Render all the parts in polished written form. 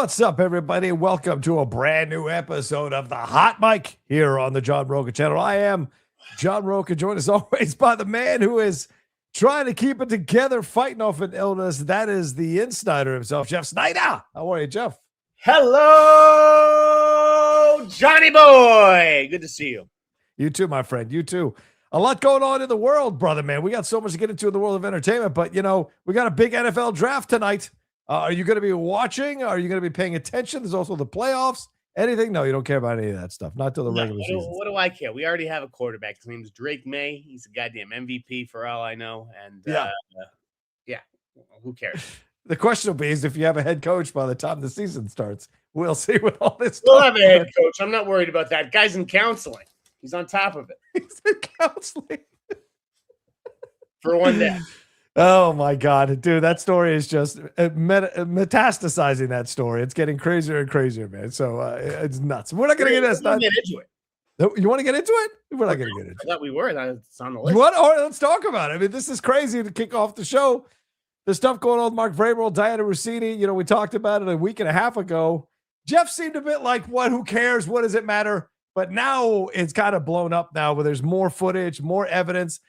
What's up, everybody? Welcome to a brand new episode of the Hot Mic here on the John Rocha channel. I am John Rocha, joined as always by the man who is trying to keep it together, fighting off an illness. That is the Insider himself, Jeff Sneider. How are you, Jeff? Hello, Johnny boy. Good to see you. You too, my friend. You too. A lot going on in the world, brother, man. We got so much to get into in the world of entertainment, but, you know, we got a big NFL draft tonight. Are you going to be watching? Are you going to be paying attention? There's also the playoffs. Anything? No, you don't care about any of that stuff. Not till the regular season. What do I care? We already have a quarterback. His name is Drake May. He's a goddamn MVP for all I know. And yeah, who cares? The question will be is if you have a head coach by the time the season starts. We'll see with all this. We'll have a head coach. I'm not worried about that. Guy's in counseling. He's on top of it. He's in counseling. For one day. Oh my God, dude, that story is just metastasizing that story. It's getting crazier and crazier, man. So it's nuts. We're not going to get into it. You want to get into it? We're not going to get into it. I thought we were. It's on the list. What? All right, let's talk about it. I mean, this is crazy to kick off the show. The stuff going on with Mark Vrabel, Dianna Russini. You know, we talked about it a week and a half ago. Jeff seemed a bit like, what? Who cares? What does it matter? But now it's kind of blown up now where there's more footage, more evidence.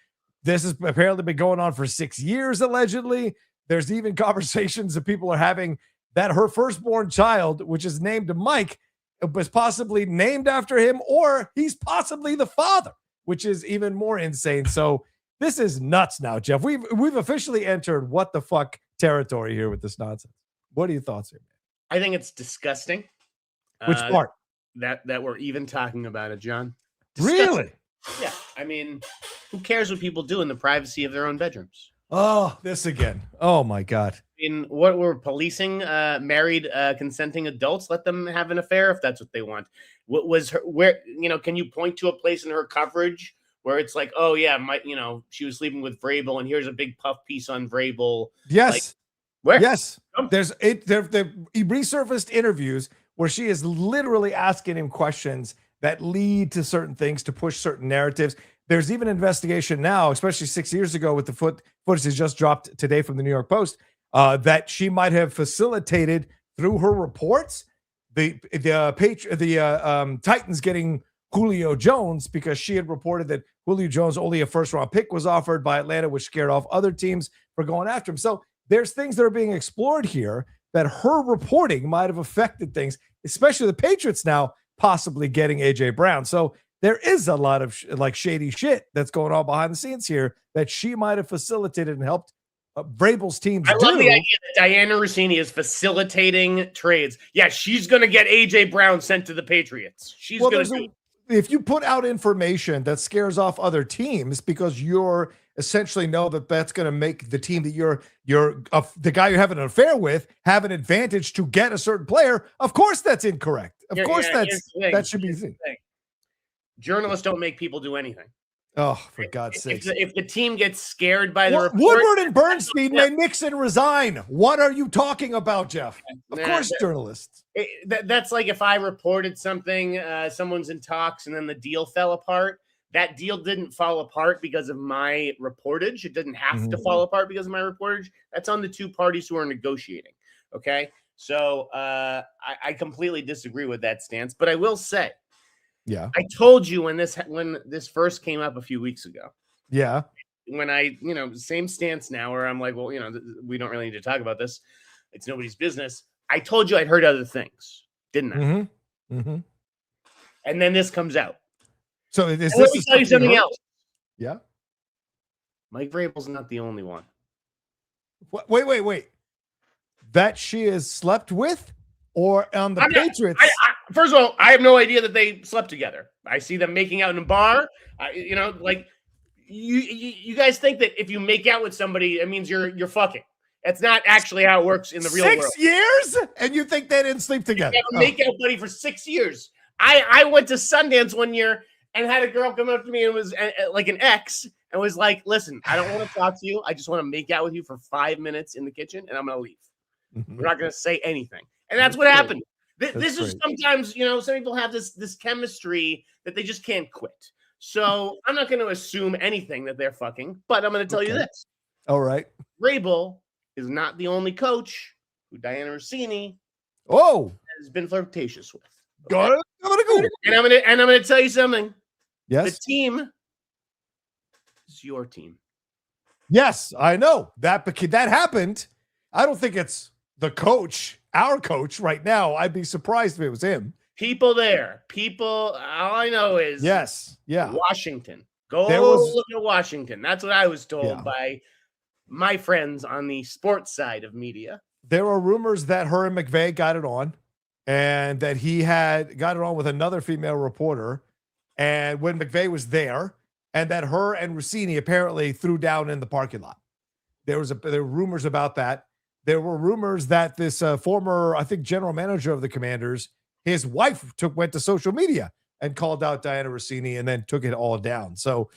This has apparently been going on for 6 years, allegedly. There's even conversations that people are having that her firstborn child, which is named Mike, was possibly named after him, or he's possibly the father, which is even more insane. So this is nuts now, Jeff. We've officially entered what the fuck territory here with this nonsense. What are your thoughts here, man? I think it's disgusting. Which part? That we're even talking about it, John. Disgusting. Really? Yeah, I mean, who cares what people do in the privacy of their own bedrooms? Oh, this again. Oh, my God. I mean, what we're policing married, consenting adults, let them have an affair if that's what they want. What was her, where, you know, can you point to a place in her coverage where it's like, oh, yeah, she was sleeping with Vrabel and here's a big puff piece on Vrabel? Yes. Like, where? Yes. They've resurfaced interviews where she is literally asking him questions that lead to certain things, to push certain narratives. There's even investigation now, especially 6 years ago with the footage that just dropped today from the New York Post, that she might have facilitated through her reports the Titans getting Julio Jones, because she had reported that Julio Jones, only a first-round pick was offered by Atlanta, which scared off other teams for going after him. So there's things that are being explored here that her reporting might have affected things, especially the Patriots now possibly getting AJ Brown. So there is a lot of shady shit that's going on behind the scenes here that she might have facilitated and helped Vrabel's teams. I love the idea that Dianna Russini is facilitating trades. Yeah, she's going to get AJ Brown sent to the Patriots. She's going to do it. If you put out information that scares off other teams because you're essentially know that that's going to make the team that you're the guy you're having an affair with have an advantage to get a certain player, of course that's incorrect. Of course that should be the thing. Journalists don't make people do anything. Oh, for God's sake. If the team gets scared by the report, Woodward and Bernstein may mix and resign. What are you talking about, Jeff? Of course, journalists. That's like if I reported something, someone's in talks, and then the deal fell apart. That deal didn't fall apart because of my reportage. It didn't have to fall apart because of my reportage. That's on the two parties who are negotiating. Okay. So I completely disagree with that stance, but I will say, yeah, I told you when this first came up a few weeks ago. Yeah. When I, same stance now where I'm like, well, we don't really need to talk about this. It's nobody's business. I told you I'd heard other things, didn't I? Mm-hmm. Mm-hmm. And then this comes out. So let me tell you something else. Yeah. Mike Vrabel's not the only one. Wait. That she has slept with or on the Patriots? First of all, I have no idea that they slept together. I see them making out in a bar. You guys think that if you make out with somebody, it means you're fucking. That's not actually how it works in the real world. 6 years? And you think they didn't sleep together? You have a make-out buddy for 6 years. I went to Sundance one year and had a girl come up to me and was like an ex and was like, listen, I don't want to talk to you. I just want to make out with you for 5 minutes in the kitchen and I'm going to leave. We're not going to say anything. And that's what happened. This is sometimes, some people have this chemistry that they just can't quit. So I'm not going to assume anything that they're fucking, but I'm going to tell you this. All right. Vrabel is not the only coach who Dianna Russini Oh, has been flirtatious with. go to Google. And I'm gonna tell you something. Yes. The team is your team. Yes, I know that happened. I don't think it's the coach, our coach right now. I'd be surprised if it was him. People there. All I know is Washington. Look at Washington. That's what I was told by my friends on the sports side of media. There are rumors that her and McVay got it on, and that he had got it on with another female reporter, and when McVay was there, and that her and Russini apparently threw down in the parking lot. There were rumors about that. There were rumors that this former, I think, general manager of the Commanders, his wife went to social media and called out Dianna Russini and then took it all down. So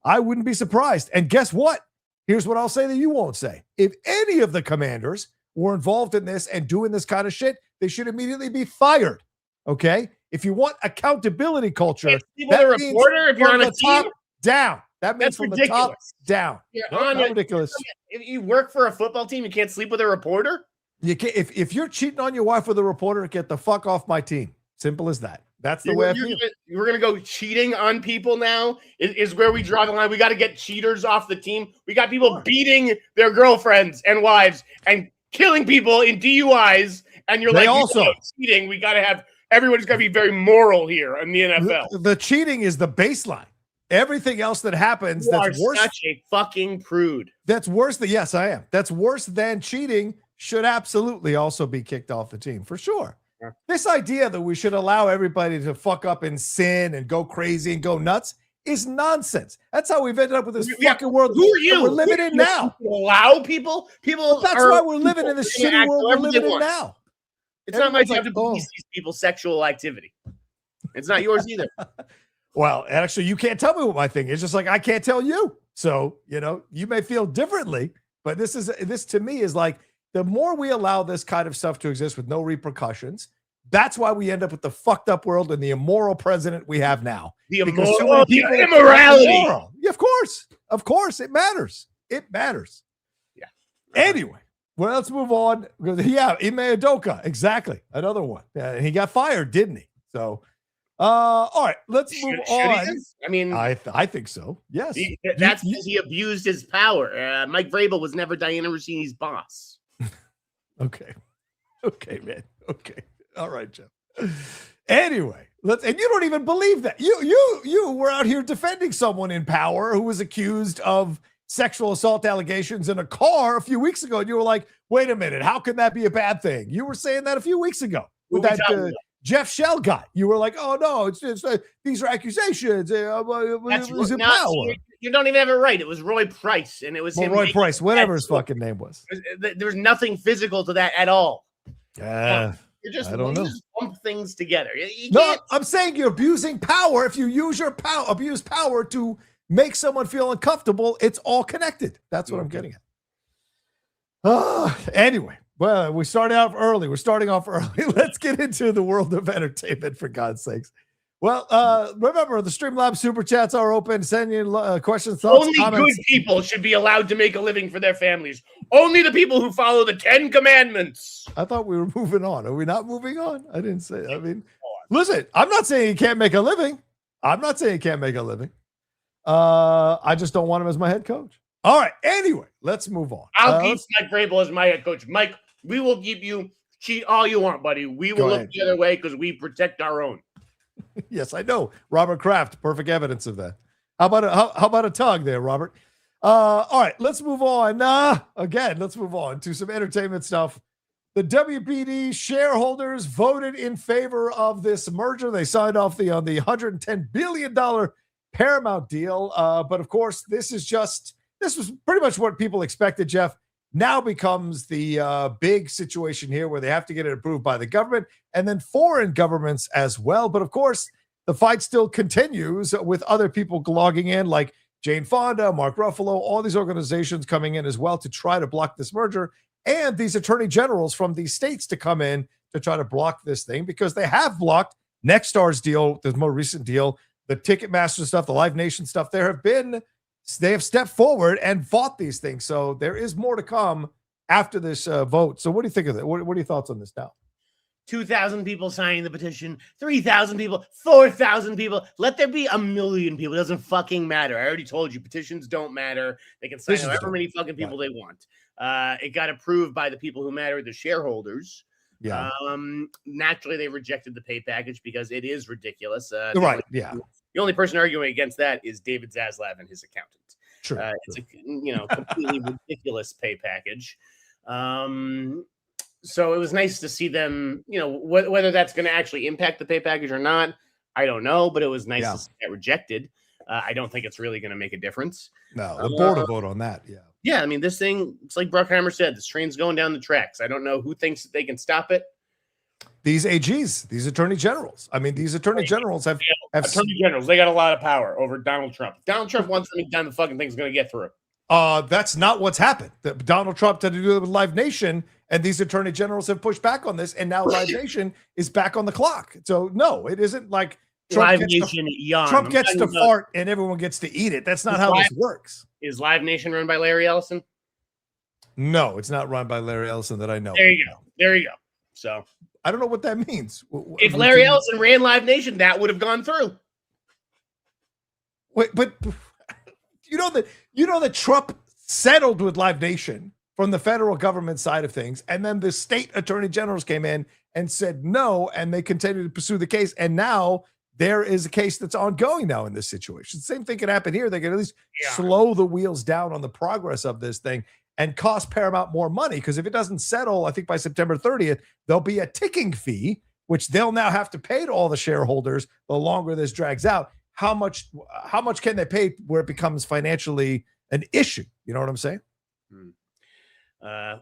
I wouldn't be surprised. And guess what? Here's what I'll say that you won't say. If any of the Commanders were involved in this and doing this kind of shit, they should immediately be fired. Okay? If you want accountability culture, that means reporter, if you're on a team, top down. That means from the top down. Ridiculous. If you work for a football team, you can't sleep with a reporter? You can't, if you're cheating on your wife with a reporter, get the fuck off my team. Simple as that. That's the way I feel. We're going to go cheating on people now is where we draw the line. We got to get cheaters off the team. We got people beating their girlfriends and wives and killing people in DUIs. And you're cheating. We got to have, everybody's got to be very moral here in the NFL. The cheating is the baseline. Everything else that happens that's worse. Such a fucking prude. That's worse than, yes, I am. That's worse than cheating should absolutely also be kicked off the team for sure. Yeah. This idea that we should allow everybody to fuck up and sin and go crazy and go nuts is nonsense. That's how we've ended up with this fucking world. Who are you? We're living in now. Allow people? That's why we're living in the shitty world we're living in now. It's not my job to police these people's sexual activity. It's not yours either. Well, actually, you can't tell me what my thing is, just like I can't tell you. So, you may feel differently, but this to me is like, the more we allow this kind of stuff to exist with no repercussions, that's why we end up with the fucked up world and the immoral president we have now. The immorality. Yeah, of course, it matters. It matters. Yeah. Anyway, well, let's move on. Yeah, Ime Udoka, exactly, another one. He got fired, didn't he? So. All right, let's move on. I mean, I think so. Yes, that's because he abused his power. Mike Vrabel was never Dianna Russini's boss. Okay, man. Okay, all right, Jeff. Anyway, and you don't even believe that. You were out here defending someone in power who was accused of sexual assault allegations in a car a few weeks ago, and you were like, "Wait a minute, how can that be a bad thing?" You were saying that a few weeks ago with that. Jeff Shell guy. You were like, oh, no, it's these are accusations. You don't even have it right. It was Roy Price, and it was him. Roy Price, whatever his fucking name was. There was nothing physical to that at all. I don't know. Just lump things together. No, I'm saying you're abusing power. If you use your abuse power to make someone feel uncomfortable, it's all connected. That's what I'm getting at. Anyway. Well, we're starting off early. Let's get into the world of entertainment, for God's sakes. Well, remember, the Streamlabs Super Chats are open. Send your questions, thoughts, comments. Only good people should be allowed to make a living for their families. Only the people who follow the 10 Commandments. I thought we were moving on. Are we not moving on? I didn't say. I mean, listen, I'm not saying he can't make a living. I just don't want him as my head coach. All right. Anyway, let's move on. I'll keep Mike Vrabel as my head coach. Mike, we will keep you cheat all you want, buddy. We will look the other way because we protect our own. Yes, I know. Robert Kraft, perfect evidence of that. How about a tug there, Robert? All right, let's move on. Let's move on to some entertainment stuff. The WBD shareholders voted in favor of this merger. They signed off on the $110 billion Paramount deal. But of course, this was pretty much what people expected, Jeff. Now becomes the big situation here where they have to get it approved by the government and then foreign governments as well. But of course, the fight still continues with other people logging in like Jane Fonda, Mark Ruffalo, all these organizations coming in as well to try to block this merger, and these attorney generals from these states to come in to try to block this thing because they have blocked Nextstar's deal, the more recent deal, the Ticketmaster stuff, the Live Nation stuff. They have stepped forward and fought these things. So there is more to come after this vote. So what do you think of that? What are your thoughts on this now? 2,000 people signing the petition, 3,000 people, 4,000 people. Let there be 1 million people. It doesn't fucking matter. I already told you, petitions don't matter. They can sign however many fucking people they want. It got approved by the people who matter, the shareholders. Yeah. Naturally, they rejected the pay package because it is ridiculous. Right. The only person arguing against that is David Zaslav and his accountant. True. It's a completely ridiculous pay package. So it was nice to see them, whether that's going to actually impact the pay package or not, I don't know, but it was nice to see that rejected. I don't think it's really going to make a difference. No, the board will vote on that. Yeah. Yeah. I mean, this thing, it's like Bruckheimer said, this train's going down the tracks. I don't know who thinks that they can stop it. These AGs, these attorney generals. I mean, these attorney generals have attorney generals. They got a lot of power over Donald Trump. Donald Trump wants something done, the fucking thing's going to get through. That's not what's happened. Donald Trump had to do it with Live Nation, and these attorney generals have pushed back on this, and now Live Nation is back on the clock. So no, it isn't like Trump gets to fart and everyone gets to eat it. That's not how this works. Is Live Nation run by Larry Ellison? No, it's not run by Larry Ellison that I know. There you go. So I don't know what that means. If Larry Ellison ran Live Nation, that would have gone through. Wait, but you know that Trump settled with Live Nation from the federal government side of things, and then the state attorney generals came in and said no, and they continued to pursue the case, and now there is a case that's ongoing now in this situation. Same thing can happen here. They can at least slow the wheels down on the progress of this thing and cost Paramount more money, because if it doesn't settle, I think by September 30th, there'll be a ticking fee, which they'll now have to pay to all the shareholders the longer this drags out. How much can they pay where it becomes financially an issue? You know what I'm saying?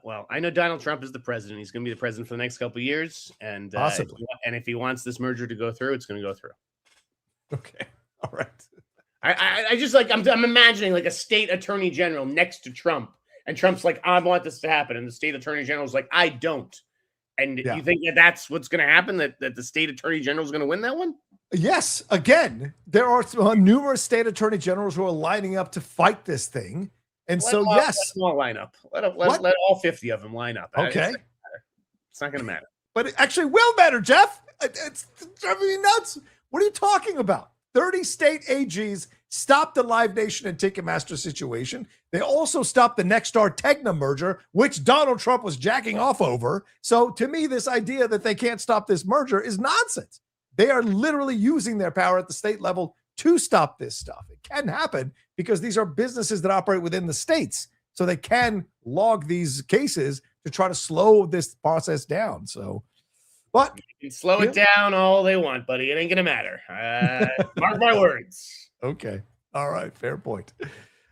Well, I know Donald Trump is the president. He's going to be the president for the next couple of years. And possibly. And if he wants this merger to go through, it's going to go through. Okay. All right. I just I'm imagining like a state attorney general next to Trump. And Trump's like, I want this to happen. And the state attorney general is like, I don't. And you think that that's what's going to happen, that the state attorney general is going to win that one? Yes. Again, there are numerous state attorney generals who are lining up to fight this thing. And let them all line up. Let all 50 of them line up. Okay. It's not going to matter. But it actually will matter, Jeff. It's driving me nuts. What are you talking about? 30 state AGs stopped the Live Nation and Ticketmaster situation. They also stopped the Nexstar Tegna merger, which Donald Trump was jacking off over. So to me, this idea that they can't stop this merger is nonsense. They are literally using their power at the state level to stop this stuff. It can happen because these are businesses that operate within the states. So they can log these cases to try to slow this process down. So, but you can slow it down all they want, buddy. It ain't going to matter. Mark my words. Okay. All right. Fair point.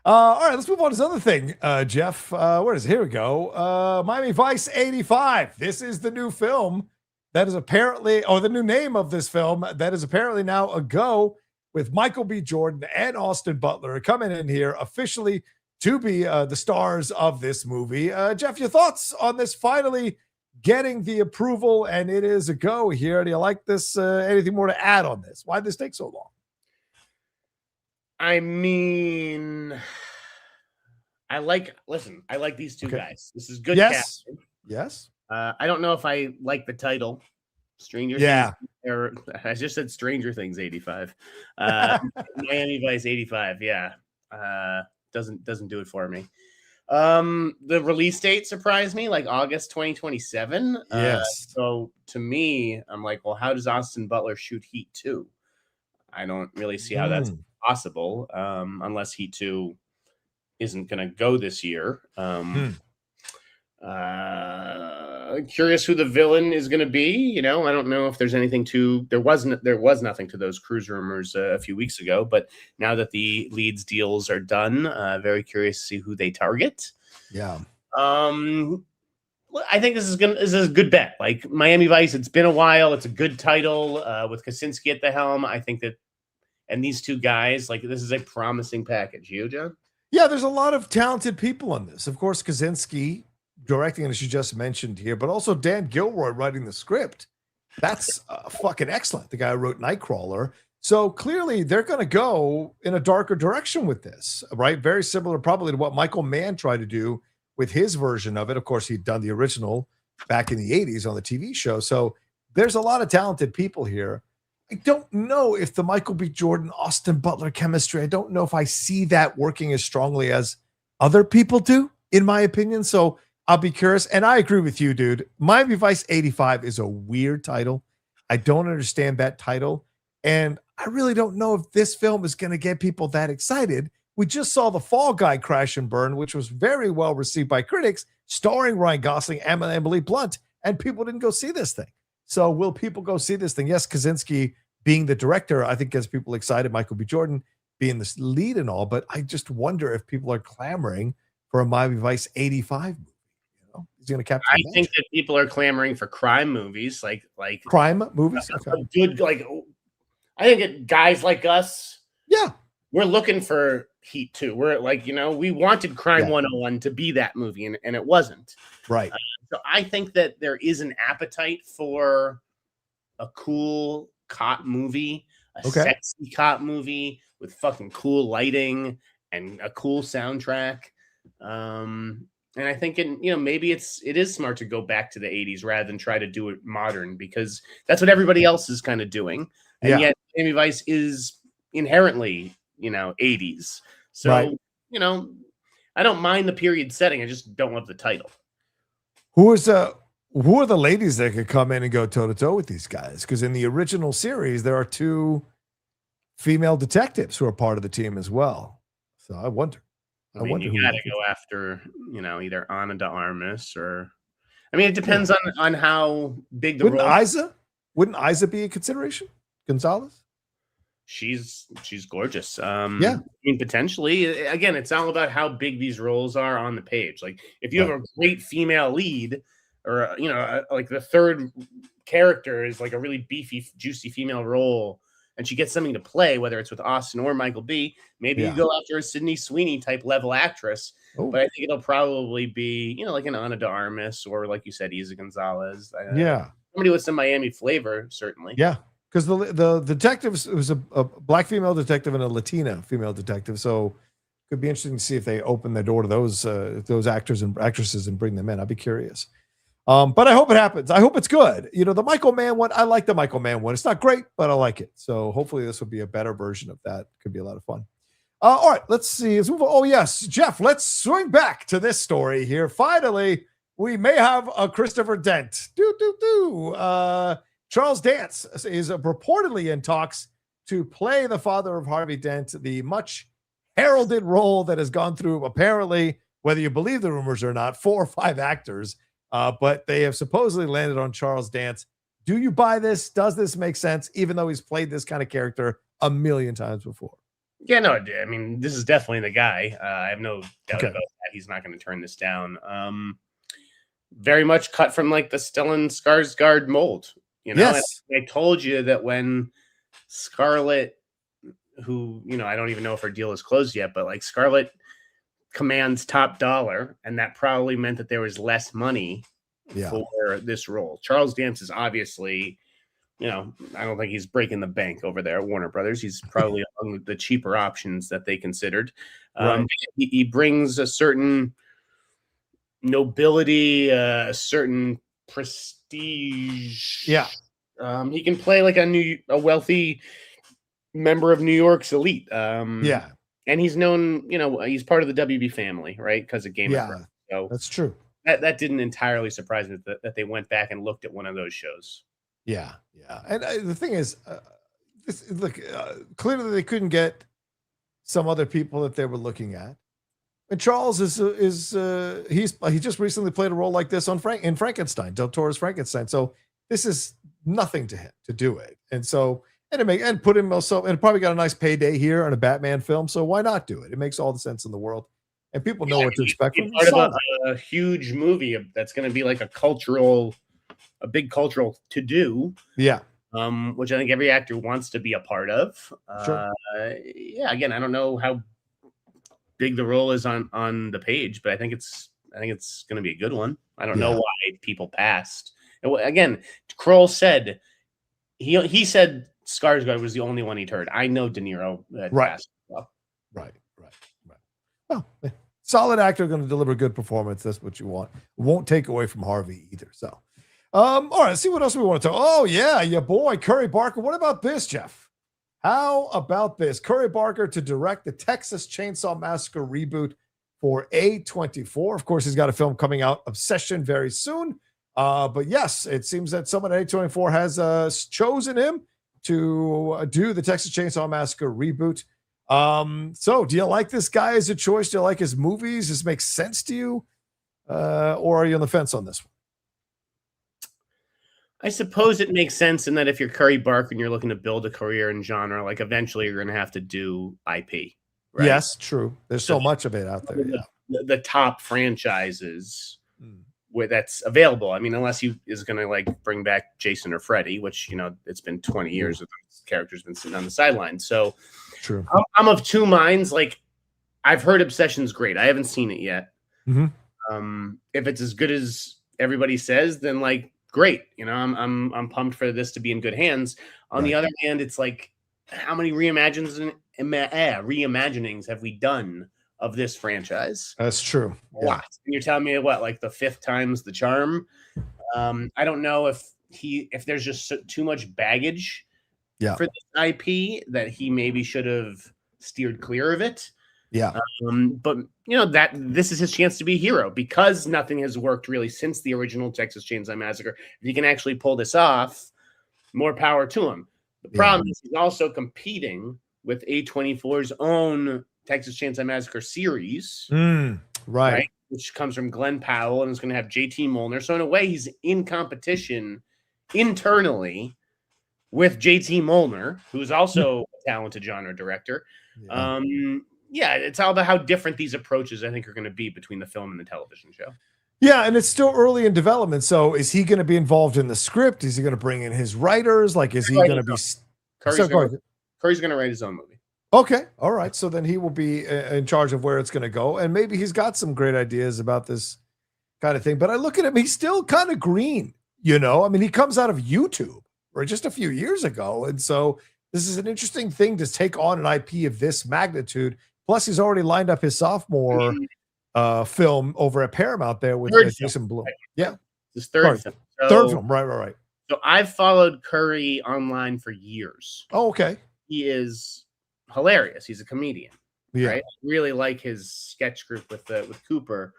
All right. Let's move on to this other thing, Jeff. Where is it? Here we go. Miami Vice 85. This is the new film that is apparently, or the new name of this film that is apparently now a go, with Michael B. Jordan and Austin Butler coming in here officially to be the stars of this movie. Jeff, your thoughts on this finally getting the approval, and it is a go here. Do you like this? Anything more to add on this? Why did this take so long? I mean, I like these two guys. This is good casting. Yes. I don't know if I like the title, Stranger Things. Or I just said Stranger Things 85. Miami Vice 85. Yeah. Doesn't do it for me. The release date surprised me, like August 2027. Yes. So to me, I'm like, well, how does Austin Butler shoot Heat 2? I don't really see how that's possible, unless Heat 2 isn't going to go this year. Curious who the villain is going to be. I don't know if there's anything there was nothing to those cruise rumors a few weeks ago, but now that the leads deals are done, very curious to see who they target. Yeah. I think this is a good bet. Like Miami Vice, it's been a while. It's a good title with Kosinski at the helm. I think that, and these two guys, like this is a promising package. You, John? Yeah, there's a lot of talented people on this. Of course, Kosinski directing, as you just mentioned here, but also Dan Gilroy writing the script. That's fucking excellent. The guy who wrote Nightcrawler. So clearly they're going to go in a darker direction with this, right? Very similar probably to what Michael Mann tried to do with his version of it. Of course, he'd done the original back in the 80s on the TV show. So there's a lot of talented people here. I don't know if the Michael B. Jordan, Austin Butler chemistry, I don't know if I see that working as strongly as other people do, in my opinion. So I'll be curious. And I agree with you, dude. Miami Vice 85 is a weird title. I don't understand that title. And I really don't know if this film is going to get people that excited. We just saw The Fall Guy crash and burn, which was very well received by critics, starring Ryan Gosling and Emily Blunt, and people didn't go see this thing. So will people go see this thing? Yes, Kosinski being the director, I think gets people excited. Michael B. Jordan being the lead and all, but I just wonder if people are clamoring for a Miami Vice 85 movie. You know, he's going to capture. I think that people are clamoring for crime movies, like crime movies. Okay. Good, like I think guys like us, yeah, we're looking for Heat too. We're like, we wanted Crime 101 to be that movie, and it wasn't. Right. So I think that there is an appetite for a cool cop movie, a sexy cop movie with fucking cool lighting and a cool soundtrack. And I think maybe it is smart to go back to the 80s rather than try to do it modern, because that's what everybody else is kind of doing. And yet Miami Vice is inherently, 80s. So, I don't mind the period setting. I just don't love the title. Who are the ladies that could come in and go toe to toe with these guys? Because in the original series, there are 2 female detectives who are part of the team as well. So I wonder. I wonder you got to go after, either Ana de Armas or. I mean, it depends on how big the role. Wouldn't Isa be a consideration? Gonzalez? She's gorgeous. I mean, potentially. Again, it's all about how big these roles are on the page. Like, if you have a great female lead, or like the third character is like a really beefy, juicy female role, and she gets something to play, whether it's with Austin or Michael B. Maybe you go after a Sydney Sweeney type level actress. Oh. But I think it'll probably be like an Ana de Armas, or like you said, Isa Gonzalez. Somebody with some Miami flavor, certainly. Yeah. Because the detectives, it was a black female detective and a Latina female detective, so it could be interesting to see if they open the door to those actors and actresses and bring them in. I'd be curious, but I hope it happens. I hope it's good. The Michael Mann one, I like the Michael Mann one. It's not great, but I like it. So hopefully this will be a better version of that. Could be a lot of fun. All right, let's see. Let's move on. Oh yes, Jeff. Let's swing back to this story here. Finally, we may have a Christopher Dent. Charles Dance is reportedly in talks to play the father of Harvey Dent, the much heralded role that has gone through, apparently, whether you believe the rumors or not, 4 or 5 actors, but they have supposedly landed on Charles Dance. Do you buy this? Does this make sense, even though he's played this kind of character a million times before? Yeah, no, I mean, this is definitely the guy. I have no doubt about that. He's not going to turn this down. Very much cut from like the Stellan Skarsgård mold. Yes. I told you that when Scarlett, who, I don't even know if her deal is closed yet, but like Scarlett commands top dollar, and that probably meant that there was less money for this role. Charles Dance is obviously, I don't think he's breaking the bank over there at Warner Brothers. He's probably among the cheaper options that they considered. He brings a certain nobility, a certain prestige. Yeah. He can play like a wealthy member of New York's elite. And he's known, he's part of the WB family, right? Because of Game of Thrones. So that's true. That didn't entirely surprise me that they went back and looked at one of those shows. Yeah. And the thing is, clearly they couldn't get some other people that they were looking at. And Charles he just recently played a role like this in Frankenstein, Del Toro's Frankenstein. So this is nothing to him to do it. And so and put him also, and probably got a nice payday here on a Batman film. So why not do it? It makes all the sense in the world, and people know what to expect from part of a huge movie that's going to be like a big cultural to do. Yeah. Which I think every actor wants to be a part of. Sure. Again, I don't know how big the role is on the page, but I think it's going to be a good one. I don't know why people passed. And again, Kroll said he said Skarsgård was the only one he'd heard. I know De Niro passed. Well. Right. Well, solid actor, going to deliver a good performance. That's what you want. Won't take away from Harvey either. So, All right, let's see what else we want to talk. Oh, yeah, your boy, Curry Barker. What about this, Jeff? How about this? Curry Barker to direct the Texas Chainsaw Massacre reboot for A24. Of course, he's got a film coming out, Obsession, very soon. But yes, it seems that someone at A24 has chosen him to do the Texas Chainsaw Massacre reboot. So do you like this guy as a choice? Do you like his movies? Does this make sense to you? Or are you on the fence on this one? I suppose it makes sense in that if you're Curry Barker and you're looking to build a career in genre, like eventually you're going to have to do IP. Right? Yes, true. There's so much of it out there. The top franchises where that's available. I mean, unless he is going to like bring back Jason or Freddy, which, you know, it's been 20 years that this character's been sitting on the sideline. So true. I'm of two minds. Like, I've heard Obsession's great. I haven't seen it yet. If it's as good as everybody says, then like, great. You know, I'm pumped for this to be in good hands. On the other hand, it's like, how many reimaginings have we done of this franchise? That's true. A lot. And you're telling me what, like the fifth time's the charm? I don't know if there's just too much baggage for this IP that he maybe should have steered clear of it. Yeah. But you know that this is his chance to be a hero because nothing has worked really since the original Texas Chainsaw Massacre. If he can actually pull this off, more power to him. The problem is he's also competing with A24's own Texas Chainsaw Massacre series, right? Which comes from Glen Powell and is going to have JT Molnar. So in a way, he's in competition internally with JT Molnar, who's also a talented genre director. It's all about how different these approaches I think are going to be between the film and the television show. Yeah, and it's still early in development. So is he going to be involved in the script? Is he going to bring in his writers? Like, is he going to be... Curry's going to write his own movie. Okay. All right. So then he will be in charge of where it's going to go. And maybe he's got some great ideas about this kind of thing. But I look at him, he's still kind of green, you know? I mean, he comes out of YouTube or just a few years ago. And so this is an interesting thing to take on an IP of this magnitude. Plus, he's already lined up his sophomore film over at Paramount there with Jason Blum. Yeah. His third film. Third film. Right. So I've followed Curry online for years. Oh, okay. He is hilarious. He's a comedian. Yeah. Right? I really like his sketch group with Cooper.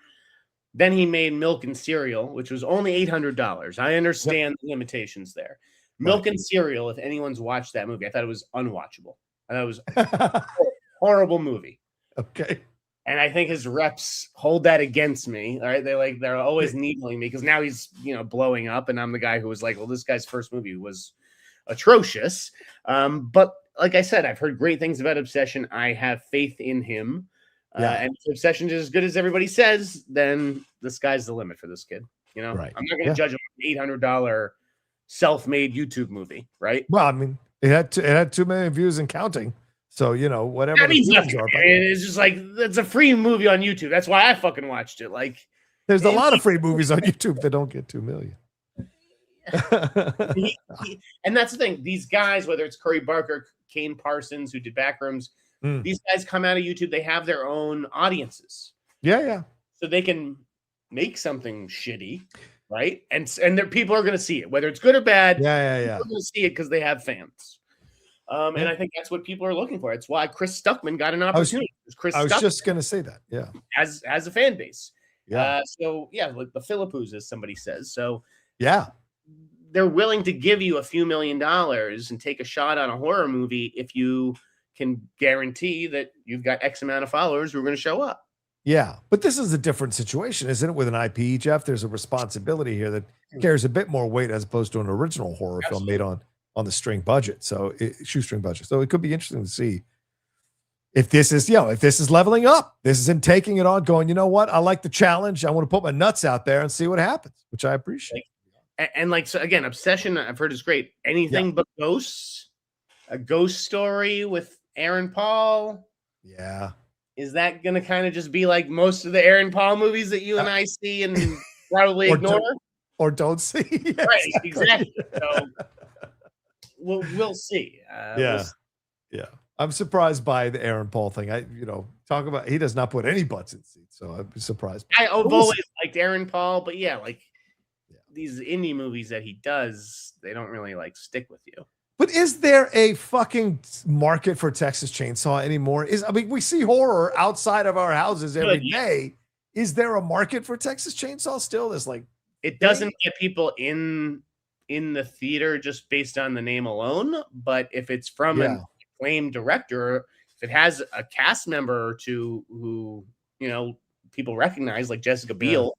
Then he made Milk and Cereal, which was only $800. I understand the limitations there. Milk and Cereal, if anyone's watched that movie, I thought it was unwatchable. I thought it was a horrible movie. Okay. And I think his reps hold that against me. All right. They're always needling me because now he's, blowing up. And I'm the guy who was like, well, this guy's first movie was atrocious. But like I said, I've heard great things about Obsession. I have faith in him. And if Obsession is as good as everybody says, then the sky's the limit for this kid. I'm not going to judge him on an $800 self-made YouTube movie. Right. Well, I mean, it had 2 million views and counting. So, whatever. That means nothing. It's just like, it's a free movie on YouTube. That's why I fucking watched it. Like, there's a lot of free movies on YouTube that don't get 2 million. And that's the thing. These guys, whether it's Curry Barker, Kane Parsons, who did Backrooms, these guys come out of YouTube. They have their own audiences. Yeah. So they can make something shitty, right? And people are going to see it, whether it's good or bad. Yeah. They're going to see it because they have fans. And I think that's what people are looking for. It's why Chris Stuckman got an opportunity. I was just going to say that. Yeah. As a fan base. Yeah. Like the Philippines, as somebody says. So yeah, they're willing to give you a few $1 million and take a shot on a horror movie if you can guarantee that you've got X amount of followers who are going to show up. Yeah. But this is a different situation, isn't it? With an IP, Jeff, there's a responsibility here that carries a bit more weight as opposed to an original horror film made on the shoestring budget. So it could be interesting to see if this is leveling up. This isn't taking it on, going, you know what? I like the challenge. I want to put my nuts out there and see what happens, which I appreciate. And like, so again, Obsession, I've heard is great. Anything but ghosts, a ghost story with Aaron Paul. Yeah. Is that going to kind of just be like most of the Aaron Paul movies that you and I see and probably ignore? Or don't see. Yes, right. Exactly. So we'll see. Yeah. I'm surprised by the Aaron Paul thing. He does not put any butts in seats, so I'd be surprised. I've always liked Aaron Paul, but these indie movies that he does, they don't really like stick with you. But is there a fucking market for Texas Chainsaw anymore? I mean, we see horror outside of our houses every day. Is there a market for Texas Chainsaw still? There's like, it doesn't get people in the theater just based on the name alone. But if it's from an acclaimed director, if it has a cast member or two who, you know, people recognize, like Jessica Biel,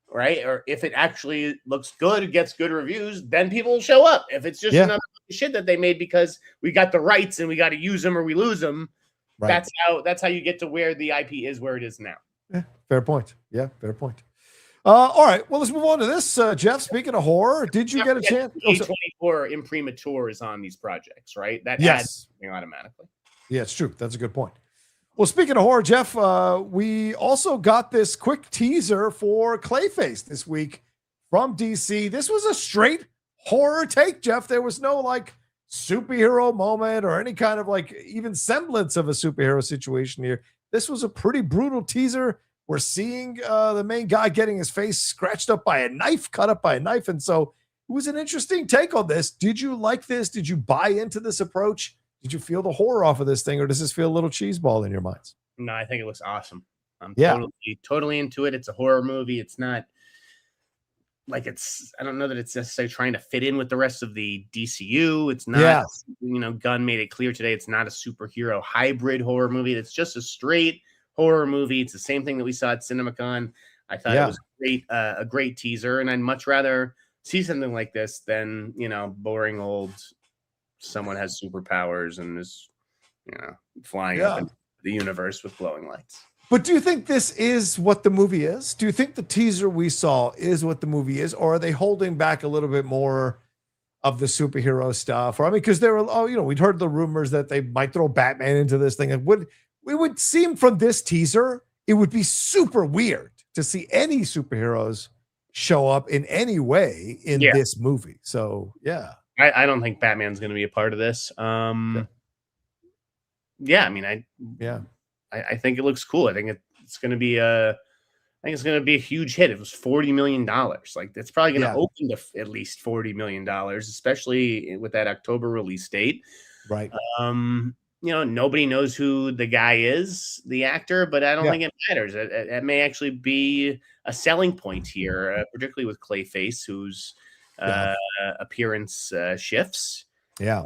right? Or if it actually looks good, it gets good reviews, then people will show up. If it's just another shit that they made because we got the rights and we got to use them or we lose them, that's how you get to where the IP is where it is now. Yeah, fair point. Yeah, fair point. All right, well, let's move on to this. Jeff, speaking of horror, did you get a chance? A24 imprimatur is on these projects, right? That adds something automatically. Yeah, it's true. That's a good point. Well, speaking of horror, Jeff, we also got this quick teaser for Clayface this week from DC. This was a straight horror take, Jeff. There was no like superhero moment or any kind of like even semblance of a superhero situation here. This was a pretty brutal teaser. We're seeing the main guy getting his face scratched up by a knife, cut up by a knife. And so it was an interesting take on this. Did you like this? Did you buy into this approach? Did you feel the horror off of this thing, or does this feel a little cheeseball in your minds? No, I think it looks awesome. I'm totally into it. It's a horror movie. It's not like I don't know that it's necessarily trying to fit in with the rest of the DCU. It's not, Gunn made it clear today. It's not a superhero hybrid horror movie. It's just a straight horror movie. It's the same thing that we saw at CinemaCon. I thought it was a great teaser, and I'd much rather see something like this than, boring old someone has superpowers and is, flying up into the universe with glowing lights. But do you think this is what the movie is? Do you think the teaser we saw is what the movie is, or are they holding back a little bit more of the superhero stuff? Or because there were, we'd heard the rumors that they might throw Batman into this thing. It would seem from this teaser, it would be super weird to see any superheroes show up in any way in this movie. So I don't think Batman's going to be a part of this. I think it looks cool. I think it's going to be a huge hit. It was $40 million. Like it's probably going to open to at least $40 million, especially with that October release date. Right. Nobody knows who the guy is, the actor, but I don't think it matters. It may actually be a selling point here, particularly with Clayface, whose appearance shifts. I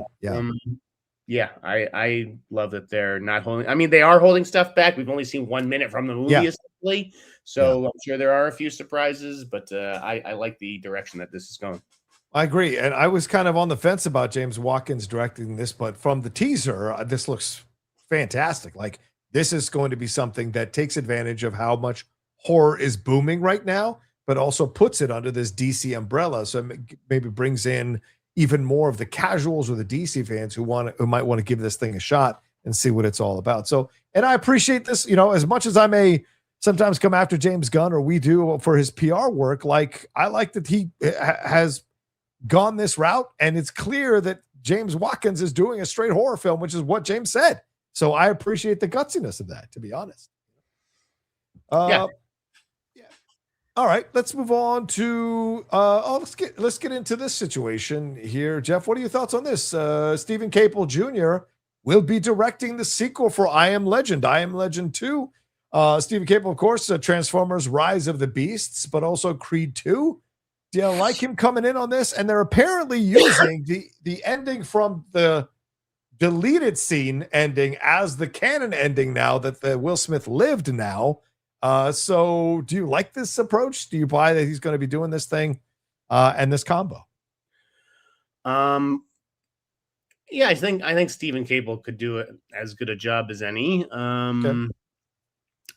love that they're not holding. I mean, they are holding stuff back. We've only seen 1 minute from the movie, essentially. So I'm sure there are a few surprises, but I like the direction that this is going. I agree. And I was kind of on the fence about James Watkins directing this, but from the teaser, this looks fantastic. Like this is going to be something that takes advantage of how much horror is booming right now, but also puts it under this DC umbrella. So maybe brings in even more of the casuals or the DC fans who might want to give this thing a shot and see what it's all about. So, and I appreciate this, as much as I may sometimes come after James Gunn, or we do, for his PR work, like I like that he has gone this route, and it's clear that James Watkins is doing a straight horror film, which is what James said. So I appreciate the gutsiness of that, to be honest. All right, let's move on to let's get into this situation here. Jeff, what are your thoughts on this? Stephen Caple Jr. will be directing the sequel for I Am Legend 2. Stephen Caple, of course, Transformers Rise of the Beasts, but also Creed 2. Do you like him coming in on this? And they're apparently using the ending from the deleted scene ending as the canon ending now that the Will Smith lived now. So do you like this approach? Do you buy that he's going to be doing this thing and this combo? I think Stephen Caple could do it as good a job as any.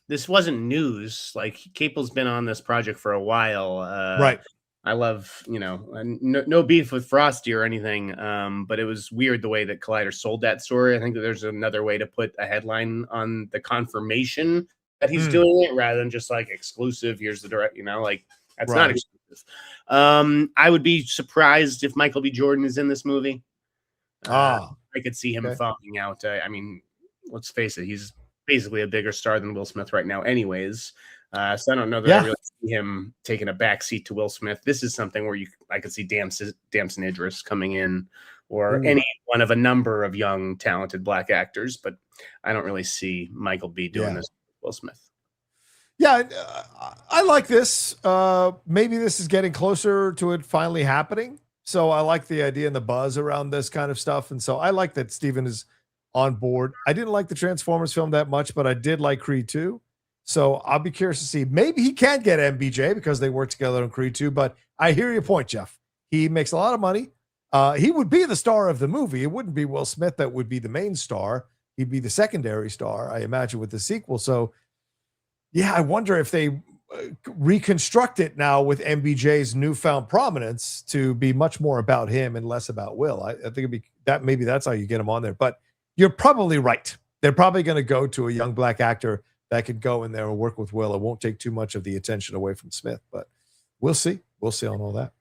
This wasn't news. Like Caple's been on this project for a while. Right. I love, no beef with Frosty or anything, but it was weird the way that Collider sold that story. I think that there's another way to put a headline on the confirmation that he's doing it rather than just like exclusive. Here's the direct, that's not exclusive. I would be surprised if Michael B. Jordan is in this movie. I could see him falling out. I mean, let's face it, he's basically a bigger star than Will Smith right now anyways. So I don't know that I really see him taking a back seat to Will Smith. This is something where I could see Damson Idris coming in, or any one of a number of young, talented black actors, but I don't really see Michael B. doing this with Will Smith. Yeah, I like this. Maybe this is getting closer to it finally happening. So I like the idea and the buzz around this kind of stuff. And so I like that Steven is on board. I didn't like the Transformers film that much, but I did like Creed 2. So I'll be curious to see. Maybe he can get MBJ because they work together on Creed 2. But I hear your point, Jeff. He makes a lot of money. He would be the star of the movie. It wouldn't be Will Smith that would be the main star. He'd be the secondary star, I imagine, with the sequel. So, yeah, I wonder if they reconstruct it now with MBJ's newfound prominence to be much more about him and less about Will. I think it'd be that maybe that's how you get him on there. But you're probably right. They're probably going to go to a young black actor that could go in there and work with Will. It won't take too much of the attention away from Smith, but we'll see. We'll see on all that.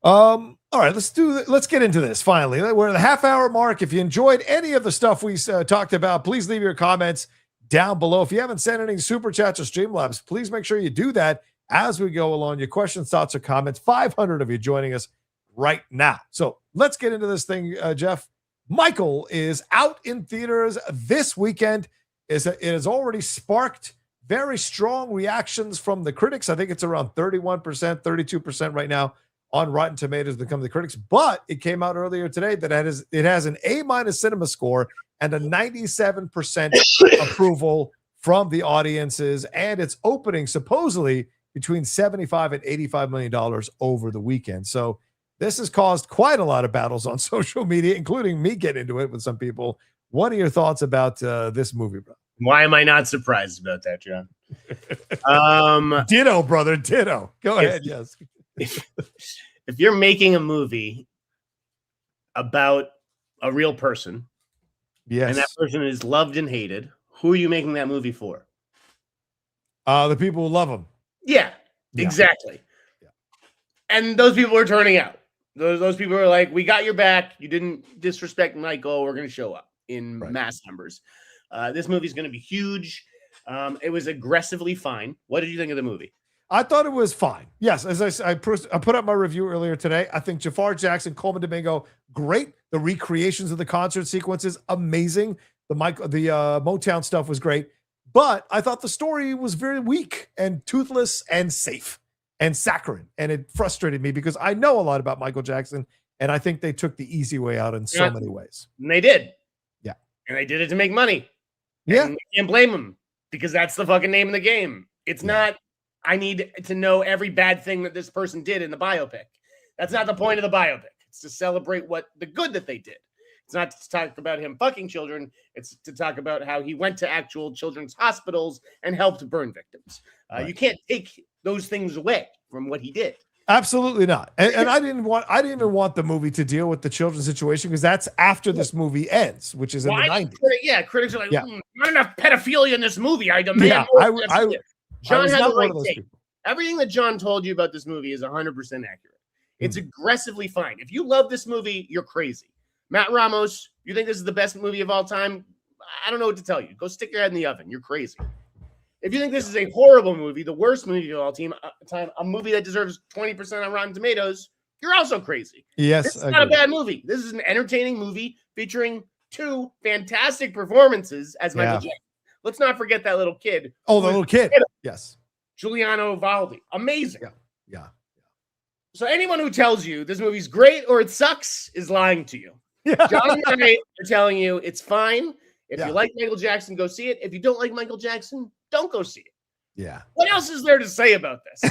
All right, let's get into this finally. We're at the half-hour mark. If you enjoyed any of the stuff we talked about, please leave your comments down below. If you haven't sent any super chats or Streamlabs, please make sure you do that as we go along. Your questions, thoughts, or comments. 500 of you joining us right now. So let's get into this thing, Jeff. Michael is out in theaters this weekend. It has already sparked very strong reactions from the critics. I think it's around 31%, 32% right now on Rotten Tomatoes to come to the critics. But it came out earlier today that it has an A- cinema score and a 97% approval from the audiences. And it's opening supposedly between $75 and $85 million over the weekend. So this has caused quite a lot of battles on social media, including me getting into it with some people. What are your thoughts about this movie, bro? Why am I not surprised about that, John? Ditto, brother. Ditto. Go ahead. Yes. If you're making a movie about a real person, and that person is loved and hated, who are you making that movie for? The people who love him. Yeah, exactly. Yeah. And those people are turning out. Those people are like, we got your back. You didn't disrespect Michael. We're going to show up in mass numbers. This movie is going to be huge. It was aggressively fine. What did you think of the movie? I thought it was fine. Yes, as I put up my review earlier today, I think Jafar Jackson, Colman Domingo, great. The recreations of the concert sequences, amazing. The Motown stuff was great. But I thought the story was very weak and toothless and safe and saccharine. And it frustrated me because I know a lot about Michael Jackson, and I think they took the easy way out in so many ways. And they did. Yeah. And they did it to make money. Yeah. And you can't blame them because that's the fucking name of the game. It's not, I need to know every bad thing that this person did in the biopic. That's not the point of the biopic. It's to celebrate the good that they did. It's not to talk about him fucking children. It's to talk about how he went to actual children's hospitals and helped burn victims. You can't take those things away from what he did. Absolutely not. And I didn't even want the movie to deal with the children's situation because that's after this movie ends, which is in the 90s. Critics are like, not enough pedophilia in this movie. I demand more. John had the right take. Everything that John told you about this movie is 100% accurate. It's aggressively fine. If you love this movie, you're crazy. Matt Ramos, you think this is the best movie of all time? I don't know what to tell you. Go stick your head in the oven. You're crazy. If you think this is a horrible movie, the worst movie of all time, a movie that deserves 20% on Rotten Tomatoes, you're also crazy. Yes, this is not a bad movie. This is an entertaining movie featuring two fantastic performances as Michael Jackson. Let's not forget that little kid. Oh, the little kid. Yes. Giuliano Valdi. Amazing. Yeah. So anyone who tells you this movie's great or it sucks is lying to you. John and I are telling you it's fine. If you like Michael Jackson, go see it. If you don't like Michael Jackson, don't go see it. Yeah. What else is there to say about this?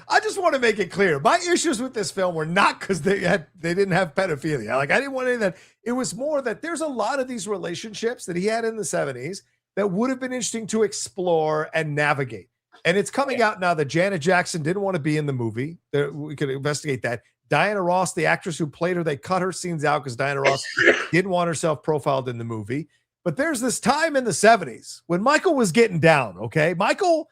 I just want to make it clear. My issues with this film were not because they didn't have pedophilia. Like I didn't want any of that. It was more that there's a lot of these relationships that he had in the 70s that would have been interesting to explore and navigate. And it's coming out now that Janet Jackson didn't want to be in the movie. We could investigate that. Diana Ross, the actress who played her, they cut her scenes out because Diana Ross didn't want herself profiled in the movie. But there's this time in the 70s when Michael was getting down, okay? Michael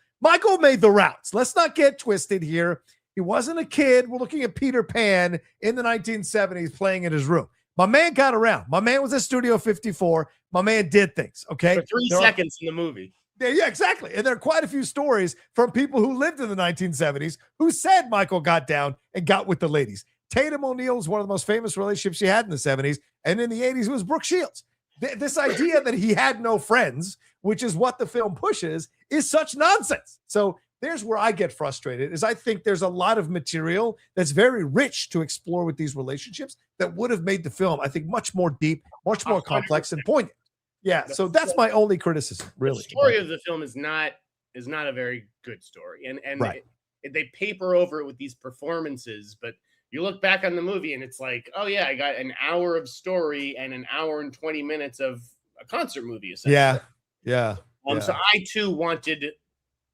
made the routes. Let's not get twisted here. He wasn't a kid. We're looking at Peter Pan in the 1970s playing in his room. My man got around. My man was at Studio 54. My man did things, okay? For 3 seconds in the movie. Yeah, exactly. And there are quite a few stories from people who lived in the 1970s who said Michael got down and got with the ladies. Tatum O'Neal is one of the most famous relationships she had in the 70s. And in the 80s, it was Brooke Shields. This idea that he had no friends, which is what the film pushes, is such nonsense. So there's where I get frustrated, is I think there's a lot of material that's very rich to explore with these relationships that would have made the film, I think, much more deep, much more complex and poignant. Yeah, so that's my only criticism, really. The story of the film is not a very good story, and right. they paper over it with these performances, but you look back on the movie and it's like, oh yeah, I got an hour of story and an hour and 20 minutes of a concert movie, essentially. Yeah. So I too wanted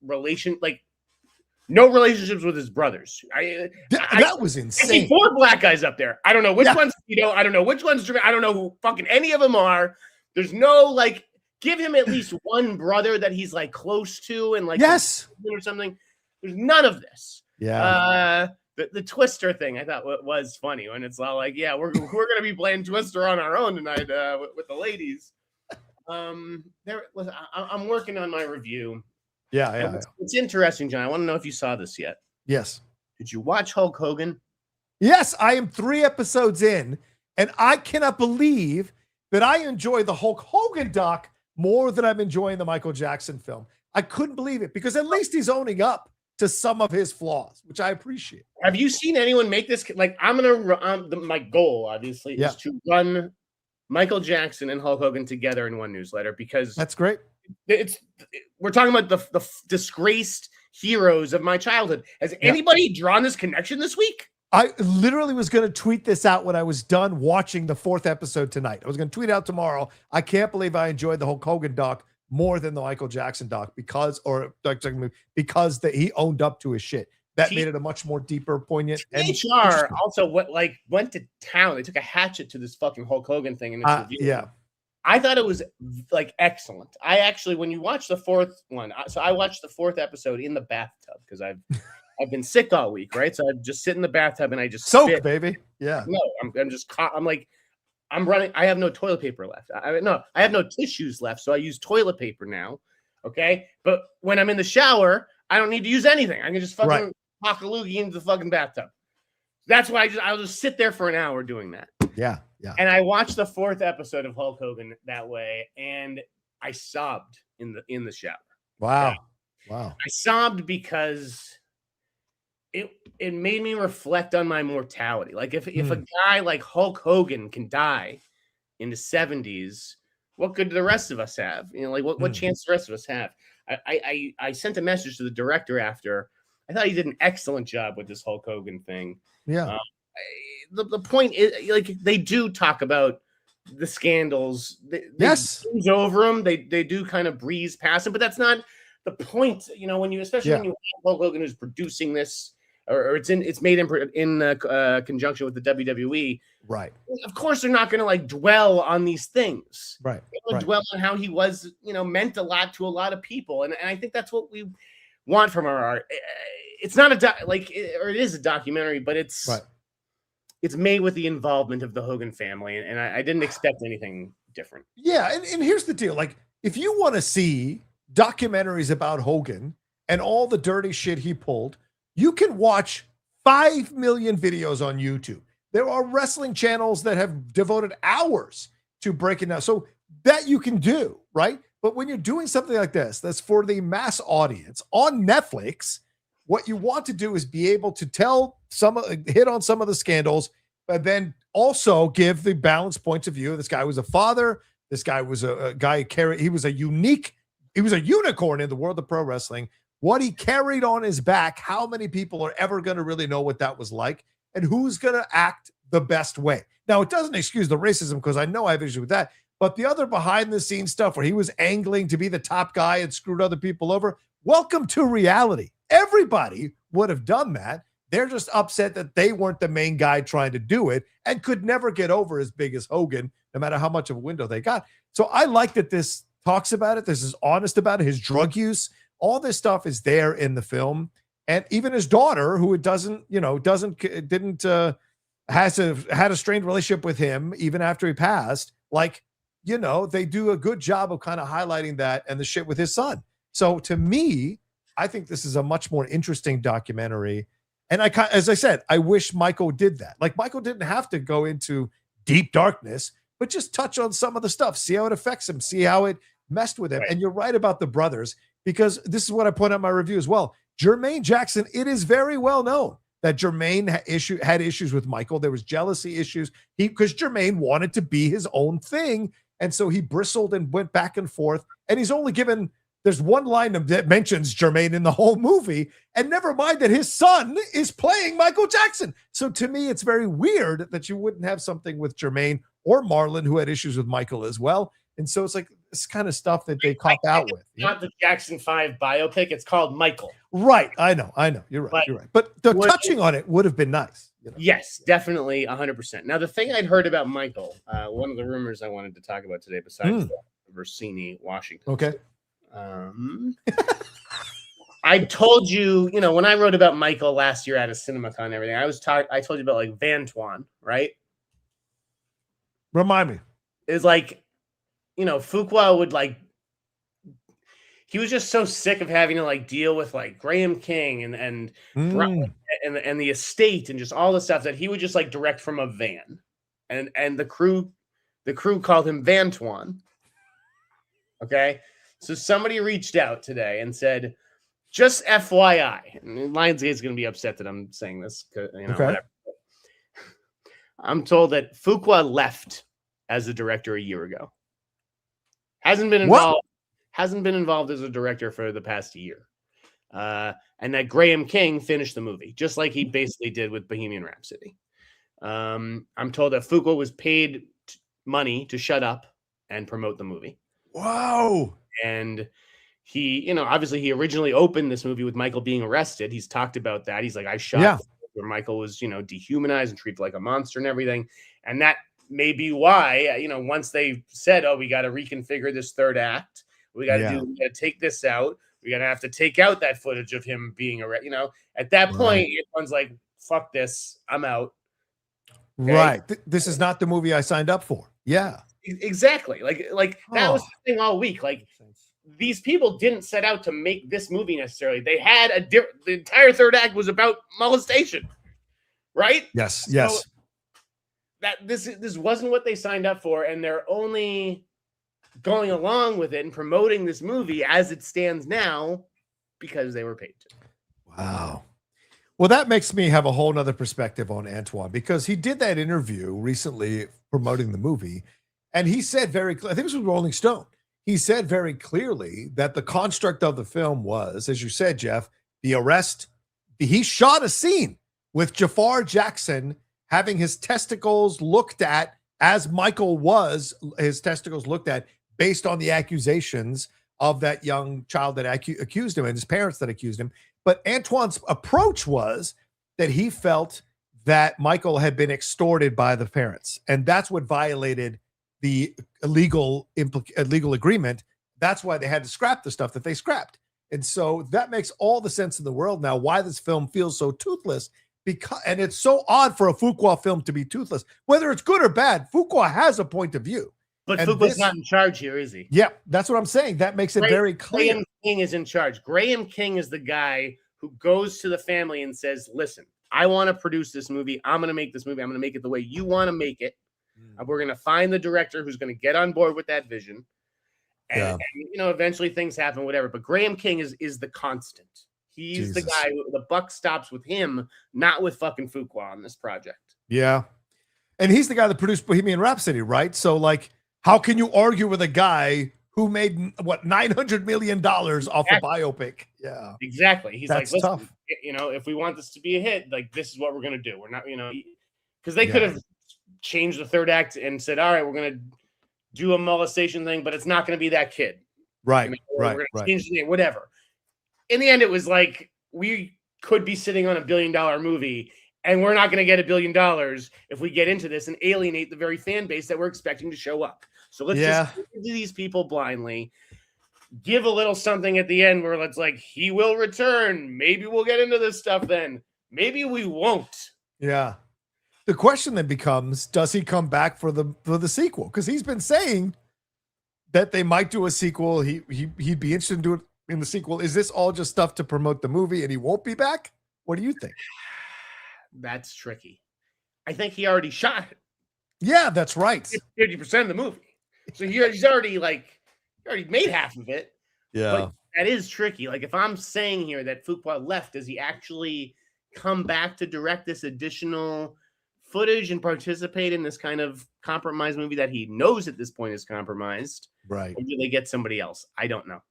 no relationships with his brothers. That was insane. I see 4 black guys up there. I don't know which one's, I don't know which one's, I don't know who fucking any of them are. There's no, give him at least one brother that he's close to and yes or something. There's none of this. Yeah. The Twister thing I thought was funny when it's all we're gonna be playing Twister on our own tonight with the ladies. I'm working on my review. Yeah. It's interesting, John. I want to know if you saw this yet. Yes. Did you watch Hulk Hogan? Yes, I am 3 episodes in, and I cannot believe that I enjoy the Hulk Hogan doc more than I'm enjoying the Michael Jackson film. I couldn't believe it because at least he's owning up to some of his flaws, which I appreciate. Have you seen anyone make this? My goal, obviously, is to run Michael Jackson and Hulk Hogan together in one newsletter because that's great. We're talking about the disgraced heroes of my childhood. Has anybody drawn this connection this week? I literally was going to tweet this out when I was done watching the 4th episode tonight. I was going to tweet out tomorrow. I can't believe I enjoyed the Hulk Hogan doc more than the Michael Jackson doc because he owned up to his shit. That made it a much more deeper, poignant. HR also went to town. They took a hatchet to this fucking Hulk Hogan thing in its review. Yeah. I thought it was excellent. I actually, when you watch the 4th one, so I watched the 4th episode in the bathtub because I've been sick all week, right? So I just sit in the bathtub and I just soak, spit. baby. Yeah. No, I'm just caught. I'm running. I have no toilet paper left. I have no tissues left. So I use toilet paper now. Okay. But when I'm in the shower, I don't need to use anything. I can just fucking pock a loogie into the fucking bathtub. That's why I'll just sit there for an hour doing that. Yeah. And I watched the 4th episode of Hulk Hogan that way, and I sobbed in the shower. Wow. I sobbed because it made me reflect on my mortality. If a guy like Hulk Hogan can die in the 70s, what could the rest of us have? What chance the rest of us have? I sent a message to the director after. I thought he did an excellent job with this Hulk Hogan thing. Yeah. The point is, they do talk about the scandals. They breeze over them. They do kind of breeze past them, but that's not the point. When you have Hulk Hogan who's producing this, or it's made in conjunction with the WWE. Right. Of course, they're not going to dwell on these things. Right. They're dwell on how he was, meant a lot to a lot of people, and I think that's what we want from our art. It's not it is a documentary, but it's made with the involvement of the Hogan family, and I didn't expect anything different. Yeah, and here's the deal. If you want to see documentaries about Hogan and all the dirty shit he pulled, you can watch 5 million videos on YouTube. There are wrestling channels that have devoted hours to breaking down. So that you can do, right? But when you're doing something like this, that's for the mass audience on Netflix, what you want to do is be able to hit on some of the scandals, but then also give the balanced points of view. This guy was a father. This guy was a guy he was a unicorn in the world of pro wrestling. What he carried on his back, how many people are ever going to really know what that was like, and who's going to act the best way. Now, it doesn't excuse the racism, because I know I have issues with that, but the other behind the scenes stuff where he was angling to be the top guy and screwed other people over, welcome to reality. Everybody would have done that. They're just upset that they weren't the main guy trying to do it and could never get over as big as Hogan, no matter how much of a window they got. So I like that this talks about it. This is honest about it. His drug use, all this stuff is there in the film. And even his daughter, who had a strained relationship with him even after he passed, they do a good job of kind of highlighting that and the shit with his son. So to me, I think this is a much more interesting documentary. And as I said, I wish Michael did that. Like Michael didn't have to go into deep darkness, but just touch on some of the stuff, see how it affects him, see how it messed with him. Right. And you're right about the brothers, because this is what I put on my review as well. Jermaine Jackson, it is very well known that Jermaine had issues with Michael. There was jealousy issues. Because Jermaine wanted to be his own thing. And so he bristled and went back and forth. And he's only given, there's one line that mentions Jermaine in the whole movie. And never mind that his son is playing Michael Jackson. So to me, it's very weird that you wouldn't have something with Jermaine or Marlon, who had issues with Michael as well. And so it's like this kind of stuff that they cop out with. Not the Jackson 5 biopic. It's called Michael. Right. I know. You're right. You're right. But the touching on it would have been nice. You know? Yes, definitely 100%. Now, the thing I'd heard about Michael, one of the rumors I wanted to talk about today, besides the Russini, Washington. Okay. I told you, when I wrote about Michael last year at a CinemaCon and everything, I told you about like Antoine, right? Remind me. It's like, Fuqua would he was just so sick of having to deal with Graham King and the estate and just all the stuff that he would just direct from a van, and the crew called him Antoine. Okay, so somebody reached out today and said, just FYI, and Lionsgate's going to be upset that I'm saying this, okay. Whatever. I'm told that Fuqua left as a director a year ago. Hasn't been involved as a director for the past year. And that Graham King finished the movie, just like he basically did with Bohemian Rhapsody. I'm told that Fuqua was paid money to shut up and promote the movie. Wow. And he, obviously he originally opened this movie with Michael being arrested. He's talked about that. He's like, I shot where Michael was, dehumanized and treated like a monster and everything. And that may be why, once they said, oh, we got to reconfigure this third act. We got to take this out. We're going to have to take out that footage of him being arrested. At that point, everyone's like, fuck this. I'm out. Okay? Right. This is not the movie I signed up for. Yeah. Exactly. That was the thing all week. These people didn't set out to make this movie necessarily. They had the entire third act was about molestation. Right? Yes. So yes. That this wasn't what they signed up for, and they're only going along with it and promoting this movie as it stands now because they were paid to. Wow. Well, that makes me have a whole nother perspective on Antoine, because he did that interview recently promoting the movie, and he said very clearly, I think it was with Rolling Stone, he said very clearly that the construct of the film was, as you said, Jeff, the arrest. He shot a scene with Jafar Jackson having his testicles looked at as Michael was, his testicles looked at based on the accusations of that young child that accused him and his parents that accused him. But Antoine's approach was that he felt that Michael had been extorted by the parents, and that's what violated the illegal agreement. That's why they had to scrap the stuff that they scrapped. And so that makes all the sense in the world now why this film feels so toothless. And it's so odd for a Fuqua film to be toothless. Whether it's good or bad, Fuqua has a point of view. But Fuqua's not in charge here, is he? Yeah, that's what I'm saying. That makes it very clear. Graham King is in charge. Graham King is the guy who goes to the family and says, listen, I want to produce this movie. I'm going to make this movie. I'm going to make it the way you want to make it. We're going to find the director who's going to get on board with that vision. And eventually things happen, whatever. But Graham King is the constant. He's the guy, the buck stops with him, not with fucking Fuqua on this project. Yeah. And he's the guy that produced Bohemian Rhapsody, right? So, how can you argue with a guy who made, $900 million off a biopic? Yeah. Exactly. He's That's listen, tough. If we want this to be a hit, this is what we're going to do. We're not, because they could have changed the third act and said, all right, we're going to do a molestation thing, but it's not going to be that kid. Right. We're going to change the name, whatever. In the end, it was we could be sitting on $1 billion movie, and we're not going to get $1 billion if we get into this and alienate the very fan base that we're expecting to show up. So let's just give to these people blindly, give a little something at the end where it's he will return. Maybe we'll get into this stuff then. Maybe we won't. Yeah. The question then becomes, does he come back for the sequel? Because he's been saying that they might do a sequel. He'd be interested in doing in the sequel? Is this all just stuff to promote the movie and he won't be back? What do you think? That's tricky. I think he already shot it. Yeah, that's right. 50% of the movie. So he's already made half of it. Yeah. But that is tricky. Like if I'm saying here that Fuqua left, does he actually come back to direct this additional footage and participate in this kind of compromised movie that he knows at this point is compromised? Right. Or do they get somebody else? I don't know.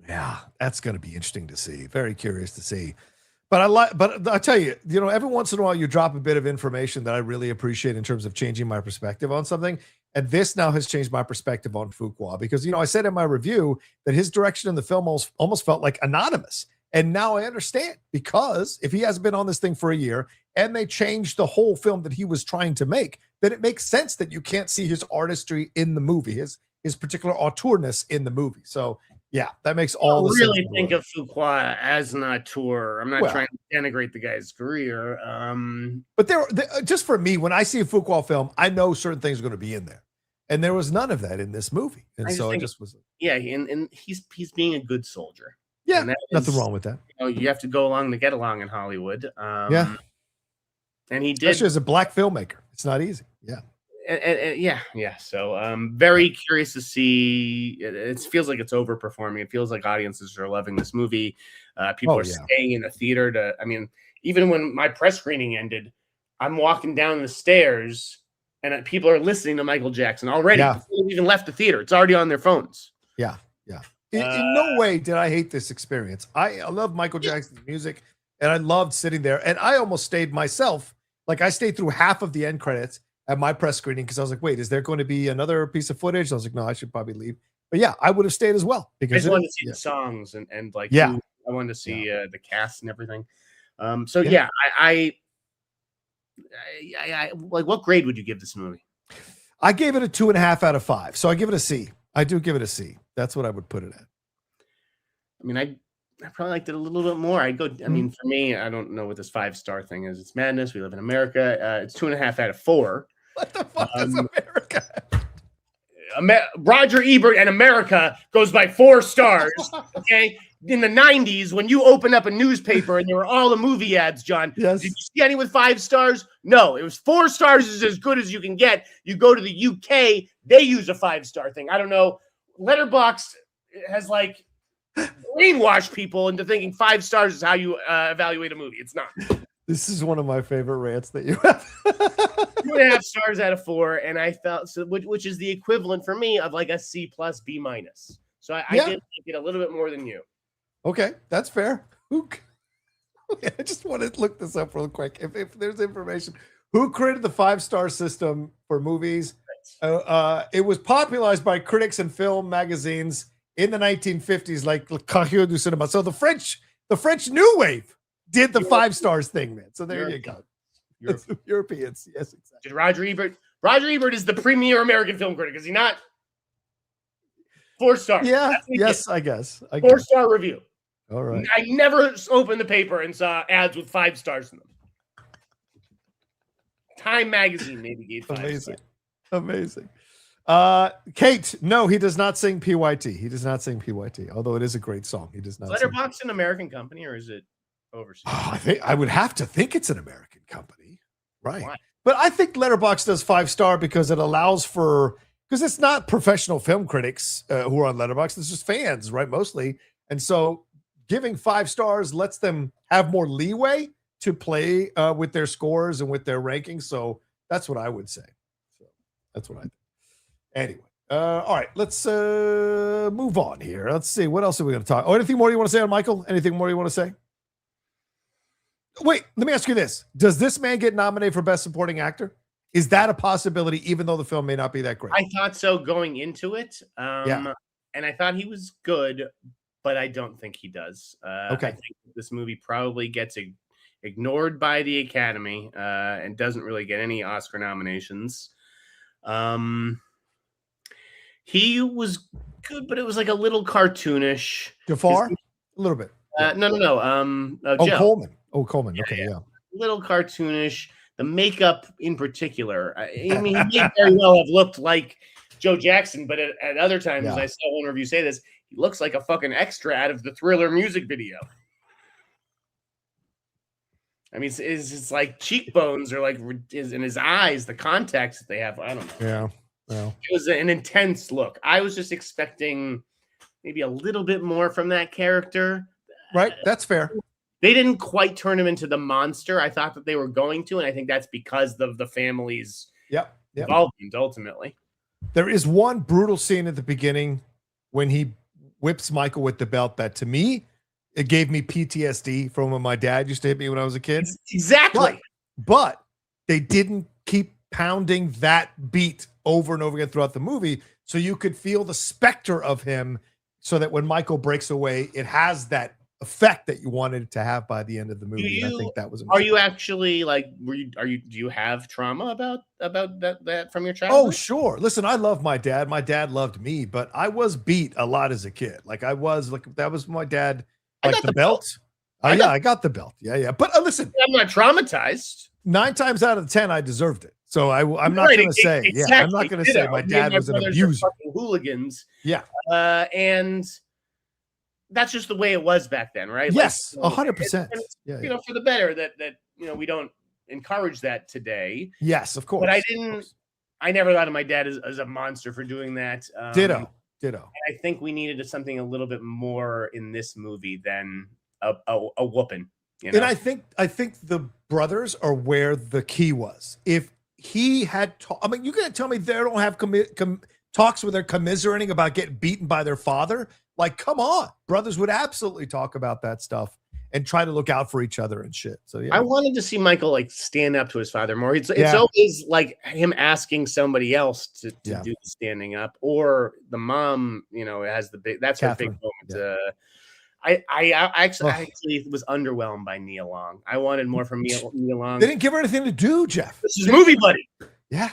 Yeah, that's going to be interesting to see. Very curious to see. But I'll tell you, every once in a while you drop a bit of information that I really appreciate in terms of changing my perspective on something. And this now has changed my perspective on Fuqua because, I said in my review that his direction in the film almost felt like anonymous. And now I understand, because if he hasn't been on this thing for a year and they changed the whole film that he was trying to make, then it makes sense that you can't see his artistry in the movie, his particular auteurness in the movie. So yeah, that makes all the sense. I really think of Fuqua as an auteur. I'm not trying to denigrate the guy's career. But just for me, when I see a Fuqua film, I know certain things are going to be in there. And there was none of that in this movie. And so it just was. Yeah, and he's being a good soldier. Yeah, nothing wrong with that. You have to go along to get along in Hollywood. Yeah. And he did. Especially as a black filmmaker. It's not easy. Yeah. And yeah. So very curious to see. It feels like it's overperforming. It feels like audiences are loving this movie. People are staying in the theater even when my press screening ended, I'm walking down the stairs and people are listening to Michael Jackson already. Yeah. Before they even left the theater. It's already on their phones. Yeah. In no way did I hate this experience. I love Michael Jackson's music, and I loved sitting there. And I almost stayed myself. Like I stayed through half of the end credits at my press screening because I was like, wait, is there going to be another piece of footage? I was like, no, I should probably leave. But yeah, I would have stayed as well because I just wanted to see the songs and I wanted to see the cast and everything. I like, what grade would you give this movie? I gave it a 2.5 out of 5. So I give it a C. I do give it a C. That's what I would put it at. I mean, I probably liked it a little bit more. For me, I don't know what this 5-star thing is. It's madness. We live in America. It's 2.5 out of 4. What the fuck is America? Roger Ebert and America goes by 4 stars. Okay. In the 90s, when you opened up a newspaper and there were all the movie ads, John, yes. Did you see any with 5 stars? No, it was 4 stars is as good as you can get. You go to the UK, they use a 5-star thing. I don't know. Letterboxd has brainwashed people into thinking 5 stars is how you evaluate a movie. It's not. This is one of my favorite rants that you have. 2.5 stars out of 4, and I felt which is the equivalent for me of like a C+, B-. So I did like it a little bit more than you. Okay, that's fair. I just want to look this up real quick. If there's information, who created the 5-star system for movies? It was popularized by critics and film magazines in the 1950s, like Le Cahiers du Cinéma. So the French New Wave did the 5 stars thing, man. So there you go. Europeans, yes, exactly. Did Roger Ebert? Roger Ebert is the premier American film critic. Is he not? 4 stars. Yeah. Yes, I guess. 4-star review. All right. I never opened the paper and saw ads with 5 stars in them. Time magazine maybe gave 5 stars. Amazing. Kate, no, he does not sing PYT. He does not sing PYT, although it is a great song. He does not. Letterboxd an American company or is it overseas? I would have to think it's an American company, right? Why? But I think Letterboxd does 5-star because it allows because it's not professional film critics who are on Letterboxd. It's just fans, right? Mostly. And so giving 5 stars lets them have more leeway to play with their scores and with their rankings. So that's what I would say. So that's what I think. Anyway. All right, let's move on here. Let's see. What else are we going to talk? Oh, anything more you want to say on Michael? Anything more you want to say? Wait, let me ask you this. Does this man get nominated for Best Supporting Actor? Is that a possibility, even though the film may not be that great? I thought so going into it. And I thought he was good, but I don't think he does. Okay. I think this movie probably gets ignored by the Academy and doesn't really get any Oscar nominations. He was good, but it was like a little cartoonish. Jafar? A little bit. No. Colman. Oh, Colman. Okay, yeah. A little cartoonish. The makeup in particular. I mean, he may very well have looked like Joe Jackson, but at other times, I saw one review say this, he looks like a fucking extra out of the Thriller music video. I mean, it's like cheekbones or like in his eyes, the contacts that they have. I don't know. Yeah. Well, it was an intense look. I was just expecting maybe a little bit more from that character. Right. That's fair. They didn't quite turn him into the monster I thought that they were going to. And I think that's because of the family's involvement ultimately. There is one brutal scene at the beginning when he whips Michael with the belt that to me, it gave me PTSD from when my dad used to hit me when I was a kid. Exactly. But they didn't keep pounding that beat over and over again throughout the movie. So you could feel the specter of him so that when Michael breaks away, it has that effect that you wanted it to have by the end of the movie. I think that was amazing. Are you actually like, do you have trauma about that from your childhood? Oh, sure. Listen, I love my dad. My dad loved me, but I was beat a lot as a kid. Like that was my dad. Like the belt. Oh yeah, I got the belt. Yeah. But listen, I'm not traumatized. 9 times out of 10, I deserved it. So I'm not going to say, exactly. I'm not going to say my dad was an abuser. Hooligans. Yeah. And that's just the way it was back then, right? Yes, 100%. Yeah. For the better that we don't encourage that today. Yes, of course. But I never thought of my dad as a monster for doing that. Ditto. And I think we needed something a little bit more in this movie than a whooping. And I think the brothers are where the key was. If he had, you're going to tell me they don't have talks where they're commiserating about getting beaten by their father? Like, come on, brothers would absolutely talk about that stuff and try to look out for each other and shit. So yeah, I wanted to see Michael like stand up to his father more. It's always like him asking somebody else to do the standing up, or the mom, has that's her big moment. Yeah. I actually was underwhelmed by Nia Long. I wanted more from Nia Long. They didn't give her anything to do, Jeff. This is movie buddy. Yeah.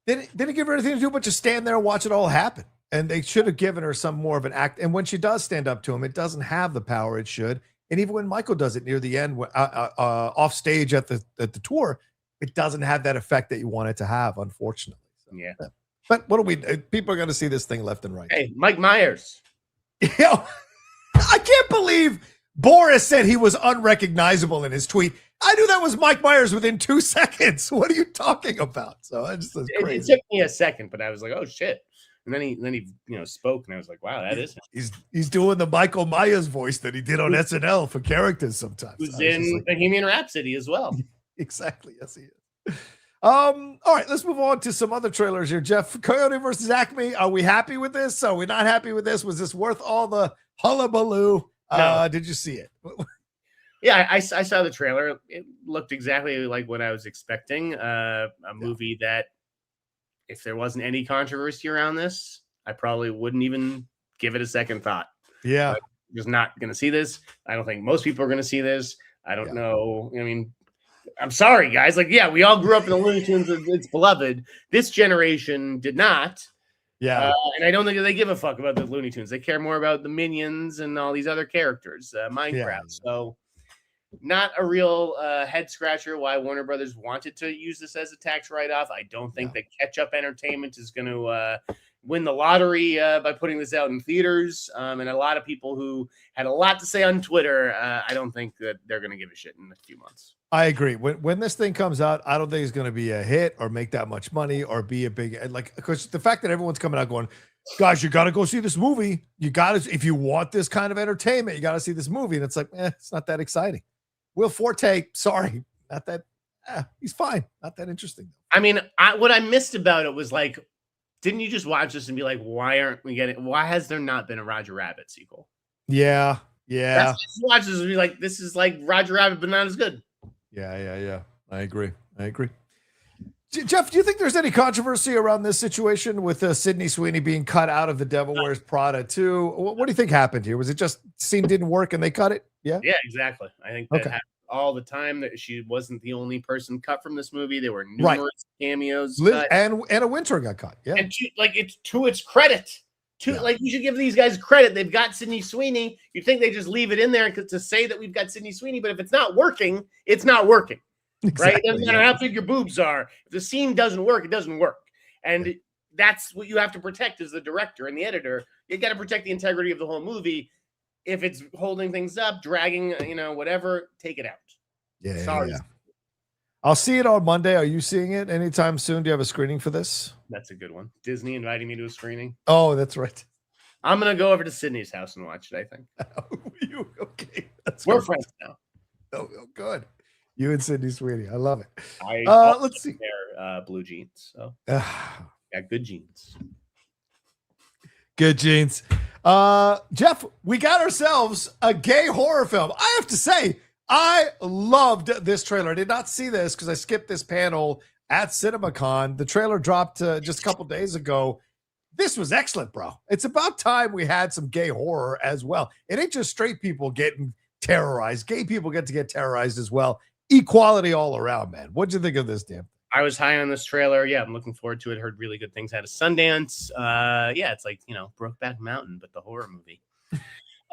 They didn't give her anything to do but just stand there and watch it all happen. And they should have given her some more of an act. And when she does stand up to him, it doesn't have the power it should. And even when Michael does it near the end, off stage at the tour, it doesn't have that effect that you want it to have, unfortunately. So, yeah. But what do we do? People are going to see this thing left and right. Hey, Mike Myers. I can't believe Boris said he was unrecognizable in his tweet. I knew that was Mike Myers within 2 seconds. What are you talking about? So I just it took me a second, but I was like, oh shit. And then he spoke, and I was like, wow, that is him. He's doing the Michael Myers voice that he did on SNL for characters sometimes. Who's in Bohemian Rhapsody as well. Exactly. Yes, he is. All right, let's move on to some other trailers here. Jeff, Coyote versus Acme. Are we happy with this? Are we not happy with this? Was this worth all the hullabaloo? No. Did you see it? Yeah, I saw the trailer. It looked exactly like what I was expecting. A movie that, if there wasn't any controversy around this, I probably wouldn't even give it a second thought. Yeah. I'm just not going to see this. I don't think most people are going to see this. I don't know. I mean, I'm sorry, guys. Like, yeah, we all grew up in the Looney Tunes. It's beloved. This generation did not. Yeah. And I don't think they give a fuck about the Looney Tunes. They care more about the Minions and all these other characters, Minecraft. Yeah. So not a real head scratcher why Warner Brothers wanted to use this as a tax write-off. I don't think that Catch-Up Entertainment is going to win the lottery by putting this out in theaters. And a lot of people who had a lot to say on Twitter, I don't think that they're going to give a shit in a few months. I agree. When this thing comes out, I don't think it's going to be a hit or make that much money or be a big, because the fact that everyone's coming out going, guys, you got to go see this movie. You got to, if you want this kind of entertainment, you got to see this movie. And it's like, it's not that exciting. Will Forte, sorry, not that. He's fine. Not that interesting. I mean, what I missed about it was like, didn't you just watch this and be like, why aren't we getting? Why has there not been a Roger Rabbit sequel? Yeah. That's watch this and be like, this is like Roger Rabbit, but not as good. Yeah. I agree. Jeff, do you think there's any controversy around this situation with Sydney Sweeney being cut out of The Devil Wears Prada too? What do you think happened here? Was it just scene didn't work and they cut it? Yeah, exactly. I think that happened all the time. That she wasn't the only person cut from this movie. There were numerous cameos, and a Winter got cut. Yeah, and it's to its credit. Like, you should give these guys credit. They've got Sydney Sweeney. You'd think they just leave it in there to say that we've got Sydney Sweeney, but if it's not working, it's not working. Exactly, right? It doesn't matter how big your boobs are. If the scene doesn't work, it doesn't work. And that's what you have to protect as the director and the editor. You got to protect the integrity of the whole movie. If it's holding things up, dragging, whatever, take it out. Yeah, Sorry. yeah. I'll see it on Monday. Are you seeing it anytime soon? Do you have a screening for this? That's a good one. Disney inviting me to a screening. Oh, that's right. I'm going to go over to Sydney's house and watch it, I think. Okay. We're friends now. Oh, good. You and Sweeney. I love it. Let's see. Their blue jeans. So got good jeans. Good jeans. Jeff, we got ourselves a gay horror film. I have to say, I loved this trailer. I did not see this because I skipped this panel at CinemaCon. The trailer dropped just a couple days ago. This was excellent, bro. It's about time we had some gay horror as well. It ain't just straight people getting terrorized. Gay people get to get terrorized as well. Equality all around, man. What'd you think of this, Dan? I was high on this trailer. Yeah, I'm looking forward to it. Heard really good things out of Sundance. Yeah, it's like, Brokeback Mountain, but the horror movie.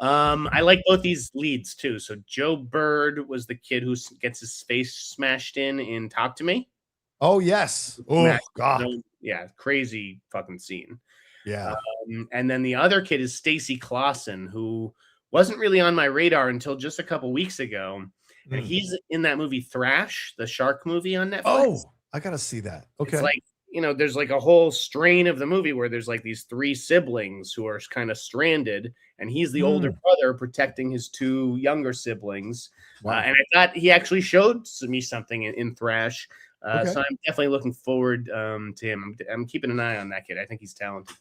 I like both these leads too. So Joe Bird was the kid who gets his face smashed in Talk to Me. Oh, yes. Oh, God. Yeah, crazy fucking scene. Yeah. And then the other kid is Stacey Clausen, who wasn't really on my radar until just a couple weeks ago. And he's in that movie Thrash, the shark movie on Netflix. Oh, I got to see that. Okay. It's like, there's like a whole strain of the movie where there's like these three siblings who are kind of stranded, and he's the older brother protecting his two younger siblings. Wow. And I thought he actually showed me something in Thrash. So I'm definitely looking forward to him. I'm keeping an eye on that kid. I think he's talented.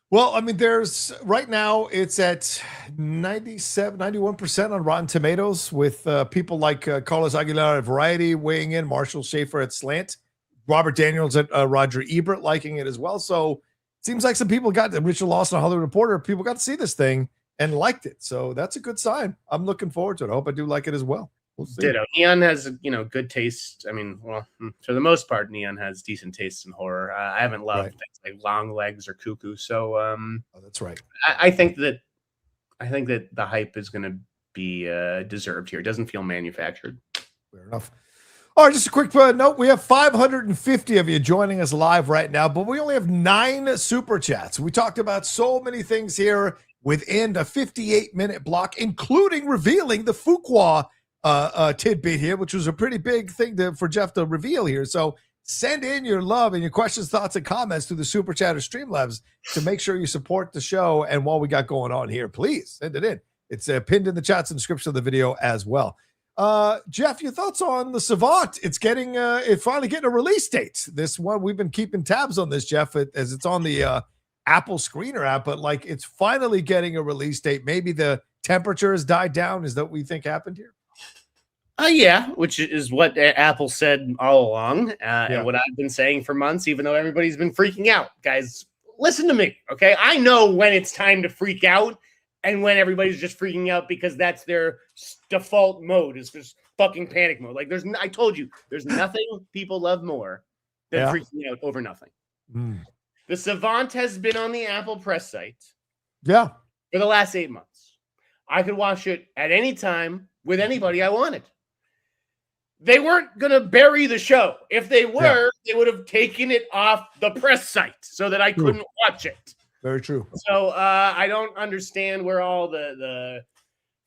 Well, I mean, there's right now it's at 91% on Rotten Tomatoes with people like Carlos Aguilar at Variety weighing in, Marshall Schaefer at Slant, Robert Daniels at Roger Ebert liking it as well. So it seems like some people got Richard Lawson, Hollywood Reporter, people got to see this thing and liked it. So that's a good sign. I'm looking forward to it. I hope I do like it as well. We'll see. Ditto. Neon has, good taste. I mean, well, for the most part, Neon has decent taste in horror. I haven't loved things like Long Legs or Cuckoo. So, that's right. I think that the hype is going to be deserved here. It doesn't feel manufactured. Fair enough. All right, just a quick note. We have 550 of you joining us live right now, but we only have 9 super chats. We talked about so many things here within a 58-minute block, including revealing the Fuqua tidbit here, which was a pretty big thing for Jeff to reveal here. So send in your love and your questions, thoughts, and comments to the Super Chat or Streamlabs to make sure you support the show and what we got going on here. Please send it in. It's pinned in the chats and description of the video as well. Jeff, your thoughts on the Savant? It's finally getting a release date. This one, we've been keeping tabs on this, Jeff, as it's on the Apple Screener app, but like it's finally getting a release date. Maybe the temperature has died down. Is that what we think happened here? Yeah, which is what Apple said all along, and what I've been saying for months, even though everybody's been freaking out. Guys, listen to me, okay? I know when it's time to freak out and when everybody's just freaking out because that's their default mode, is just fucking panic mode. Like, I told you, there's nothing people love more than freaking out over nothing. The Savant has been on the Apple press site for the last 8 months. I could watch it at any time with anybody I wanted. They weren't going to bury the show. If they were, they would have taken it off the press site so that I couldn't watch it. Very true. So I don't understand where all the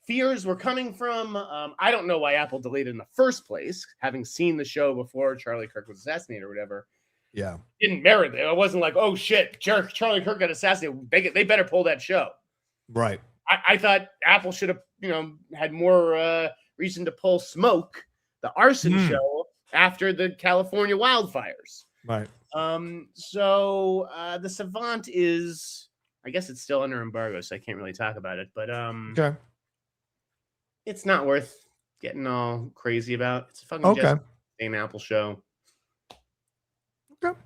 fears were coming from. I don't know why Apple delayed it in the first place, having seen the show before Charlie Kirk was assassinated or whatever. Yeah. Didn't merit it. It wasn't like, oh, shit, Charlie Kirk got assassinated. They better pull that show. Right. I thought Apple should have, had more reason to pull Smoke, the arson show, after the California wildfires. Right. So the Savant is, I guess it's still under embargo, so I can't really talk about it. But it's not worth getting all crazy about. It's a fucking just an Apple show. Okay.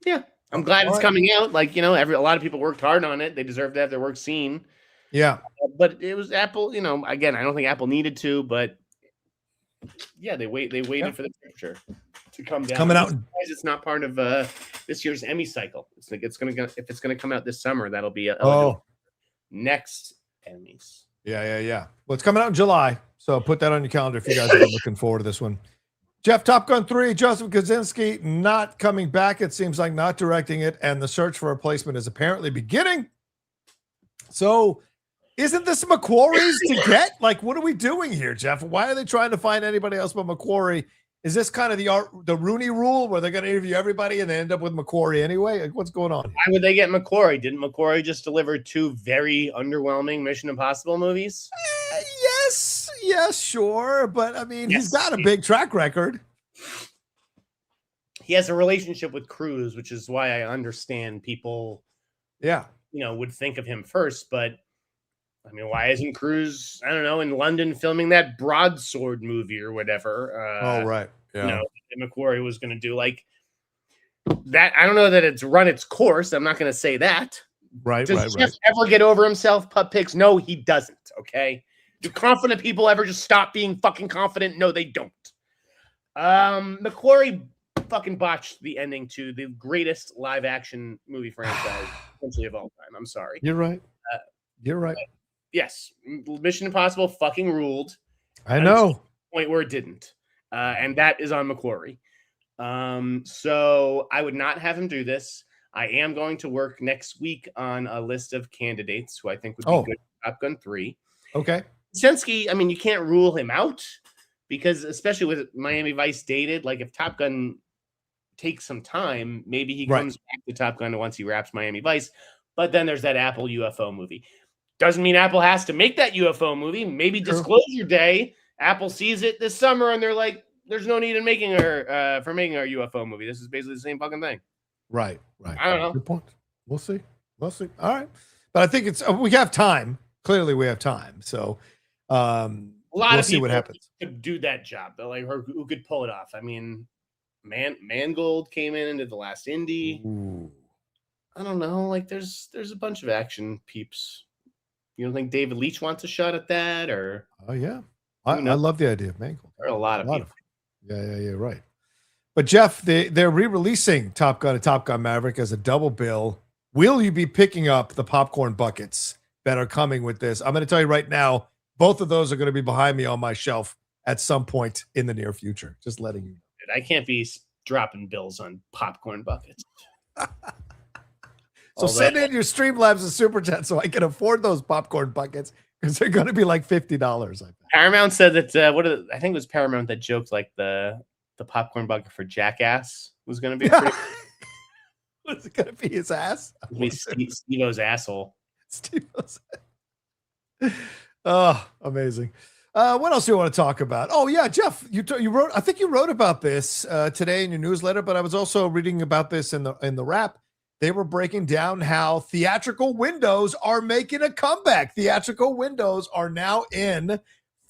Yeah, I'm glad it's coming out. Like, a lot of people worked hard on it. They deserve to have their work seen. Yeah. But it was Apple, again, I don't think Apple needed to, but yeah, they waited for the temperature to come down. Coming out. It's not part of this year's Emmy cycle. It's like if it's gonna come out this summer, that'll be next Emmys. Yeah. Well, it's coming out in July, so put that on your calendar if you guys are looking forward to this one. Jeff, Top Gun 3, Joseph Kosinski not coming back. It seems like not directing it, and the search for a replacement is apparently beginning. So isn't this McQuarrie's to get? Like, what are we doing here, Jeff? Why are they trying to find anybody else but McQuarrie? Is this kind of the Rooney rule where they're going to interview everybody and they end up with McQuarrie anyway? Like, what's going on here? Why would they get McQuarrie? Didn't McQuarrie just deliver 2 very underwhelming Mission Impossible movies? Yes, sure. But, I mean, he's got a big track record. He has a relationship with Cruise, which is why I understand people, would think of him first. But, I mean, why isn't Cruise, I don't know, in London filming that Broadsword movie or whatever? Right. Yeah. McQuarrie was going to do like that. I don't know that it's run its course. I'm not going to say that. Right. Does Jeff ever get over himself? Pup picks? No, he doesn't. Okay. Do confident people ever just stop being fucking confident? No, they don't. McQuarrie fucking botched the ending to the greatest live action movie franchise essentially of all time. I'm sorry. You're right. You're right. Yes, Mission Impossible fucking ruled. I know. Point where it didn't, and that is on McQuarrie. So I would not have him do this. I am going to work next week on a list of candidates who I think would be good for Top Gun 3. Okay. Kosinski, I mean, you can't rule him out because, especially with Miami Vice dated, like if Top Gun takes some time, maybe he comes back to Top Gun once he wraps Miami Vice. But then there's that Apple UFO movie. Doesn't mean Apple has to make that UFO movie. Maybe Disclosure Day, Apple sees it this summer and they're like, there's no need in making our UFO movie. This is basically the same fucking thing. Right. I don't know. Good point. We'll see. All right. But I think we have time. Clearly we have time. So a lot of see people what happens. Could do that job. But like who could pull it off? I mean, Mangold came in and did the last Indy. Ooh. I don't know. Like there's a bunch of action peeps. You don't think David Leitch wants a shot at that? Or yeah. I love the idea of Mangold. There are a lot of people. Yeah, right. But Jeff, they're re-releasing Top Gun and Top Gun Maverick as a double bill. Will you be picking up the popcorn buckets that are coming with this? I'm going to tell you right now, both of those are going to be behind me on my shelf at some point in the near future. Just letting you know. I can't be dropping bills on popcorn buckets. So send in your Streamlabs and Super Chat so I can afford those popcorn buckets because they're going to be like $50. I think. Paramount said that I think it was Paramount that joked like the popcorn bucket for Jackass was going to be. Was it going to be his ass? It would be Steve-O's asshole. Steve-O's. Oh, amazing. What else do you want to talk about? Oh yeah, Jeff, you wrote. I think you wrote about this today in your newsletter, but I was also reading about this in the wrap. They were breaking down how theatrical windows are making a comeback. Theatrical windows are now in.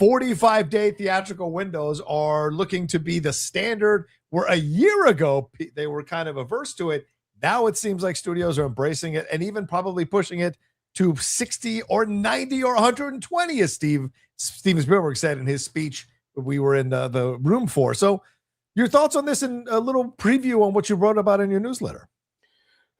45-day theatrical windows are looking to be the standard, where a year ago they were kind of averse to it. Now it seems like studios are embracing it and even probably pushing it to 60 or 90 or 120, as Steven Spielberg said in his speech we were in the room for. So your thoughts on this and a little preview on what you wrote about in your newsletter.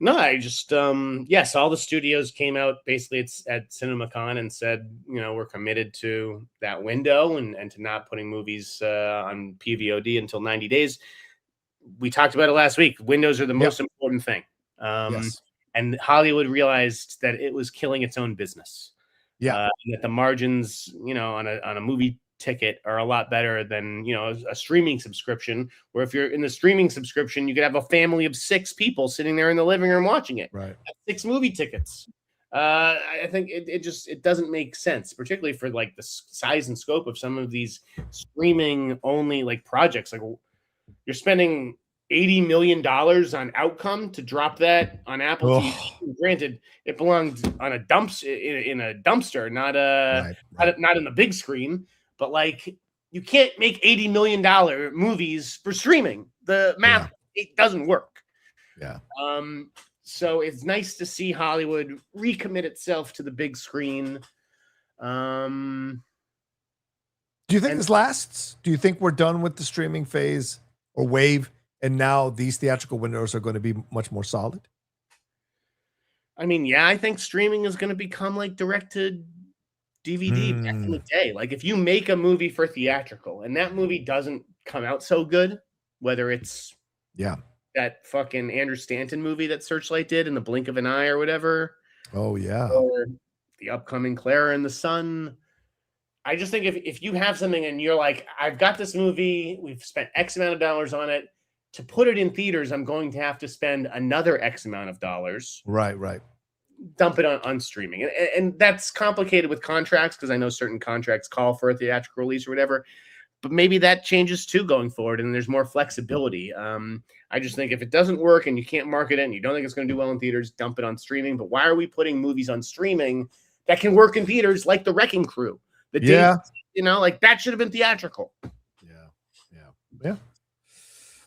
No, I just, yes, all the studios came out basically at CinemaCon and said, we're committed to that window and to not putting movies on PVOD until 90 days. We talked about it last week. Windows are the most important thing. Yes. And Hollywood realized that it was killing its own business. Yeah. That the margins, on a movie ticket are a lot better than, a streaming subscription, where if you're in the streaming subscription, you could have a family of 6 people sitting there in the living room watching it. Right. 6 movie tickets. I think it doesn't make sense, particularly for like the size and scope of some of these streaming only like projects. Like you're spending $80 million on Outcome to drop that on Apple TV. Granted, it belonged on a in a dumpster, not in the big screen. But like, you can't make $80 million movies for streaming. The math it doesn't work. Yeah. So it's nice to see Hollywood recommit itself to the big screen. Do you think this lasts? Do you think we're done with the streaming phase or wave, and now these theatrical windows are going to be much more solid? I mean, yeah, I think streaming is going to become like directed DVD back in the day. Like if you make a movie for theatrical and that movie doesn't come out so good, whether it's that fucking Andrew Stanton movie that Searchlight did in the blink of an eye or whatever. Oh yeah. Or the upcoming Clara and the Sun. I just think if you have something and you're like, I've got this movie, we've spent X amount of dollars on it, to put it in theaters, I'm going to have to spend another X amount of dollars. Right. Dump it on streaming. And that's complicated with contracts, because I know certain contracts call for a theatrical release or whatever. But maybe that changes too going forward, and there's more flexibility. I just think if it doesn't work and you can't market it and you don't think it's going to do well in theaters, dump it on streaming. But why are we putting movies on streaming that can work in theaters, like The Wrecking Crew? Like that should have been theatrical. Yeah.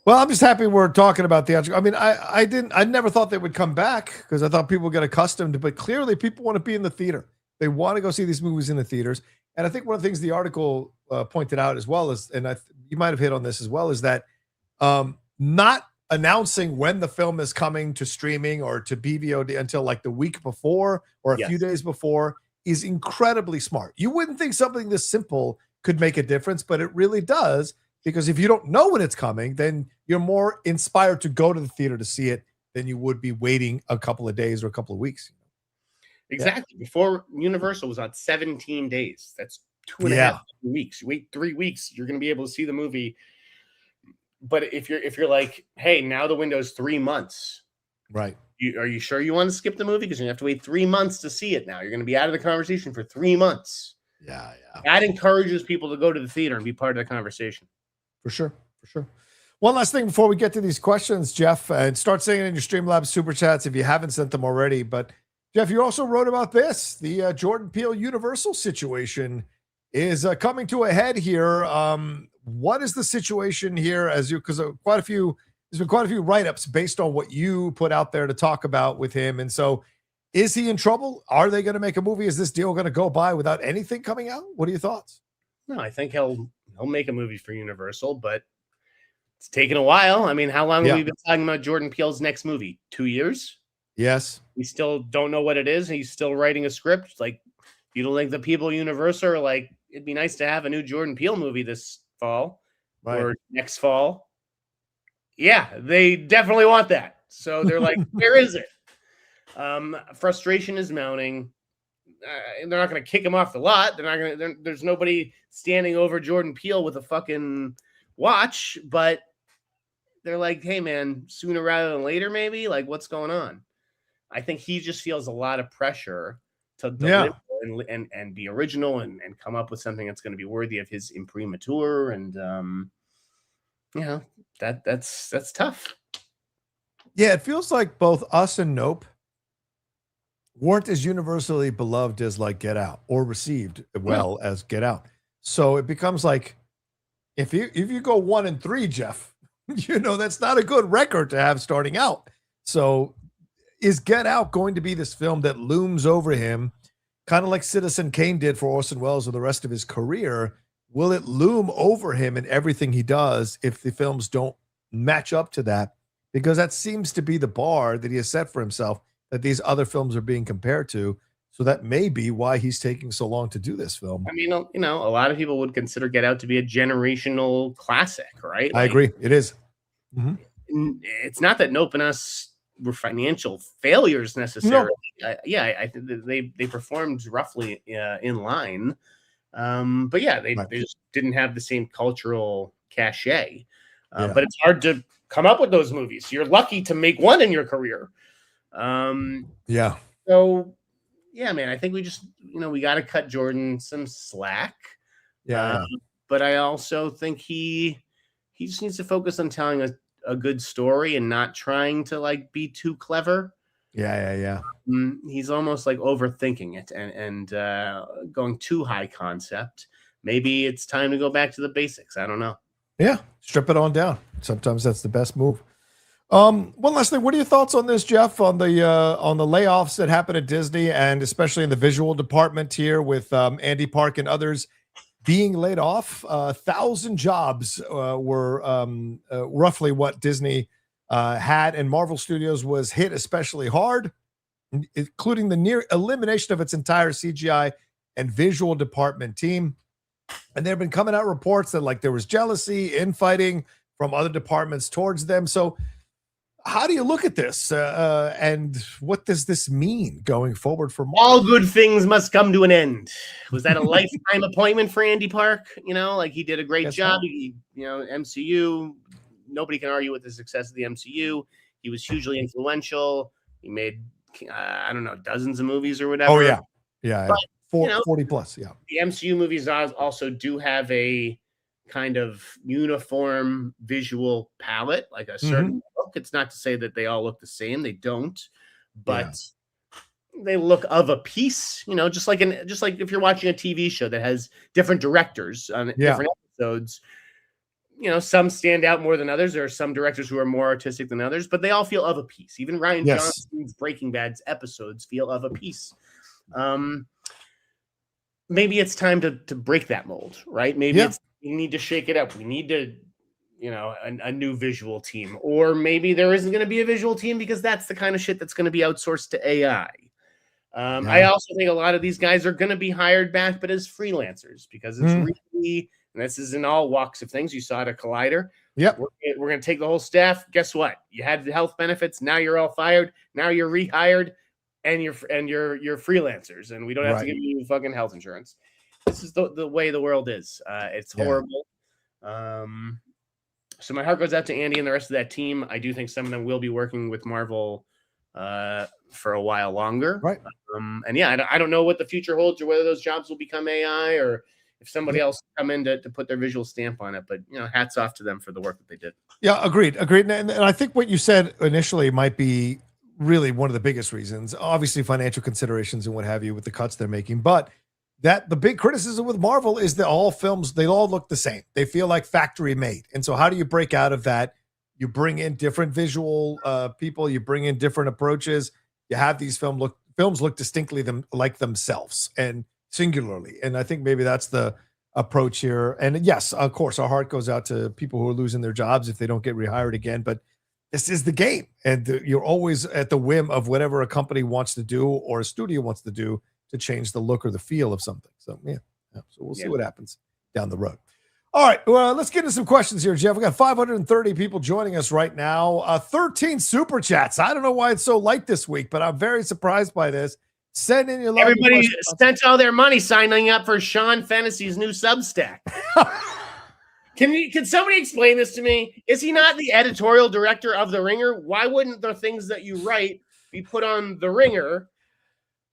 Well, I'm just happy we're talking about theatrical. I mean, I never thought they would come back, because I thought people would get accustomed, but clearly people want to be in the theater. They want to go see these movies in the theaters. And I think one of the things the article pointed out as well is, and you might have hit on this as well, is that not announcing when the film is coming to streaming or to BVOD until like the week before or a few days before is incredibly smart. You wouldn't think something this simple could make a difference, but it really does, because if you don't know when it's coming, then you're more inspired to go to the theater to see it than you would be waiting a couple of days or a couple of weeks. Exactly. Yeah. Before, Universal was on 17 days. That's 2.5 weeks. You wait 3 weeks, you're going to be able to see the movie. But if you're like, hey, now the window's 3 months, right? Are you sure you want to skip the movie? Because you have to wait 3 months to see it now. You're going to be out of the conversation for 3 months. Yeah. That encourages people to go to the theater and be part of the conversation. For sure. One last thing before we get to these questions, Jeff, and start saying it in your Streamlabs super chats if you haven't sent them already. But Jeff, you also wrote about this. The Jordan Peele Universal situation is coming to a head here. What is the situation here? Because there's been quite a few write-ups based on what you put out there to talk about with him. And so, is he in trouble? Are they going to make a movie? Is this deal going to go by without anything coming out? What are your thoughts? No, I think he'll make a movie for Universal, but it's taken a while. I mean, how long have we been talking about Jordan Peele's next movie? 2 years? Yes. We still don't know what it is. He's still writing a script. Like, you don't think the people at Universal are like, it'd be nice to have a new Jordan Peele movie this fall or next fall? Yeah, they definitely want that. So they're like, where is it? Frustration is mounting. They're not going to kick him off the lot. There's nobody standing over Jordan Peele with a fucking watch, but they're like, hey man, sooner rather than later, maybe. Like, what's going on? I think he just feels a lot of pressure to deliver and be original and come up with something that's going to be worthy of his imprimatur. And that's tough. Yeah, it feels like both us and Nope weren't as universally beloved as like Get Out, or received well as Get Out. So it becomes like, if you go 1 and 3, Jeff, that's not a good record to have starting out. So is Get Out going to be this film that looms over him, kind of like Citizen Kane did for Orson Welles or the rest of his career? Will it loom over him in everything he does if the films don't match up to that? Because that seems to be the bar that he has set for himself, that these other films are being compared to. So that may be why he's taking so long to do this film. I mean, a lot of people would consider Get Out to be a generational classic, right? I agree. It is. Mm-hmm. It's not that Nope and Us were financial failures necessarily. No. I think they performed roughly in line. But yeah, they just didn't have the same cultural cachet. But it's hard to come up with those movies. You're lucky to make one in your career. So yeah, man, I think we just, we got to cut Jordan some slack. But I also think he just needs to focus on telling a good story and not trying to like be too clever. He's almost like overthinking it and going too high concept. Maybe it's time to go back to the basics. I don't know. Yeah, strip it on down. Sometimes that's the best move. One last thing. What are your thoughts on this, Jeff, on the layoffs that happened at Disney, and especially in the visual department here with Andy Park and others being laid off? 1,000 jobs were roughly what Disney had, and Marvel Studios was hit especially hard, including the near elimination of its entire CGI and visual department team. And there have been coming out reports that like there was jealousy, infighting from other departments towards them. So how do you look at this? And what does this mean going forward for Marvel? All good things must come to an end. Was that a lifetime appointment for Andy Park? You know, like he did a great job. He, MCU, nobody can argue with the success of the MCU. He was hugely influential. He made, I don't know, dozens of movies or whatever. Oh, yeah. Yeah. But, 40 plus. Yeah. The MCU movies also do have a kind of uniform visual palette, like a certain look. It's not to say that they all look the same. They don't, but they look of a piece, just like if you're watching a TV show that has different directors on different episodes, some stand out more than others. There are some directors who are more artistic than others, but they all feel of a piece. Even Rian Johnson's Breaking Bad's episodes feel of a piece. Maybe it's time to break that mold, right? Maybe we need to shake it up. We need to, a new visual team, or maybe there isn't going to be a visual team because that's the kind of shit that's going to be outsourced to AI. I also think a lot of these guys are going to be hired back, but as freelancers, because it's really, and this is in all walks of things. You saw it at Collider. Yep. We're going to take the whole staff. Guess what? You had the health benefits. Now you're all fired. Now you're rehired, and you're freelancers, and we don't have to give you fucking health insurance. This is the way the world is. It's horrible. So my heart goes out to Andy and the rest of that team. I do think some of them will be working with Marvel for a while longer. Right. And I don't know what the future holds, or whether those jobs will become AI, or if somebody else come in to put their visual stamp on it. But hats off to them for the work that they did. Yeah, agreed. And I think what you said initially might be really one of the biggest reasons. Obviously, financial considerations and what have you with the cuts they're making, but that the big criticism with Marvel is that all films, they all look the same. They feel like factory made. And so how do you break out of that? You bring in different visual people, you bring in different approaches. You have these films look distinctly like themselves and singularly. And I think maybe that's the approach here. And yes, of course, our heart goes out to people who are losing their jobs if they don't get rehired again, but this is the game. And you're always at the whim of whatever a company wants to do or a studio wants to do to change the look or the feel of something. So so we'll see what happens down the road. All right, well, let's get into some questions here, Jeff. We got 530 people joining us right now. 13 super chats. I don't know why it's so light this week, but I'm very surprised by this. Send in your love. Everybody spent all their money signing up for Sean Fennessy's new Substack. Can somebody explain this to me? Is he not the editorial director of The Ringer? Why wouldn't the things that you write be put on The Ringer?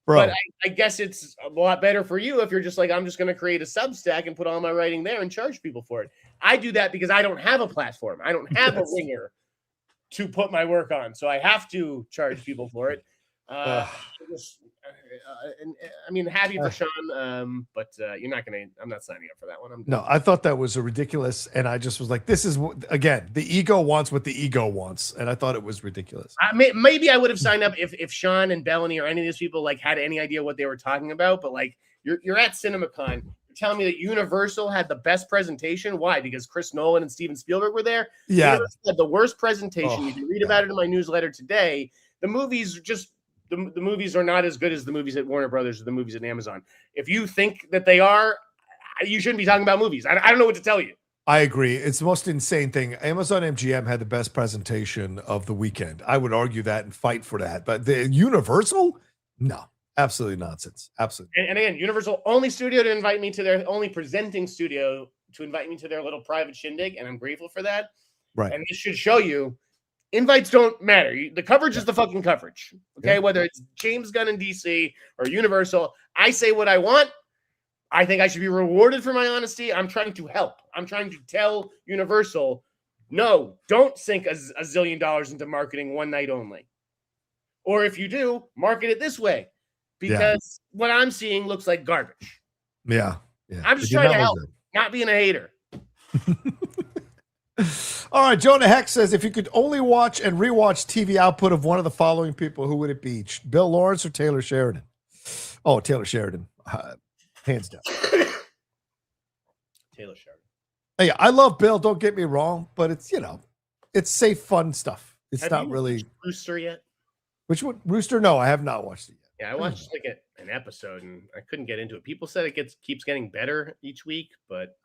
Bro. But I guess it's a lot better for you if you're just like, I'm just going to create a Substack and put all my writing there and charge people for it. I do that because I don't have a platform. I don't have a Ringer to put my work on. So I have to charge people for it. I mean, happy for Sean, but I'm not signing up for that one. No, I thought that was a ridiculous, and I just was like, this is, again, the ego wants what the ego wants, and I thought it was ridiculous. Maybe I would have signed up if Sean and Bellany or any of these people like had any idea what they were talking about, but like, you're at CinemaCon, you're telling me that Universal had the best presentation. Why? Because Chris Nolan and Steven Spielberg were there? Yeah. Universal had the worst presentation. You can read about it in my newsletter today. The movies just... The movies are not as good as the movies at Warner Brothers or the movies at Amazon. If you think that they are, you shouldn't be talking about movies. I don't know what to tell you. I agree. It's the most insane thing. Amazon MGM had the best presentation of the weekend. I would argue that and fight for that. But the Universal? No, absolutely nonsense. Absolutely. And again, Universal only studio to invite me to their only presenting studio to invite me to their little private shindig. And I'm grateful for that. Right. And this should show you invites don't matter. The coverage is the fucking coverage. Okay. Whether it's James Gunn in DC or Universal, I say what I want. I think I should be rewarded for my honesty. I'm trying to help. I'm trying to tell Universal, no, don't sink a zillion dollars into marketing one night only. Or if you do, market it this way. Because what I'm seeing looks like garbage. Yeah. I'm just trying to help, not being a hater. All right, Jonah Heck says, if you could only watch and rewatch TV output of one of the following people, who would it be? Bill Lawrence or Taylor Sheridan? Oh, Taylor Sheridan. Hands down. Taylor Sheridan. Hey, I love Bill, don't get me wrong, but it's, it's safe, fun stuff. It's have not you really. watched Rooster yet? Which one? Rooster? No, I have not watched it yet. Yeah, I watched like an episode and I couldn't get into it. People said it keeps getting better each week, but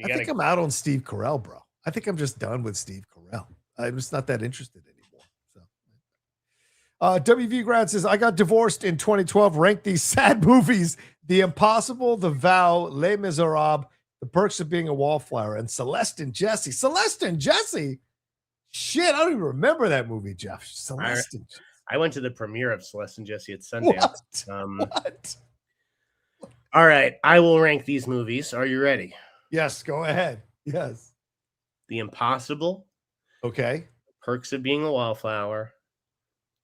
I think I'm out on Steve Carell, bro. I think I'm just done with Steve Carell. I'm just not that interested anymore. WV Grant says, I got divorced in 2012. Rank these sad movies: The Impossible, The Vow, Les Miserables, The Perks of Being a Wallflower, and Celeste and Jesse. Celeste and Jesse? Shit, I don't even remember that movie, Jeff. Celeste and Jesse. I went to the premiere of Celeste and Jesse at Sundance. What? All right, I will rank these movies. Are you ready? Yes, go ahead. Yes. The Impossible. Okay. Perks of Being a Wallflower.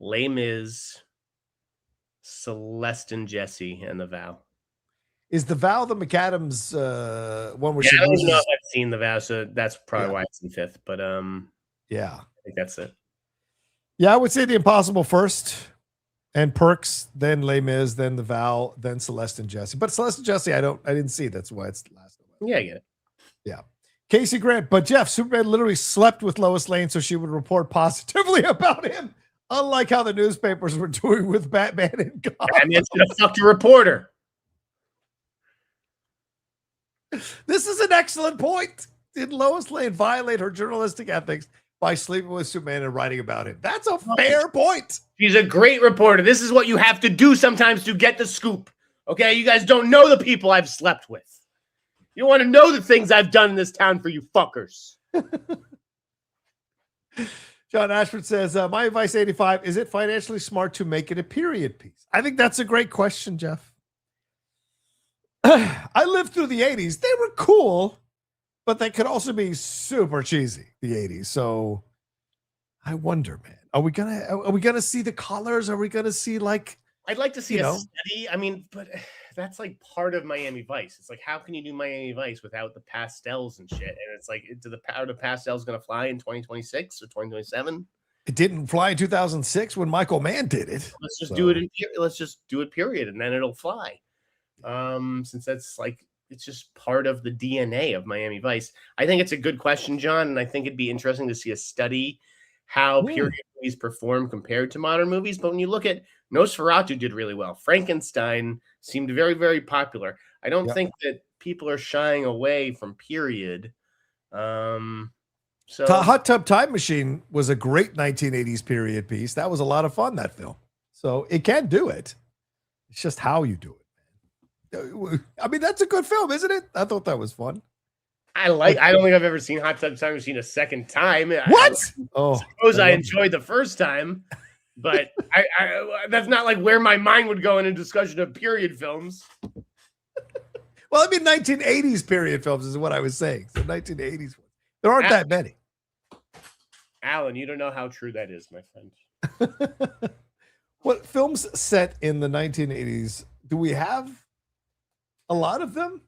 Les Mis. Celeste and Jesse, and The Vow. Is The Vow the McAdams one where she I don't loses? know if I've seen The Vow, so that's probably why it's in fifth. But yeah, I think that's it. Yeah, I would say The Impossible first, and Perks, then Les Mis, then The Vow, then Celeste and Jesse. But Celeste and Jesse, I didn't see. That's why it's the last one. Yeah, I get it. Yeah. Casey Grant, but Jeff, Superman literally slept with Lois Lane so she would report positively about him, unlike how the newspapers were doing with Batman and God. Batman's gonna fuck the reporter. This is an excellent point. Did Lois Lane violate her journalistic ethics by sleeping with Superman and writing about him? That's a fair point. She's a great reporter. This is what you have to do sometimes to get the scoop. Okay, you guys don't know the people I've slept with. You want to know the things I've done in this town for you fuckers. John Ashford says, my advice 85, is it financially smart to make it a period piece? I think that's a great question, Jeff. I lived through the 80s. They were cool, but they could also be super cheesy, the 80s. So I wonder, man, are we gonna see the colors? Are we gonna see like, I'd like to see a study. I mean, but that's like part of Miami Vice. It's like, how can you do Miami Vice without the pastels and shit? And it's like, are the pastels going to fly in 2026 or 2027? It didn't fly in 2006 when Michael Mann did it. Let's just do it. Let's just do it, period. And then it'll fly. Since that's like, it's just part of the DNA of Miami Vice. I think it's a good question, John. And I think it'd be interesting to see a study how period movies perform compared to modern movies. But when you look at Nosferatu, did really well. Frankenstein seemed very, very popular. I don't think that people are shying away from period. So Hot Tub Time Machine was a great 1980s period piece. That was a lot of fun, that film. So it can do it. It's just how you do it. I mean, that's a good film, isn't it? I thought that was fun. I don't think I've ever seen Hot Tub Time Machine a second time. What? I suppose I enjoyed the first time, but I that's not like where my mind would go in a discussion of period films. Well, I mean, 1980s period films is what I was saying. So 1980s ones. There aren't that many. Alan, you don't know how true that is, my friend. What films set in the 1980s? Do we have a lot of them?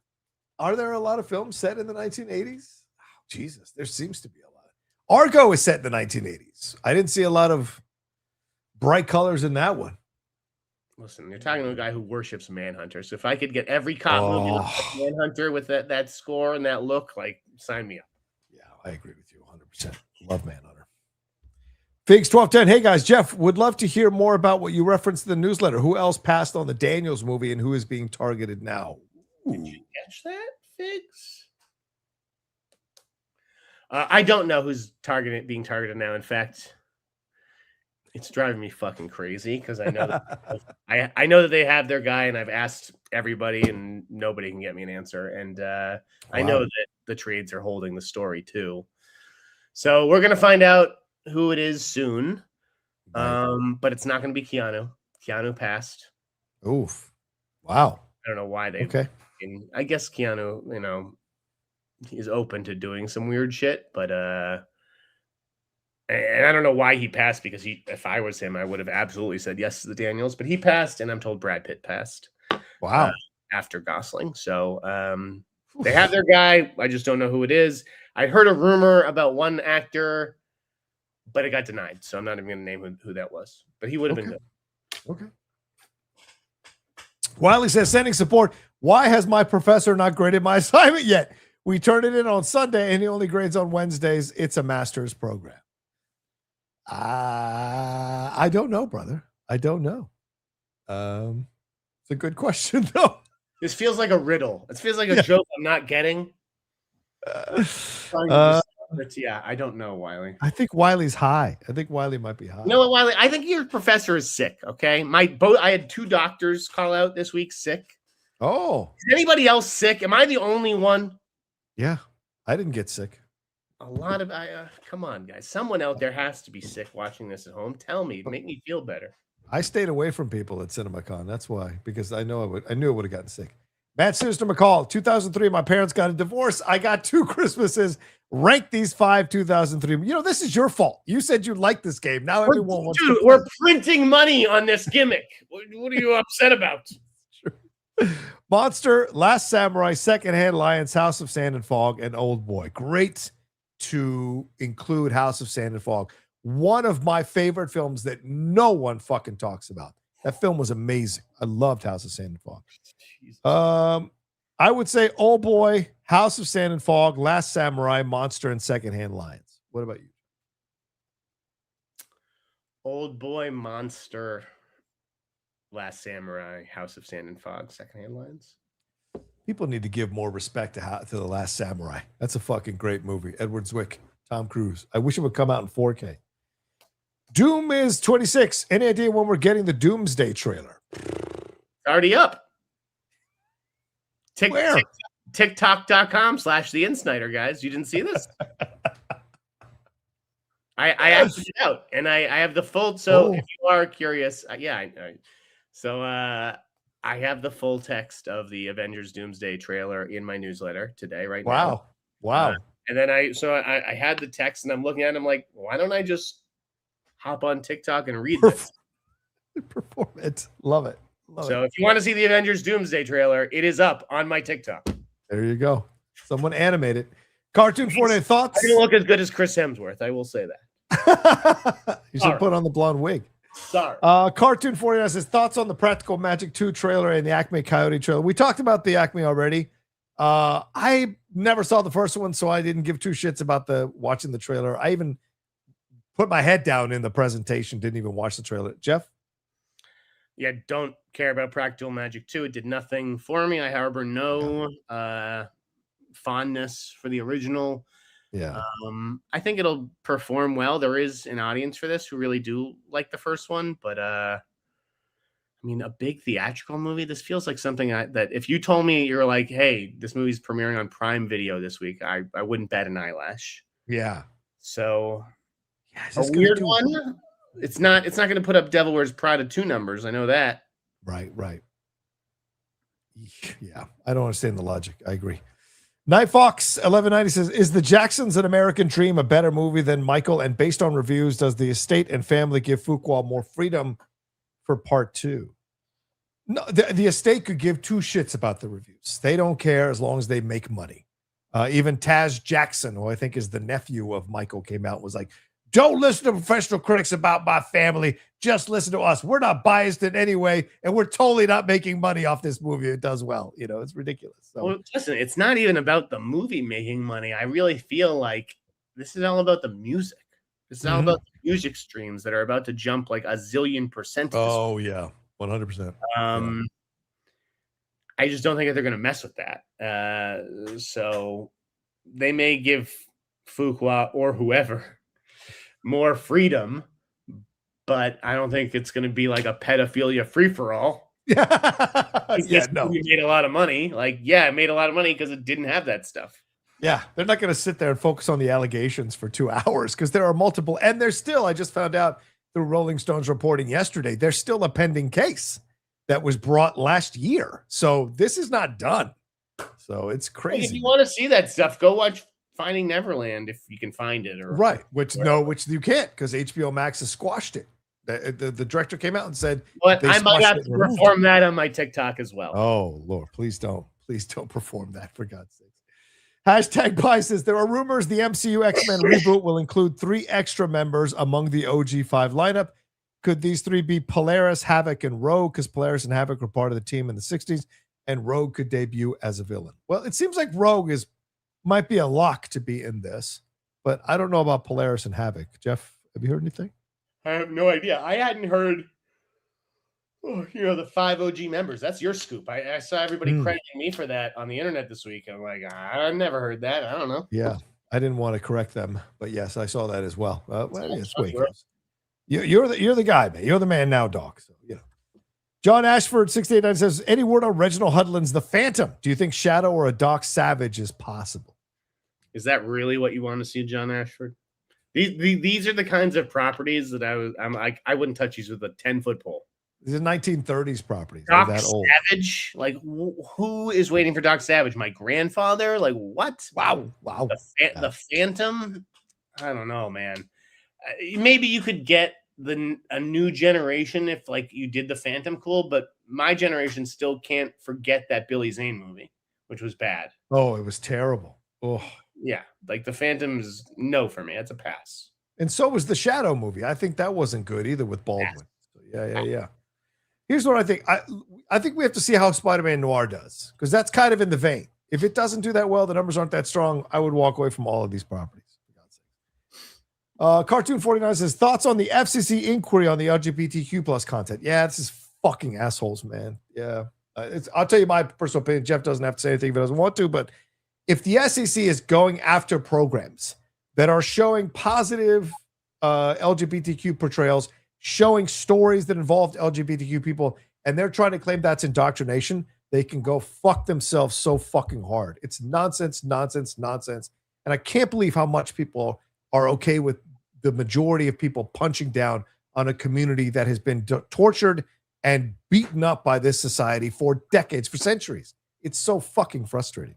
Are there a lot of films set in the 1980s? Oh, Jesus, there seems to be a lot. Argo is set in the 1980s. I didn't see a lot of bright colors in that one. Listen, you're talking to a guy who worships Manhunter. So if I could get every cop movie like Manhunter with that score and that look, like, sign me up. Yeah, I agree with you 100%. Love Manhunter. Figs 1210. Hey guys, Jeff, would love to hear more about what you referenced in the newsletter. Who else passed on the Daniels movie and who is being targeted now? Ooh. Did you catch that, Figs? I don't know who's being targeted now. In fact, it's driving me fucking crazy because I know that I know that they have their guy, and I've asked everybody, and nobody can get me an answer. And I know that the trades are holding the story too. So we're gonna find out who it is soon. But it's not gonna be Keanu. Keanu passed. Oof. Wow. I don't know why they. Okay. I guess Keanu, he's open to doing some weird shit, but and I don't know why he passed, because if I was him, I would have absolutely said yes to the Daniels, but he passed, and I'm told Brad Pitt passed. Wow. After Gosling. So they have their guy. I just don't know who it is. I heard a rumor about one actor, but it got denied. So I'm not even going to name who that was, but he would have been good. Okay. Wiley says, sending support. Why has my professor not graded my assignment yet? We turned it in on Sunday and he only grades on Wednesdays. It's a master's program. I don't know, brother. I don't know. It's a good question, though. This feels like a riddle. It feels like a joke I'm not getting. But yeah, I don't know, Wiley. I think Wiley's high. I think Wiley might be high. You know what, Wiley? I think your professor is sick. Okay, I had 2 doctors call out this week sick. Oh, is anybody else sick? Am I the only one? Yeah, I didn't get sick. A lot of come on, guys. Someone out there has to be sick watching this at home. Tell me, make me feel better. I stayed away from people at CinemaCon. That's why, because I knew I would have gotten sick. Matt Sister McCall, 2003. My parents got a divorce. I got 2 Christmases. Rank these 5 2003. You know, this is your fault. You said you liked this game. Now everyone wants to. We're printing money on this gimmick. What are you upset about? Monster, Last Samurai, Secondhand Lions, House of Sand and Fog, and Old Boy. Great to include House of Sand and Fog. One of my favorite films that no one fucking talks about. That film was amazing. I loved House of Sand and Fog. Jesus. I would say Old Boy, House of Sand and Fog, Last Samurai, Monster, and Secondhand Lions. What about you? Old Boy, Monster, Last Samurai, House of Sand and Fog, Secondhand Lions. People need to give more respect to The Last Samurai. That's a fucking great movie. Edward Zwick, Tom Cruise. I wish it would come out in 4K. Doom is 26. Any idea when we're getting the Doomsday trailer? Already up. Where? TikTok.com/the Insnider, guys. You didn't see this? I acted it out, and I have the full. So if you are curious, I have the full text of the Avengers Doomsday trailer in my newsletter today, right now. Wow. And then I had the text, and I'm looking at it, I'm like, why don't I just hop on TikTok and read this? Perform it. Love it. If you want to see the Avengers Doomsday trailer, it is up on my TikTok. There you go. Someone animate it. Cartoon Fortnite thoughts? I don't look as good as Chris Hemsworth. I will say that. You should put on the blonde wig. Sorry. Cartoon 49 says thoughts on the Practical Magic 2 trailer and the Acme Coyote trailer. We talked about the Acme already. I never saw the first one, so I didn't give 2 shits about watching the trailer. I even put my head down in the presentation, didn't even watch the trailer. Jeff? Yeah, don't care about Practical Magic 2. It did nothing for me. I harbor no fondness for the original. Yeah. I think it'll perform well. There is an audience for this who really do like the first one, but I mean, a big theatrical movie, this feels like something that if you told me you're like, hey, this movie's premiering on Prime Video this week, I wouldn't bat an eyelash. Yeah. So a weird one. It's not going to put up Devil Wears Prada 2 numbers. I know that. Right. Yeah. I don't understand the logic. I agree. Night Fox 1190 says, is The Jacksons an American Dream a better movie than Michael? And based on reviews, does the estate and family give Fuqua more freedom for part 2? No, the estate could give 2 shits about the reviews. They don't care as long as they make money. Even Taz Jackson, who I think is the nephew of Michael, came out and was like, don't listen to professional critics about my family. Just listen to us. We're not biased in any way, and we're totally not making money off this movie. It does well. You know, it's ridiculous. So. Well, listen, it's not even about the movie making money. I really feel like this is all about the music. This is all about the music streams that are about to jump like a zillion %. Oh, yeah. 100%. I just don't think that they're going to mess with that. So they may give Fuqua or whoever more freedom, but I don't think it's going to be like a pedophilia free-for-all. We made a lot of money. It made a lot of money because it didn't have that stuff. Yeah, they're not going to sit there and focus on the allegations for 2 hours because there are multiple, and there's still, I just found out through Rolling Stone's reporting yesterday, there's still a pending case that was brought last year. So this is not done. So it's crazy. If you want to see that stuff, go watch Finding Neverland if you can find it. Which you can't because HBO Max has squashed it. The director came out and said, but I might have to perform that on my TikTok as well. Oh, Lord, please don't perform that, for God's sake. Hashtag Pie says, there are rumors the MCU X-Men reboot will include 3 extra members among the OG 5 lineup. Could these 3 be Polaris, Havoc, and Rogue? Because Polaris and Havoc were part of the team in the 60s, and Rogue could debut as a villain. Well, it seems like Rogue might be a lock to be in this, but I don't know about Polaris and Havoc. Jeff, have you heard anything? I have no idea. I hadn't heard, the 5 OG members. That's your scoop. I saw everybody crediting me for that on the internet this week. I'm like, I never heard that. I don't know. Yeah. I didn't want to correct them, but yes, I saw that as well. Well, it's way goes. You're the guy, man. You're the man now, Doc. So John Ashford 689 says, any word on Reginald Hudlin's The Phantom? Do you think Shadow or a Doc Savage is possible? Is that really what you want to see, John Ashford? These are the kinds of properties that I'm like, I wouldn't touch these with a 10-foot pole. These are 1930s properties. Doc that old. Savage? Like, who is waiting for Doc Savage? My grandfather? Like, what? Wow. The Phantom? I don't know, man. Maybe you could get a new generation if, like, you did The Phantom cool, but my generation still can't forget that Billy Zane movie, which was bad. Oh, it was terrible. Oh. Yeah, like The Phantom is no for me. That's a pass. And so was the Shadow movie. I think that wasn't good either with Baldwin. So yeah. Here's what I think. I think we have to see how Spider-Man Noir does, because that's kind of in the vein. If it doesn't do that well, the numbers aren't that strong, I would walk away from all of these properties. Cartoon 49 says, thoughts on the FCC inquiry on the LGBTQ plus content? Yeah, this is fucking assholes, man. Yeah. I'll tell you my personal opinion. Jeff doesn't have to say anything if he doesn't want to, but if the SEC is going after programs that are showing positive LGBTQ portrayals, showing stories that involved LGBTQ people, and they're trying to claim that's indoctrination, they can go fuck themselves so fucking hard. It's nonsense. And I can't believe how much people are okay with the majority of people punching down on a community that has been tortured and beaten up by this society for decades, for centuries. It's so fucking frustrating.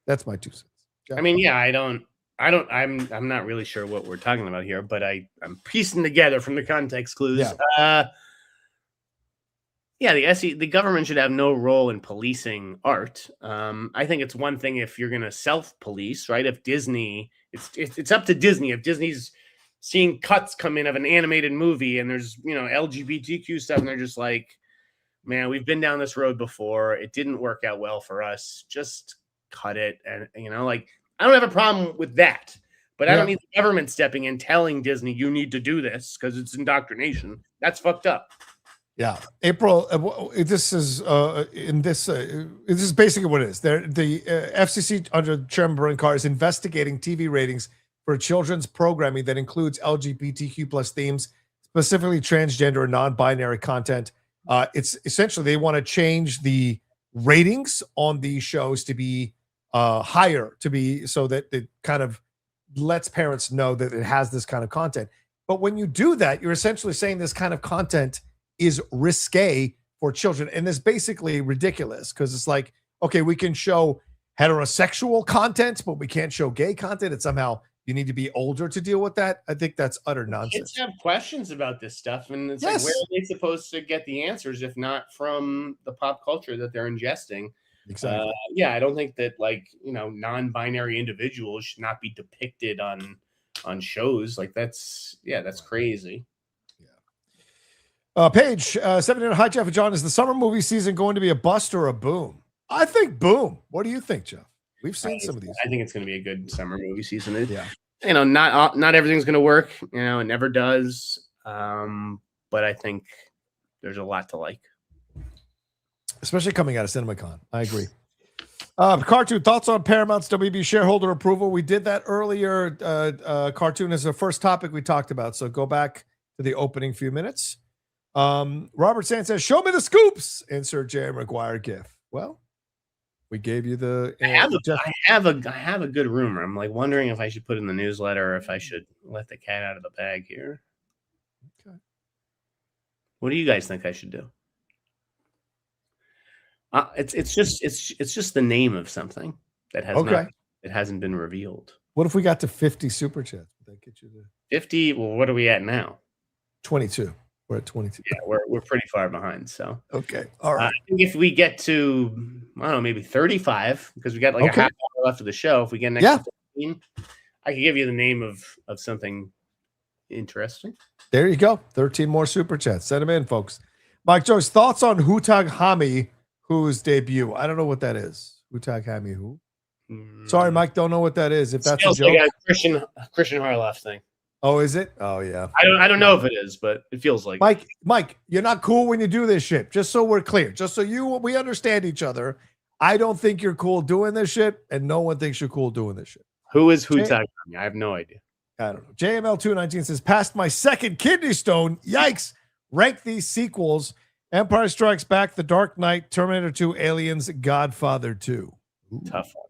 That's my 2 cents. Jeff? I mean, yeah, I'm not really sure what we're talking about here, but I'm piecing together from the context clues. The government should have no role in policing art. I think it's one thing if you're going to self-police, right? If Disney, it's up to Disney. If Disney's seeing cuts come in of an animated movie and there's, LGBTQ stuff, and they're just like, man, we've been down this road before. It didn't work out well for us. Just cut it. And, I don't have a problem with that, but I don't need the government stepping in, telling Disney, you need to do this because it's indoctrination. That's fucked up. Yeah. April, this is basically what it is. The FCC under Chairman Brian Carr is investigating TV ratings for children's programming that includes LGBTQ plus themes, specifically transgender and non-binary content. It's essentially, they want to change the ratings on these shows to be higher, so that it kind of lets parents know that it has this kind of content. But when you do that, you're essentially saying this kind of content is risque for children. And it's basically ridiculous, because it's like, okay, we can show heterosexual content, but we can't show gay content. And somehow you need to be older to deal with that. I think that's utter nonsense. Kids have questions about this stuff. And it's like, where are they supposed to get the answers if not from the pop culture that they're ingesting? Exactly. I don't think that, non-binary individuals should not be depicted on shows. Like, that's crazy. Paige, 79. Hi, Jeff and John. Is the summer movie season going to be a bust or a boom? I think boom. What do you think, Jeff? We've seen some of these. I think it's going to be a good summer movie season. Not everything's going to work. It never does. But I think there's a lot to like. Especially coming out of CinemaCon. I agree. Cartoon, thoughts on Paramount's WB shareholder approval? We did that earlier. Cartoon is the first topic we talked about, so go back to the opening few minutes. Robert Sand says, show me the scoops. Insert Jerry Maguire gif. Well, we gave you the... I have a good rumor. I'm wondering if I should put in the newsletter or if I should let the cat out of the bag here. Okay. What do you guys think I should do? It's just the name of something that hasn't been revealed. What if we got to 50 super chats? Would that get you to 50? Well, what are we at now? 22. We're at 22. Yeah, we're pretty far behind. So okay, all right. I think if we get to, I don't know, maybe 35, because we got a half hour left of the show. If we get next to 15, I can give you the name of something interesting. There you go. 13 more super chats. Send them in, folks. Mike Joyce, thoughts on Hutag Hami, whose debut? I don't know what that is. Hutag Hami, who? Sorry, Mike, don't know what that is. If that's a joke, like a Christian Harloff thing. Oh, is it? Oh, yeah. I don't know if it is, but it feels like Mike, you're not cool when you do this shit. Just so we're clear, just so we understand each other. I don't think you're cool doing this shit, and no one thinks you're cool doing this shit. Who is Hutag Kami? I have no idea. I don't know. JML219 says, past my second kidney stone. Yikes. Rank these sequels. Empire Strikes Back, The Dark Knight, Terminator 2, Aliens, Godfather 2. Ooh. Tough one.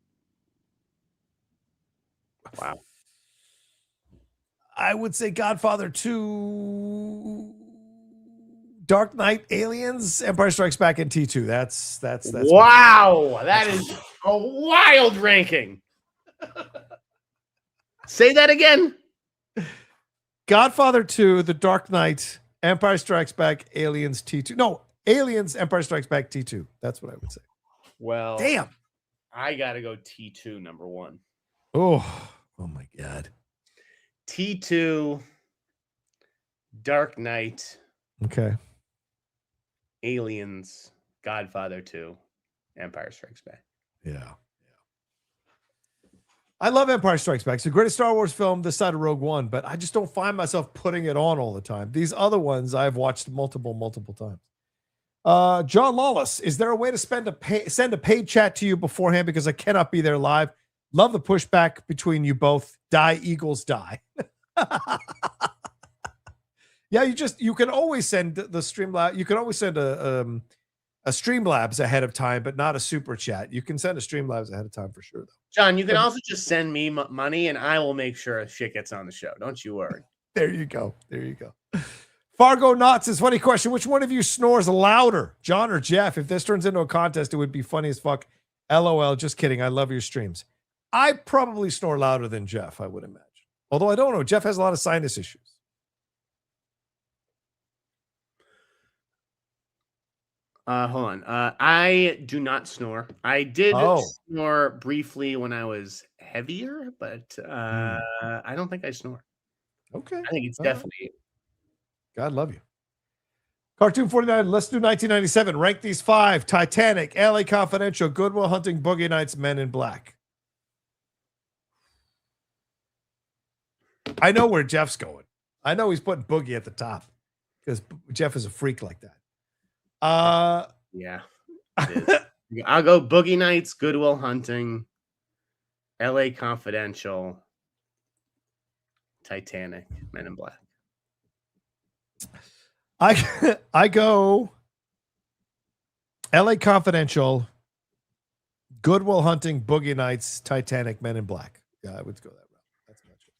Wow. I would say Godfather 2, Dark Knight, Aliens, Empire Strikes Back, and T2. That's wow. That is a wild ranking. Say that again. Godfather 2, The Dark Knight, Empire Strikes Back, Aliens, T2. No, Aliens, Empire Strikes Back, T2. That's what I would say. Well, damn. I got to go T2, number 1. Oh my God. T2, Dark Knight. Okay. Aliens, Godfather 2, Empire Strikes Back. Yeah. I love Empire Strikes Back. It's the greatest Star Wars film this side of Rogue One, but I just don't find myself putting it on all the time. These other ones I've watched multiple times. John Lawless, is there a way to send a paid chat to you beforehand because I cannot be there live? Love the pushback between you both. Die, Eagles, die. Yeah, you can always send the Streamlabs. You can always send a Streamlabs ahead of time, but not a super chat. You can send a Streamlabs ahead of time for sure, though. John, you can also just send me money, and I will make sure shit gets on the show. Don't you worry. There you go. Fargo Knott says, funny question. Which one of you snores louder, John or Jeff? If this turns into a contest, it would be funny as fuck. LOL. Just kidding. I love your streams. I probably snore louder than Jeff, I would imagine. Although I don't know. Jeff has a lot of sinus issues. Hold on. I do not snore. I did snore briefly when I was heavier, but I don't think I snore. Okay. I think it's definitely. God love you. Cartoon 49, let's do 1997. Rank these 5. Titanic, LA Confidential, Good Will Hunting, Boogie Nights, Men in Black. I know where Jeff's going. I know he's putting Boogie at the top because Jeff is a freak like that. Yeah. I'll go Boogie Nights, Good Will Hunting, LA Confidential, Titanic, Men in Black. I go LA Confidential, Good Will Hunting, Boogie Nights, Titanic, Men in Black. Yeah, I would go that route. That's my choice.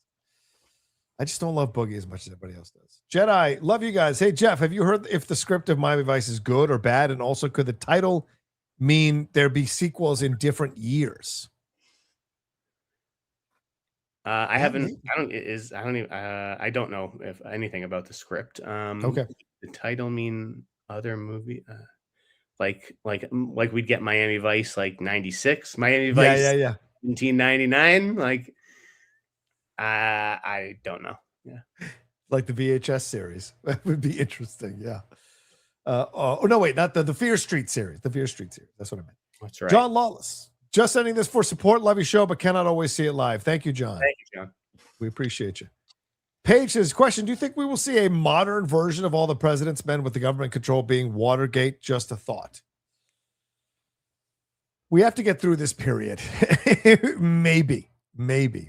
I just don't love Boogie as much as everybody else does. Jedi, love you guys. Hey, Jeff, have you heard if the script of Miami Vice is good or bad? And also, could the title mean there be sequels in different years? I don't know if anything about the script. Okay. The title mean other movie, like we'd get Miami Vice like 96, Miami Vice, 1799. Like, I don't know. Yeah, like the VHS series. That would be interesting. Yeah. No, wait, not the Fear Street series. The Fear Street series. That's what I meant. That's right. John Lawless, just sending this for support. Love your show, but cannot always see it live. Thank you, John. Thank you, John. We appreciate you. Paige says, question, do you think we will see a modern version of All the President's Men with the government control being Watergate? Just a thought. We have to get through this period. Maybe,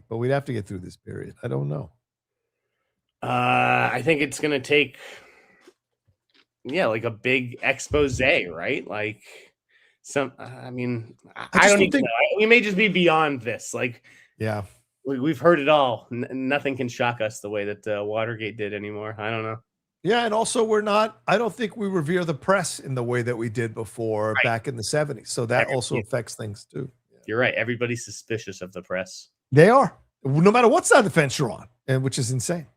but we'd have to get through this period. I don't know. I think it's going to take, like a big expose, right? Like I don't even know. We may just be beyond this. Like, yeah, we've heard it all. Nothing can shock us the way that Watergate did anymore. I don't know. Yeah, and also I don't think we revere the press in the way that we did before back in the 70s. So that also affects things too. Yeah. You're right. Everybody's suspicious of the press. They are, no matter what side of the fence you're on, and which is insane.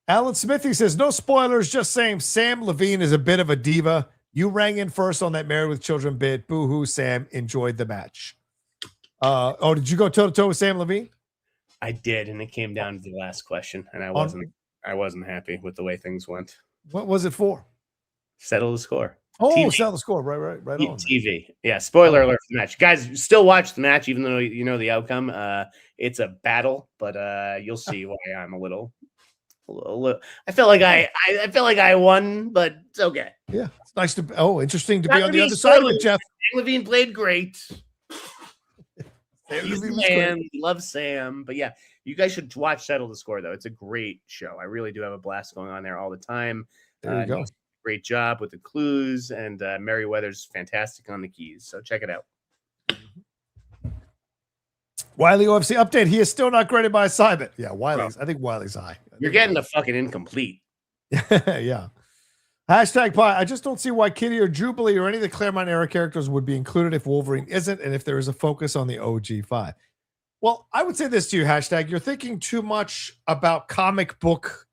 Alan Smithy says, no spoilers, just saying Sam Levine is a bit of a diva. You rang in first on that Married with Children bit. Boo-hoo, Sam. Enjoyed the match. Did you go toe-to-toe with Sam Levine? I did, and it came down to the last question, and I wasn't happy with the way things went. What was it for? Settle the score. Oh, settle the score. Right on. TV. Yeah, spoiler alert for the match. Guys, still watch the match, even though you know the outcome. It's a battle, but you'll see why I'm a little. I felt like I won, but it's okay. Yeah, it's nice to. Interesting to be on the other side of it, Jeff. Levine played great. He's the man. We love Sam. But yeah, you guys should watch Settle the Score, though. It's a great show. I really do have a blast going on there all the time. There you go. Great job with the clues, and Merriweather's fantastic on the keys. So check it out. Wiley OFC update. He is still not graded by assignment. Yeah, Wiley's. I think Wiley's high. You're getting a fucking incomplete. Yeah. Hashtag pie. I just don't see why Kitty or Jubilee or any of the Claremont era characters would be included if Wolverine isn't, and if there is a focus on the OG5. Well, I would say this to you, hashtag. You're thinking too much about comic book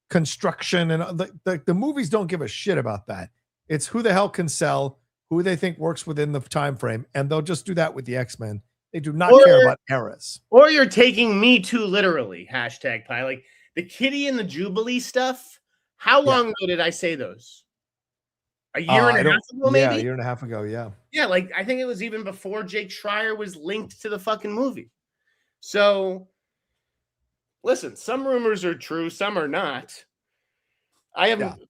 construction, and the movies don't give a shit about that. It's who the hell can sell, who they think works within the time frame, and they'll just do that with the X-Men. They do not care about eras. Or you're taking me too literally, hashtag pie. Like the Kitty and the Jubilee stuff. How long ago did I say those? A year and a half ago, maybe? Yeah, a year and a half ago, yeah. Yeah, like I think it was even before Jake Schreier was linked to the fucking movie. So, listen, some rumors are true, some are not.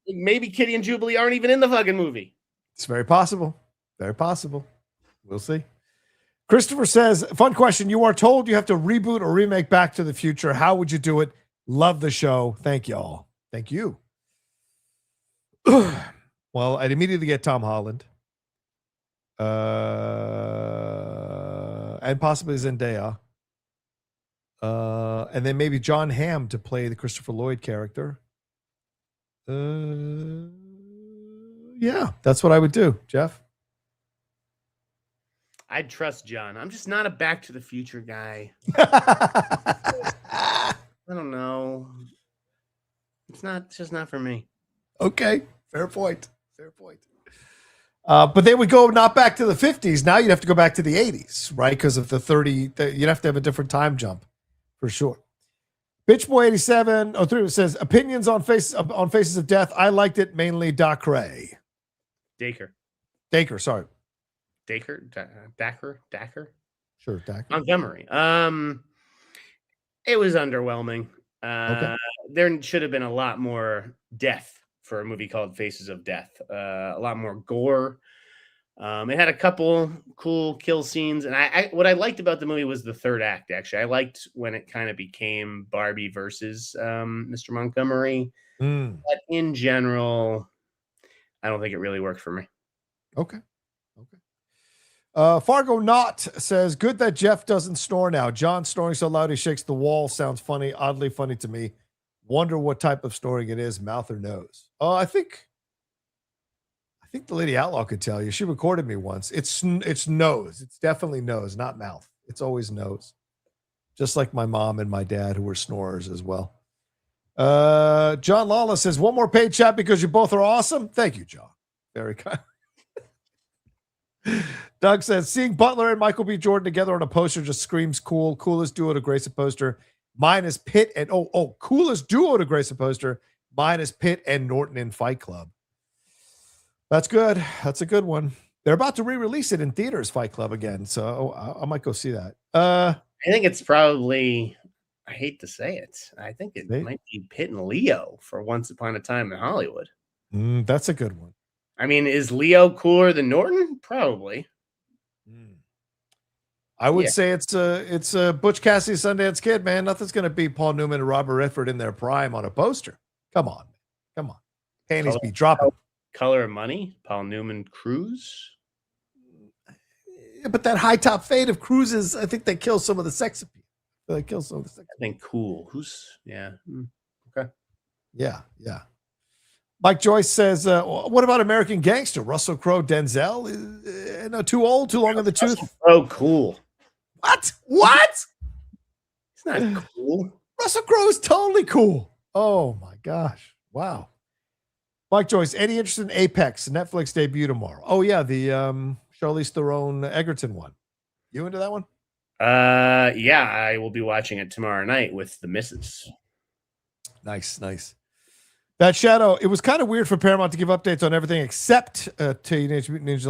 Maybe Kitty and Jubilee aren't even in the fucking movie. It's very possible. Very possible. We'll see. Christopher says, fun question. You are told you have to reboot or remake Back to the Future. How would you do it? Love the show. Thank you all. Thank you. Well, I'd immediately get Tom Holland. And possibly Zendaya. And then maybe John Hamm to play the Christopher Lloyd character. Yeah, that's what I would do, Jeff. I'd trust John. I'm just not a Back to the Future guy. I don't know. It's just not for me. Okay, fair point. Fair point. But they would go not back to the 50s. Now you'd have to go back to the 80s, right? Because of the 30, you'd have to have a different time jump for sure. Bitch Boy 8703 says opinions on Faces of Death. I liked it mainly. Dacre. Dacre. Sorry. Daker. Sure, Dacre. Montgomery. It was underwhelming. Okay. There should have been a lot more death for a movie called Faces of Death. A lot more gore. It had a couple cool kill scenes, and what I liked about the movie was the third act. Actually, I liked when it kind of became Barbie versus Mr. Montgomery. But in general, I don't think it really worked for me. Okay. Fargo Not says, good that Jeff doesn't snore now. John snoring so loud he shakes the wall sounds funny, oddly funny to me. Wonder what type of snoring it is, mouth or nose. I think the Lady Outlaw could tell you. She recorded me once. It's nose. It's definitely nose, not mouth. It's always nose. Just like my mom and my dad, who were snorers as well. John Lawless says, one more paid chat because you both are awesome. Thank you, John. Very kind. Doug says, seeing Butler and Michael B. Jordan together on a poster just screams cool. Coolest duo to grace a poster. Mine is Pitt and coolest duo to grace a poster. Mine is Pitt and Norton in Fight Club. That's good. That's a good one. They're about to re-release it in theaters, Fight Club again. So I might go see that. I think it's probably, I hate to say it, I think it might be Pitt and Leo for Once Upon a Time in Hollywood. That's a good one. I mean, is Leo cooler than Norton? Probably. I would say it's a Butch Cassidy Sundance Kid, man. Nothing's going to beat Paul Newman and Robert Redford in their prime on a poster. Come on. Panties be dropping. Color of Money, Paul Newman, Cruise. Yeah, but that high top fade of Cruises, I think they kill some of the sex appeal. I think Cool. Okay. Yeah. Mike Joyce says, what about American Gangster? Russell Crowe, Denzel? Too old, too long in the tooth? Oh, cool. What? It's not cool. Russell Crowe is totally cool. Oh, my gosh. Wow. Mike Joyce, any interest in Apex? Netflix debut tomorrow. Oh, yeah, the Charlize Theron Egerton one. You into that one? Yeah, I will be watching it tomorrow night with the missus. Nice. That Shadow, it was kind of weird for Paramount to give updates on everything except Teenage Mutant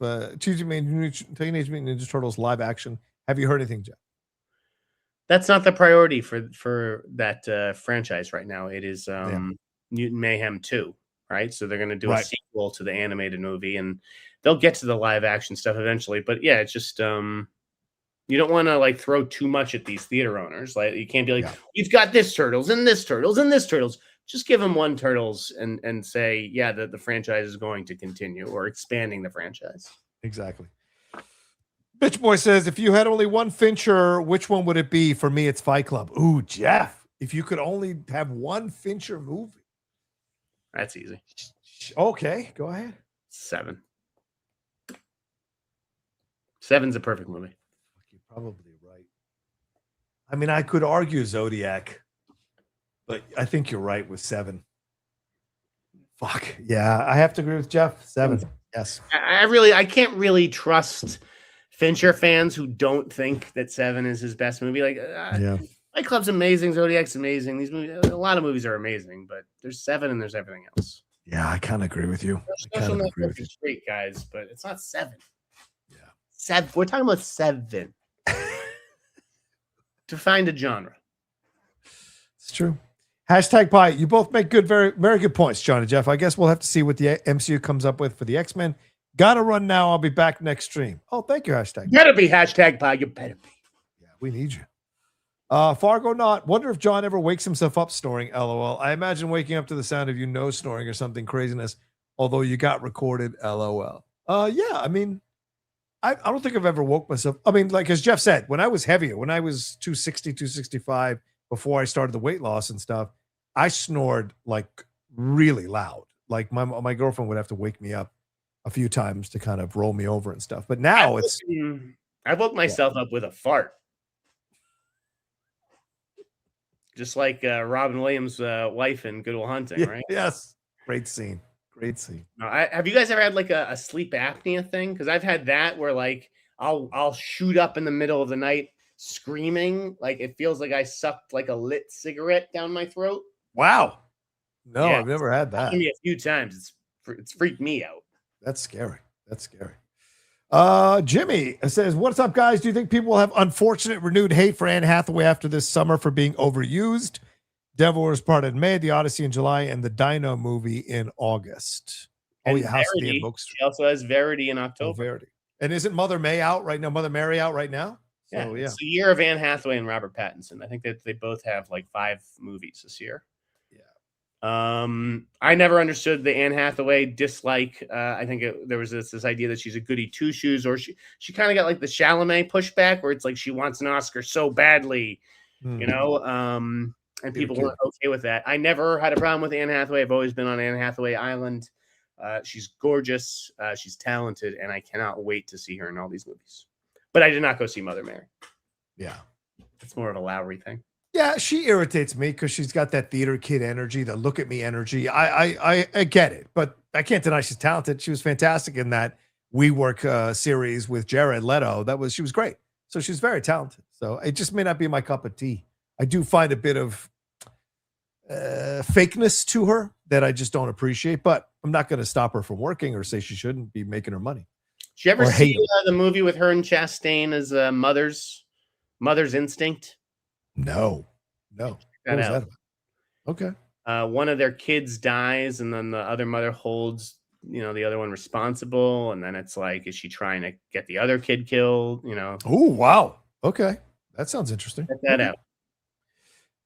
Ninja Turtles live action. Have you heard anything, Jeff? That's not the priority for that franchise right now. It is Mutant Mayhem 2, right? So they're going to do a sequel to the animated movie, and they'll get to the live action stuff eventually. But yeah, it's just You don't want to like throw too much at these theater owners. Like you can't be like, Yeah. we've got this Turtles and this Turtles and this Turtles. Just give them one Turtles and say, yeah, the franchise is going to continue or expanding the franchise. Exactly. Bitch Boy says, if you had only one Fincher, which one would it be? For me, it's Fight Club. Ooh, Jeff, if you could only have one Fincher movie. That's easy. Okay, go ahead. 7. 7's a perfect movie. You're probably right. I mean, I could argue Zodiac, but I think you're right with 7. Fuck. Yeah, I have to agree with Jeff. 7. Yes. I can't really trust Fincher fans who don't think that 7 is his best movie. Like, Fight Club's amazing. Zodiac's amazing. These movies, a lot of movies are amazing, but there's 7 and there's everything else. Yeah, I kind of agree with you. Special Netflix is great, guys, but it's not 7. Yeah. 7. We're talking about 7. To find a genre. It's true. Hashtag pie. You both make good, very, very good points, John and Jeff. I guess we'll have to see what the MCU comes up with for the X-Men. Gotta run now. I'll be back next stream. Oh, thank you, hashtag. You better be hashtag pie. You better be. Yeah, we need you. Fargo not. Wonder if John ever wakes himself up snoring. LOL. I imagine waking up to the sound of you nose snoring or something craziness. Although you got recorded. LOL. Yeah. I mean, I don't think I've ever woke myself. I mean, like as Jeff said, when I was heavier, when I was 260, 265, before I started the weight loss and stuff, I snored like really loud. Like my girlfriend would have to wake me up a few times to kind of roll me over and stuff. But now I woke myself up with a fart. Just like Robin Williams' wife in Good Will Hunting, right? Yes. Great scene. Great scene. Have you guys ever had like a sleep apnea thing? Because I've had that where like I'll shoot up in the middle of the night screaming. Like it feels like I sucked like a lit cigarette down my throat. Wow. No, Yeah, I've never had that. Me a few times. It's freaked me out. That's scary. That's scary. Jimmy says, what's up, guys? Do you think people will have unfortunate renewed hate for Anne Hathaway after this summer for being overused? Devil Wears Prada in May, The Odyssey in July, and the Dino movie in August. And House of the Verity, Books. she also has Verity in October. Verity. And isn't Mother Mary out right now? So, It's the year of Anne Hathaway and Robert Pattinson. I think that they both have like 5 movies this year. I never understood the Anne Hathaway dislike. I think there was this idea that she's a goody two shoes, or she kind of got like the Chalamet pushback, where it's like she wants an Oscar so badly, you know. And people weren't okay with that. I never had a problem with Anne Hathaway. I've always been on Anne Hathaway Island. She's gorgeous. She's talented, and I cannot wait to see her in all these movies. But I did not go see Mother Mary. Yeah, it's more of a Lowry thing. Yeah, she irritates me because she's got that theater kid energy, the look at me energy. I get it, but I can't deny she's talented. She was fantastic in that WeWork series with Jared Leto. She was great. So she's very talented. So it just may not be my cup of tea. I do find a bit of fakeness to her that I just don't appreciate, but I'm not going to stop her from working or say she shouldn't be making her money. Did you ever see the movie with her and Chastain as Mother's Instinct? No. What was that about? Okay. One of their kids dies, and then the other mother holds, the other one responsible. And then it's like, is she trying to get the other kid killed? Oh, wow. Okay. That sounds interesting. Check that out.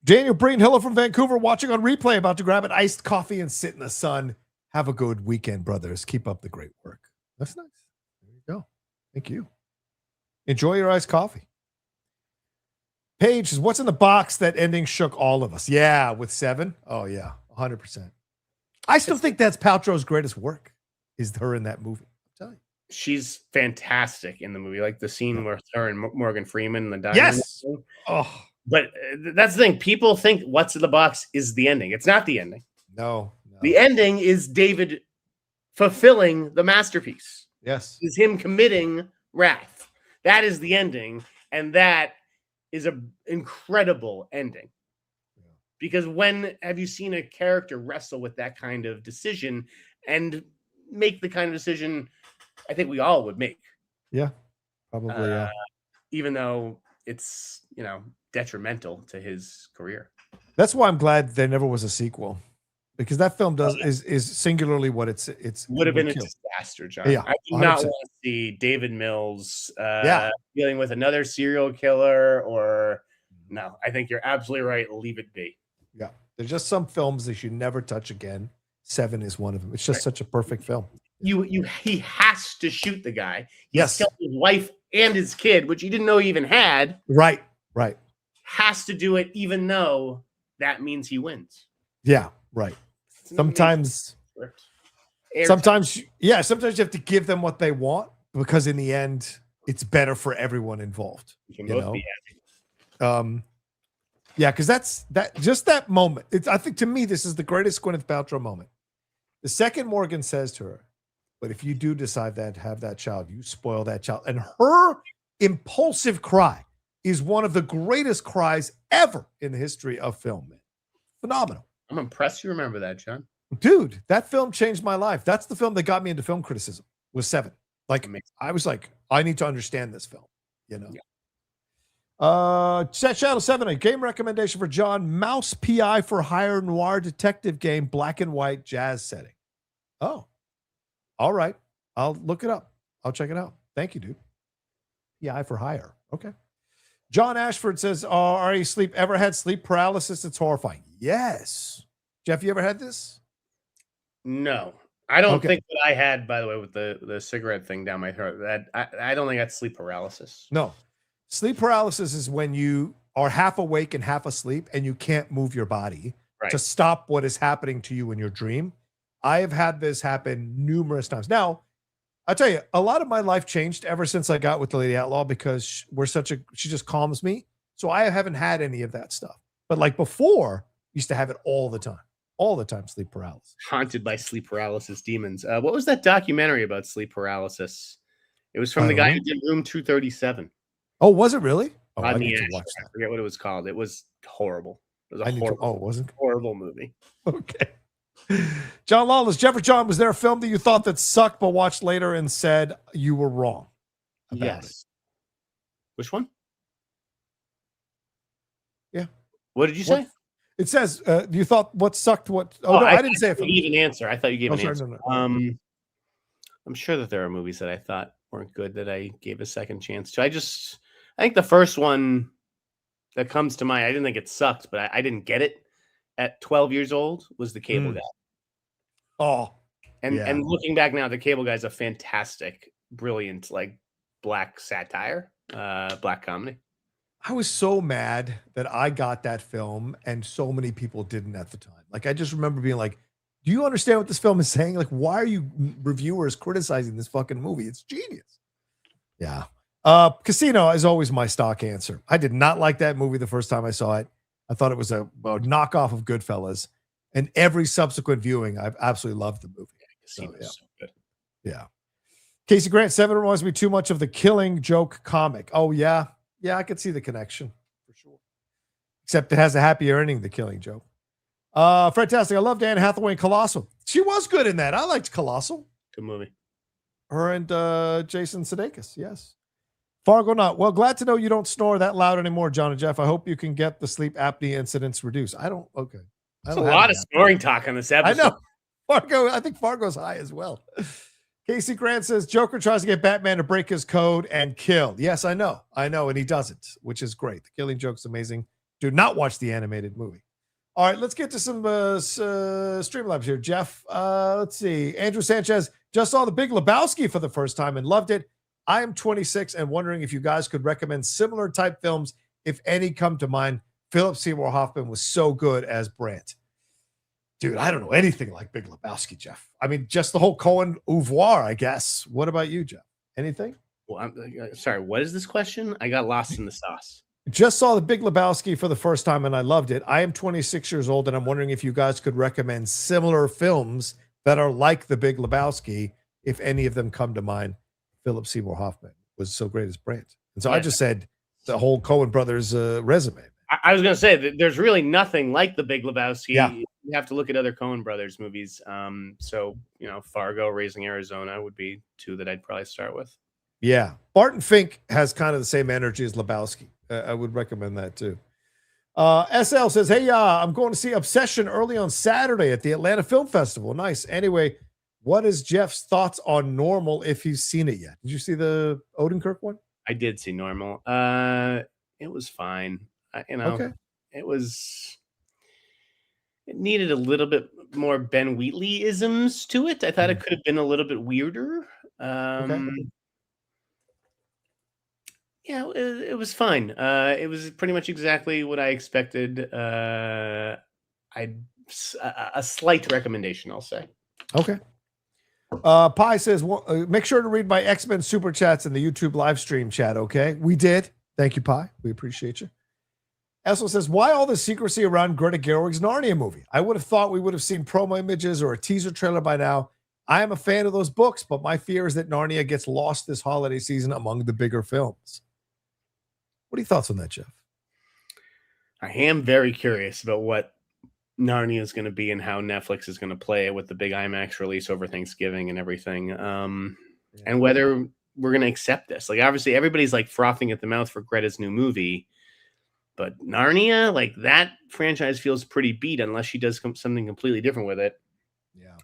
Daniel Breen-Hiller from Vancouver watching on replay, about to grab an iced coffee and sit in the sun. Have a good weekend, brothers. Keep up the great work. That's nice. There you go. Thank you. Enjoy your iced coffee. Paige says, what's in the box? That ending shook all of us. Yeah, with 7. Oh, yeah, 100%. I still think that's Paltrow's greatest work, is her in that movie. I'm telling you. She's fantastic in the movie. Like the scene with her and Morgan Freeman in the diner. Yes. Oh. But that's the thing. People think what's in the box is the ending. It's not the ending. No. The ending is David fulfilling the masterpiece. Yes. Is him committing wrath. That is the ending. And that is an incredible ending. Because when have you seen a character wrestle with that kind of decision and make the kind of decision I think we all would make? Yeah, probably. Yeah. Even though it's, detrimental to his career. That's why I'm glad there never was a sequel. because that film is singularly what it's would have been a killed. disaster, John. Yeah, I do not 100%. want to see David Mills dealing with another serial killer or no. I think you're absolutely right. Leave it be. Yeah, there's just some films that you never touch again. Seven is one of them. It's just such a perfect film. He has to shoot the guy. Yes, killed his wife and his kid, which he didn't know he even had. Right. Has to do it, even though that means he wins. Yeah, right. Sometimes you have to give them what they want because in the end, it's better for everyone involved. You can both be happy. Yeah, because that moment. I think to me, this is the greatest Gwyneth Paltrow moment. The second Morgan says to her, "But if you do decide that have that child, you spoil that child," and her impulsive cry is one of the greatest cries ever in the history of film. Man. Phenomenal. I'm impressed you remember that, John. Dude, that film changed my life. That's the film that got me into film criticism. Was Seven. Like, amazing. I was like, I need to understand this film. You know. Yeah. Shadow 7, a game recommendation for John. Mouse PI for Hire noir detective game, black and white jazz setting. Oh, all right. I'll look it up. I'll check it out. Thank you, dude. PI for Hire. Okay. John Ashford says, are you ever had sleep paralysis? It's horrifying. Yes. Jeff, you ever had this? No. I don't think that I had, by the way, with the cigarette thing down my throat. I don't think that's sleep paralysis. No. Sleep paralysis is when you are half awake and half asleep and you can't move your body to stop what is happening to you in your dream. I have had this happen numerous times. Now, I'll tell you, a lot of my life changed ever since I got with the Lady Outlaw because she just calms me. So I haven't had any of that stuff. But like before, used to have it all the time, sleep paralysis. Haunted by sleep paralysis demons. What was that documentary about sleep paralysis? It was from the guy who did Room 237. Oh, was it really? Oh, I need to watch that. I forget what it was called. It was horrible. It was a horrible movie. Okay. John Lawless, Jeffrey John, was there a film that you thought that sucked but watched later and said you were wrong? Yes. Which one? Yeah. What did you say? It says you thought what sucked what no, I didn't say it. You gave an answer. I thought you gave an answer. No. I'm sure that there are movies that I thought weren't good that I gave a second chance to. I think the first one that comes to mind, I didn't think it sucked, but I didn't get it at 12 years old, was The Cable Guy. Oh. And looking back now, The Cable Guy is a fantastic, brilliant, like black satire, black comedy. I was so mad that I got that film and so many people didn't at the time. Like, I just remember being like, do you understand what this film is saying? Like, why are you reviewers criticizing this fucking movie? It's genius. Yeah. Casino is always my stock answer. I did not like that movie the first time I saw it. I thought it was a knockoff of Goodfellas. And every subsequent viewing, I've absolutely loved the movie. So good. Yeah. Casey Grant, 7 reminds me too much of the Killing Joke comic. Oh, yeah. Yeah, I could see the connection for sure. Except it has a happier ending, The Killing Joke. Fantastic. I love Anne Hathaway in Colossal. She was good in that. I liked Colossal. Good movie. Her and Jason Sudeikis. Yes. Fargo not. Well, glad to know you don't snore that loud anymore, John and Jeff. I hope you can get the sleep apnea incidents reduced. Okay. There's a lot of snoring talk on this episode. I know. Fargo, I think Fargo's high as well. Casey Grant says Joker tries to get Batman to break his code and kill. Yes, I know, and he doesn't, which is great. The Killing Joke's amazing. Do not watch the animated movie. All right, let's get to some Streamlabs here. Jeff, let's see. Andrew Sanchez just saw The Big Lebowski for the first time and loved it. I am 26 and wondering if you guys could recommend similar type films, if any come to mind. Philip Seymour Hoffman was so good as Brandt. Dude, I don't know anything like Big Lebowski, Jeff. I mean, just the whole Coen oeuvre, I guess. What about you, Jeff? Anything? Well, I'm sorry. What is this question? I got lost in the sauce. Just saw The Big Lebowski for the first time and I loved it. I am 26 years old and I'm wondering if you guys could recommend similar films that are like The Big Lebowski, if any of them come to mind. Philip Seymour Hoffman was so great as Brandt. And so I just said the whole Coen brothers resume. I was going to say that there's really nothing like The Big Lebowski. Yeah. You have to look at other Coen brothers movies. So, Fargo, Raising Arizona would be two that I'd probably start with. Yeah. Barton Fink has kind of the same energy as Lebowski. I would recommend that too. SL says, hey, I'm going to see Obsession early on Saturday at the Atlanta Film Festival. Nice. Anyway, what is Jeff's thoughts on Normal if he's seen it yet? Did you see the Odenkirk one? I did see Normal. It was fine. Okay. It needed a little bit more Ben Wheatley-isms to it. I thought it could have been a little bit weirder. Yeah, it was fine. It was pretty much exactly what I expected. A slight recommendation, I'll say. Okay. Pi says, make sure to read my X-Men super chats in the YouTube live stream chat. Okay. We did. Thank you, Pi. We appreciate you. Essel says, why all the secrecy around Greta Gerwig's Narnia movie? I would have thought we would have seen promo images or a teaser trailer by now. I am a fan of those books, but my fear is that Narnia gets lost this holiday season among the bigger films. What are your thoughts on that, Jeff? I am very curious about what Narnia is going to be and how Netflix is going to play it with the big IMAX release over Thanksgiving and everything. And whether we're going to accept this. Like, obviously, everybody's like frothing at the mouth for Greta's new movie. But Narnia, like, that franchise feels pretty beat unless she does something completely different with it. Yeah.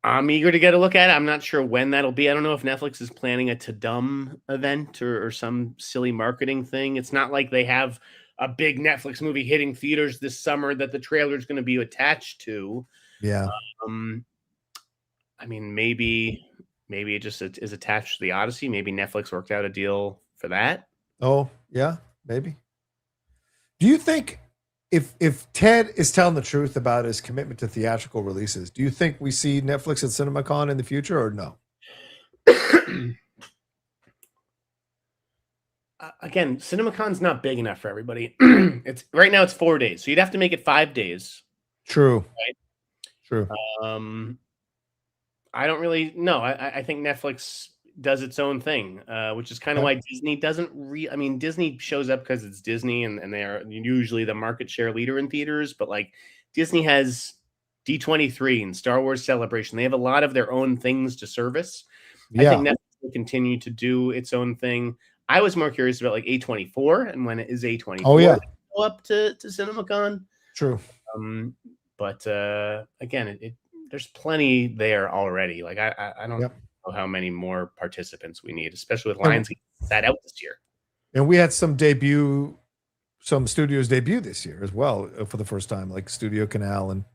I'm eager to get a look at it. I'm not sure when that'll be. I don't know if Netflix is planning a Tudum event or some silly marketing thing. It's not like they have a big Netflix movie hitting theaters this summer that the trailer is going to be attached to. Yeah. I mean, maybe it just is attached to the Odyssey. Maybe Netflix worked out a deal for that. Oh, yeah, maybe. Do you think if Ted is telling the truth about his commitment to theatrical releases, do you think we see Netflix at CinemaCon in the future or no? Again, CinemaCon's not big enough for everybody. It's right now it's 4 days, so you'd have to make it 5 days. True. Right? True. I don't really know. I think Netflix does its own thing, which is kind of why Disney doesn't I mean, Disney shows up because it's Disney and they are usually the market share leader in theaters, but like Disney has D23 and Star Wars Celebration. They have a lot of their own things to service. Yeah. I think Netflix will continue to do its own thing. I was more curious about like A24 and when it is A24 go up to CinemaCon. True. But again, there's plenty there already. Like I don't know how many more participants we need, especially with Lions sat out this year. And we had some studios debut this year as well for the first time, like Studio Canal and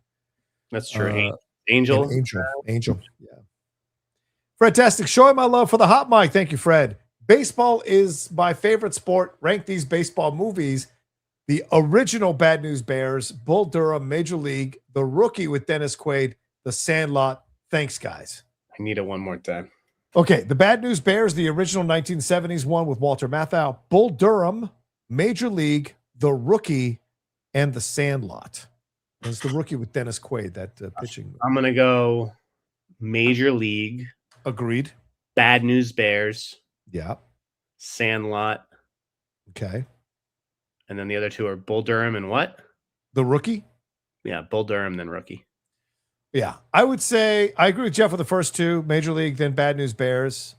that's true. Angel. Yeah. Fantastic. Showing my love for the hot mic. Thank you, Fred. Baseball is my favorite sport. Rank these baseball movies. The original Bad News Bears, Bull Durham, Major League, The Rookie with Dennis Quaid, The Sandlot. Thanks, guys. I need it one more time. Okay, The Bad News Bears, the original 1970s one with Walter Matthau, Bull Durham, Major League, The Rookie, and The Sandlot. It's The Rookie with Dennis Quaid, that pitching. I'm going to go Major League. Agreed. Bad News Bears. Yeah. Sandlot. Okay. And then the other two are Bull Durham and what? The Rookie? Yeah, Bull Durham, then Rookie. Yeah, I would say I agree with Jeff with the first two, Major League, then Bad News Bears.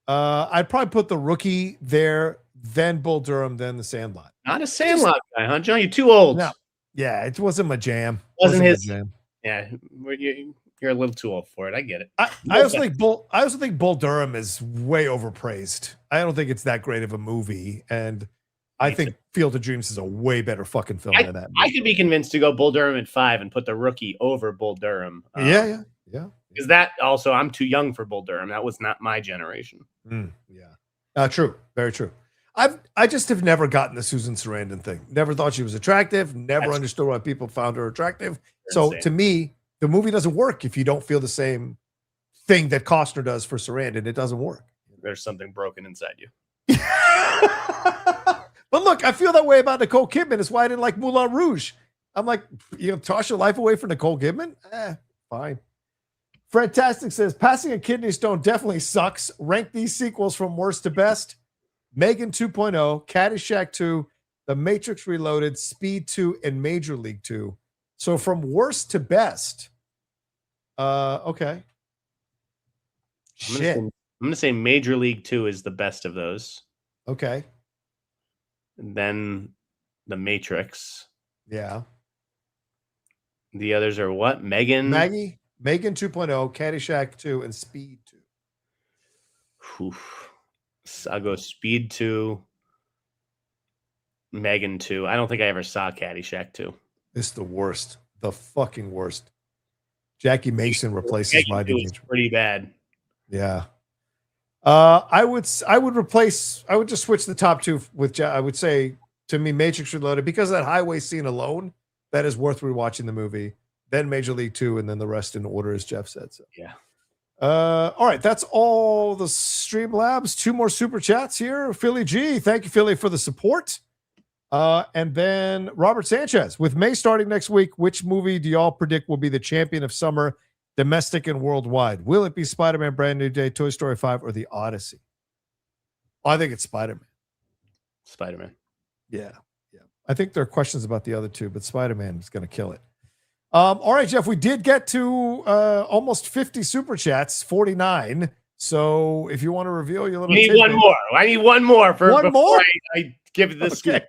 I'd probably put The Rookie there, then Bull Durham, then The Sandlot. Not a Sandlot guy, huh, John? You're too old. No. Yeah, it wasn't my jam. Wasn't his jam. Yeah, you're a little too old for it. I get it. I also think Bull Durham is way overpraised. I don't think it's that great of a movie, and I think Field of Dreams is a way better fucking film than that movie. I could be convinced to go Bull Durham at 5 and put The Rookie over Bull Durham. Yeah. Because that also, I'm too young for Bull Durham. That was not my generation. True. Very true. I just have never gotten the Susan Sarandon thing. Never thought she was attractive. Never understood why people found her attractive. So to me, the movie doesn't work if you don't feel the same thing that Costner does for Sarandon. It doesn't work. There's something broken inside you. But look, I feel that way about Nicole Kidman. It's why I didn't like Moulin Rouge. I'm like, toss your life away for Nicole Kidman? Fine. Fantastic says, passing a kidney stone definitely sucks. Rank these sequels from worst to best. Megan 2.0, Caddyshack 2, The Matrix Reloaded, Speed 2, and Major League 2. So from worst to best. Okay. I'm going to say Major League 2 is the best of those. Okay. And then The Matrix. Yeah. The others are what? Megan 2.0, Caddyshack 2, and Speed 2. Oof. So I'll go Speed 2, Megan 2. I don't think I ever saw Caddyshack 2. This is the worst. The fucking worst. Jackie Mason replaces Megan 2 is pretty bad. Yeah. I would just switch the top two with, I would say, to me, Matrix Reloaded, because of that highway scene alone, that is worth rewatching the movie. Then Major League 2, and then the rest in order, as Jeff said. So yeah. All right, that's all the Streamlabs. 2 more super chats here. Philly G, thank you, Philly, for the support. And then Robert Sanchez, with May starting next week, which movie do y'all predict will be the champion of summer, domestic and worldwide? Will it be Spider-Man Brand New Day, Toy Story 5, or The Odyssey? I think it's Spider-Man. Spider-Man. Yeah. I think there are questions about the other two, but Spider-Man is going to kill it. All right, Jeff, we did get to almost 50 super chats, 49. So if you want to reveal your little, I need one more. I need one more before I give this. Okay.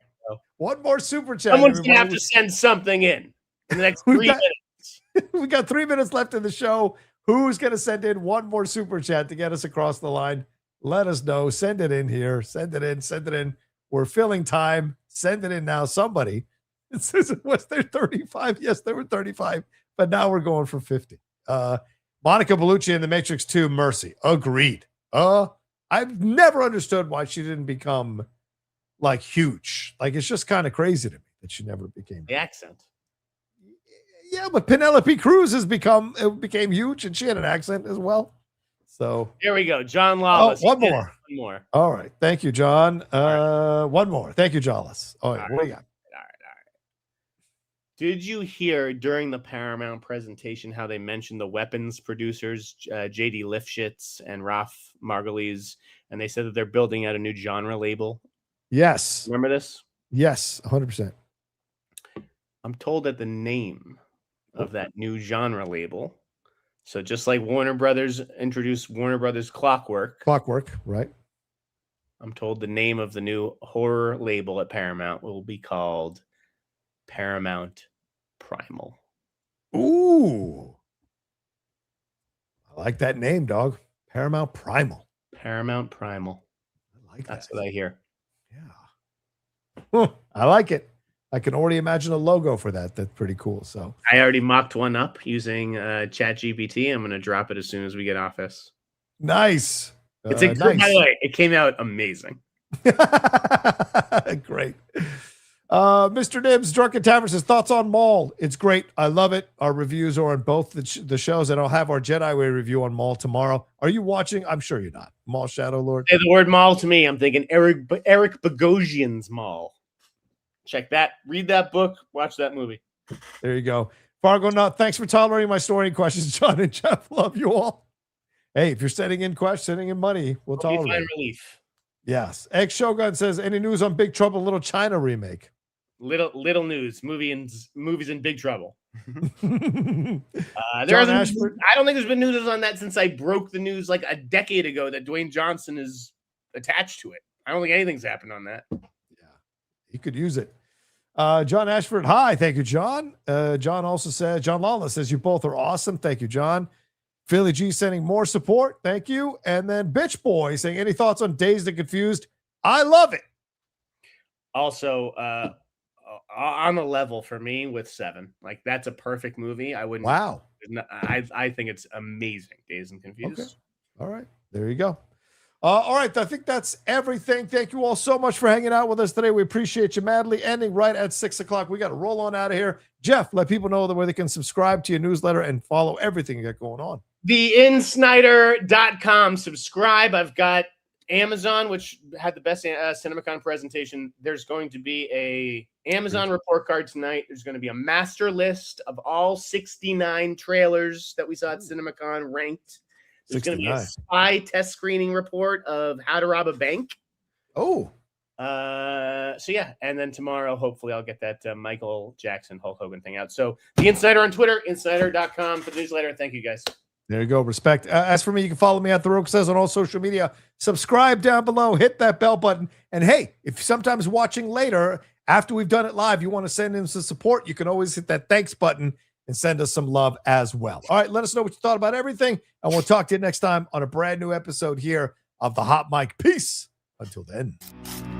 One more super chat. Someone's gonna have to send something in the next 3 minutes. We got 3 minutes left in the show. Who's gonna send in one more super chat to get us across the line? Let us know. Send it in here. Send it in. We're filling time. Send it in now. Somebody. It says, was there 35? Yes, there were 35, but now we're going for 50. Monica Bellucci in The Matrix 2, Mercy. Agreed. I've never understood why she didn't become like huge. Like, it's just kind of crazy to me that she never became the accent. Yeah, but Penelope Cruz became huge, and she had an accent as well. So here we go. John Lawless. One more. One more. All right. Thank you, John. Right. One more. Thank you, Jawless. All right. What do you got? All right. Did you hear during the Paramount presentation how they mentioned the weapons producers, J.D. Lifshitz and Ralph Margulies, and they said that they're building out a new genre label? Yes. Remember this? Yes, 100%. I'm told that the name of that new genre label, so just like Warner Brothers introduced Warner Brothers Clockwork, right? I'm told the name of the new horror label at Paramount will be called Paramount Primal. Ooh. I like that name, dog. Paramount Primal. Paramount Primal. I like That's that. what I hear. Yeah. I like it. I can already imagine a logo for that. That's pretty cool. So I already mocked one up using ChatGPT. I'm going to drop it as soon as we get off this. Nice. It's nice. By the way, it came out amazing. Great. Mr. Nibs, Drunken Tavern says, thoughts on Maul? It's great. I love it. Our reviews are on both the shows, and I'll have our Jedi Way review on Maul tomorrow. Are you watching? I'm sure you're not. Maul Shadow Lord. Say the word Maul to me. I'm thinking Eric Bogosian's Maul. Check that. Read that book. Watch that movie. There you go. Fargo Nut, thanks for tolerating my story and questions. John and Jeff, love you all. Hey, if you're sending in questions, sending in money, we'll tolerate. Find relief. Yes. Ex Shogun says, any news on Big Trouble Little China remake? Little news. Movies in big trouble. I I don't think there's been news on that since I broke the news like a decade ago that Dwayne Johnson is attached to it. I don't think anything's happened on that. Yeah, he could use it. John Ashford, hi. Thank you, John. John also says, John Lawless says, you both are awesome. Thank you, John. Philly G sending more support. Thank you. And then Bitch Boy saying, any thoughts on Dazed and Confused? I love it. Also, on the level for me with 7. Like, that's a perfect movie. I wouldn't. Wow. I think it's amazing. Dazed and Confused. Okay. All right. There you go. All right. I think that's everything. Thank you all so much for hanging out with us today. We appreciate you madly. Ending right at 6:00. We got to roll on out of here. Jeff, let people know where they can subscribe to your newsletter and follow everything you got going on. TheInsnyder.com. Subscribe. I've got Amazon, which had the best CinemaCon presentation. There's going to be a Amazon report card tonight. There's going to be a master list of all 69 trailers that we saw at CinemaCon ranked. There's going to be a spy test screening report of How to Rob a Bank. Oh. So yeah, and then tomorrow, hopefully, I'll get that Michael Jackson Hulk Hogan thing out. So The Insider on Twitter, insider.com for the newsletter. Thank you, guys. There you go. Respect. As for me, you can follow me at The Rocha Says on all social media. Subscribe down below. Hit that bell button. And hey, if sometimes watching later, after we've done it live, you want to send in some support, you can always hit that thanks button and send us some love as well. All right, let us know what you thought about everything, and we'll talk to you next time on a brand new episode here of The Hot Mic. Peace. Until then.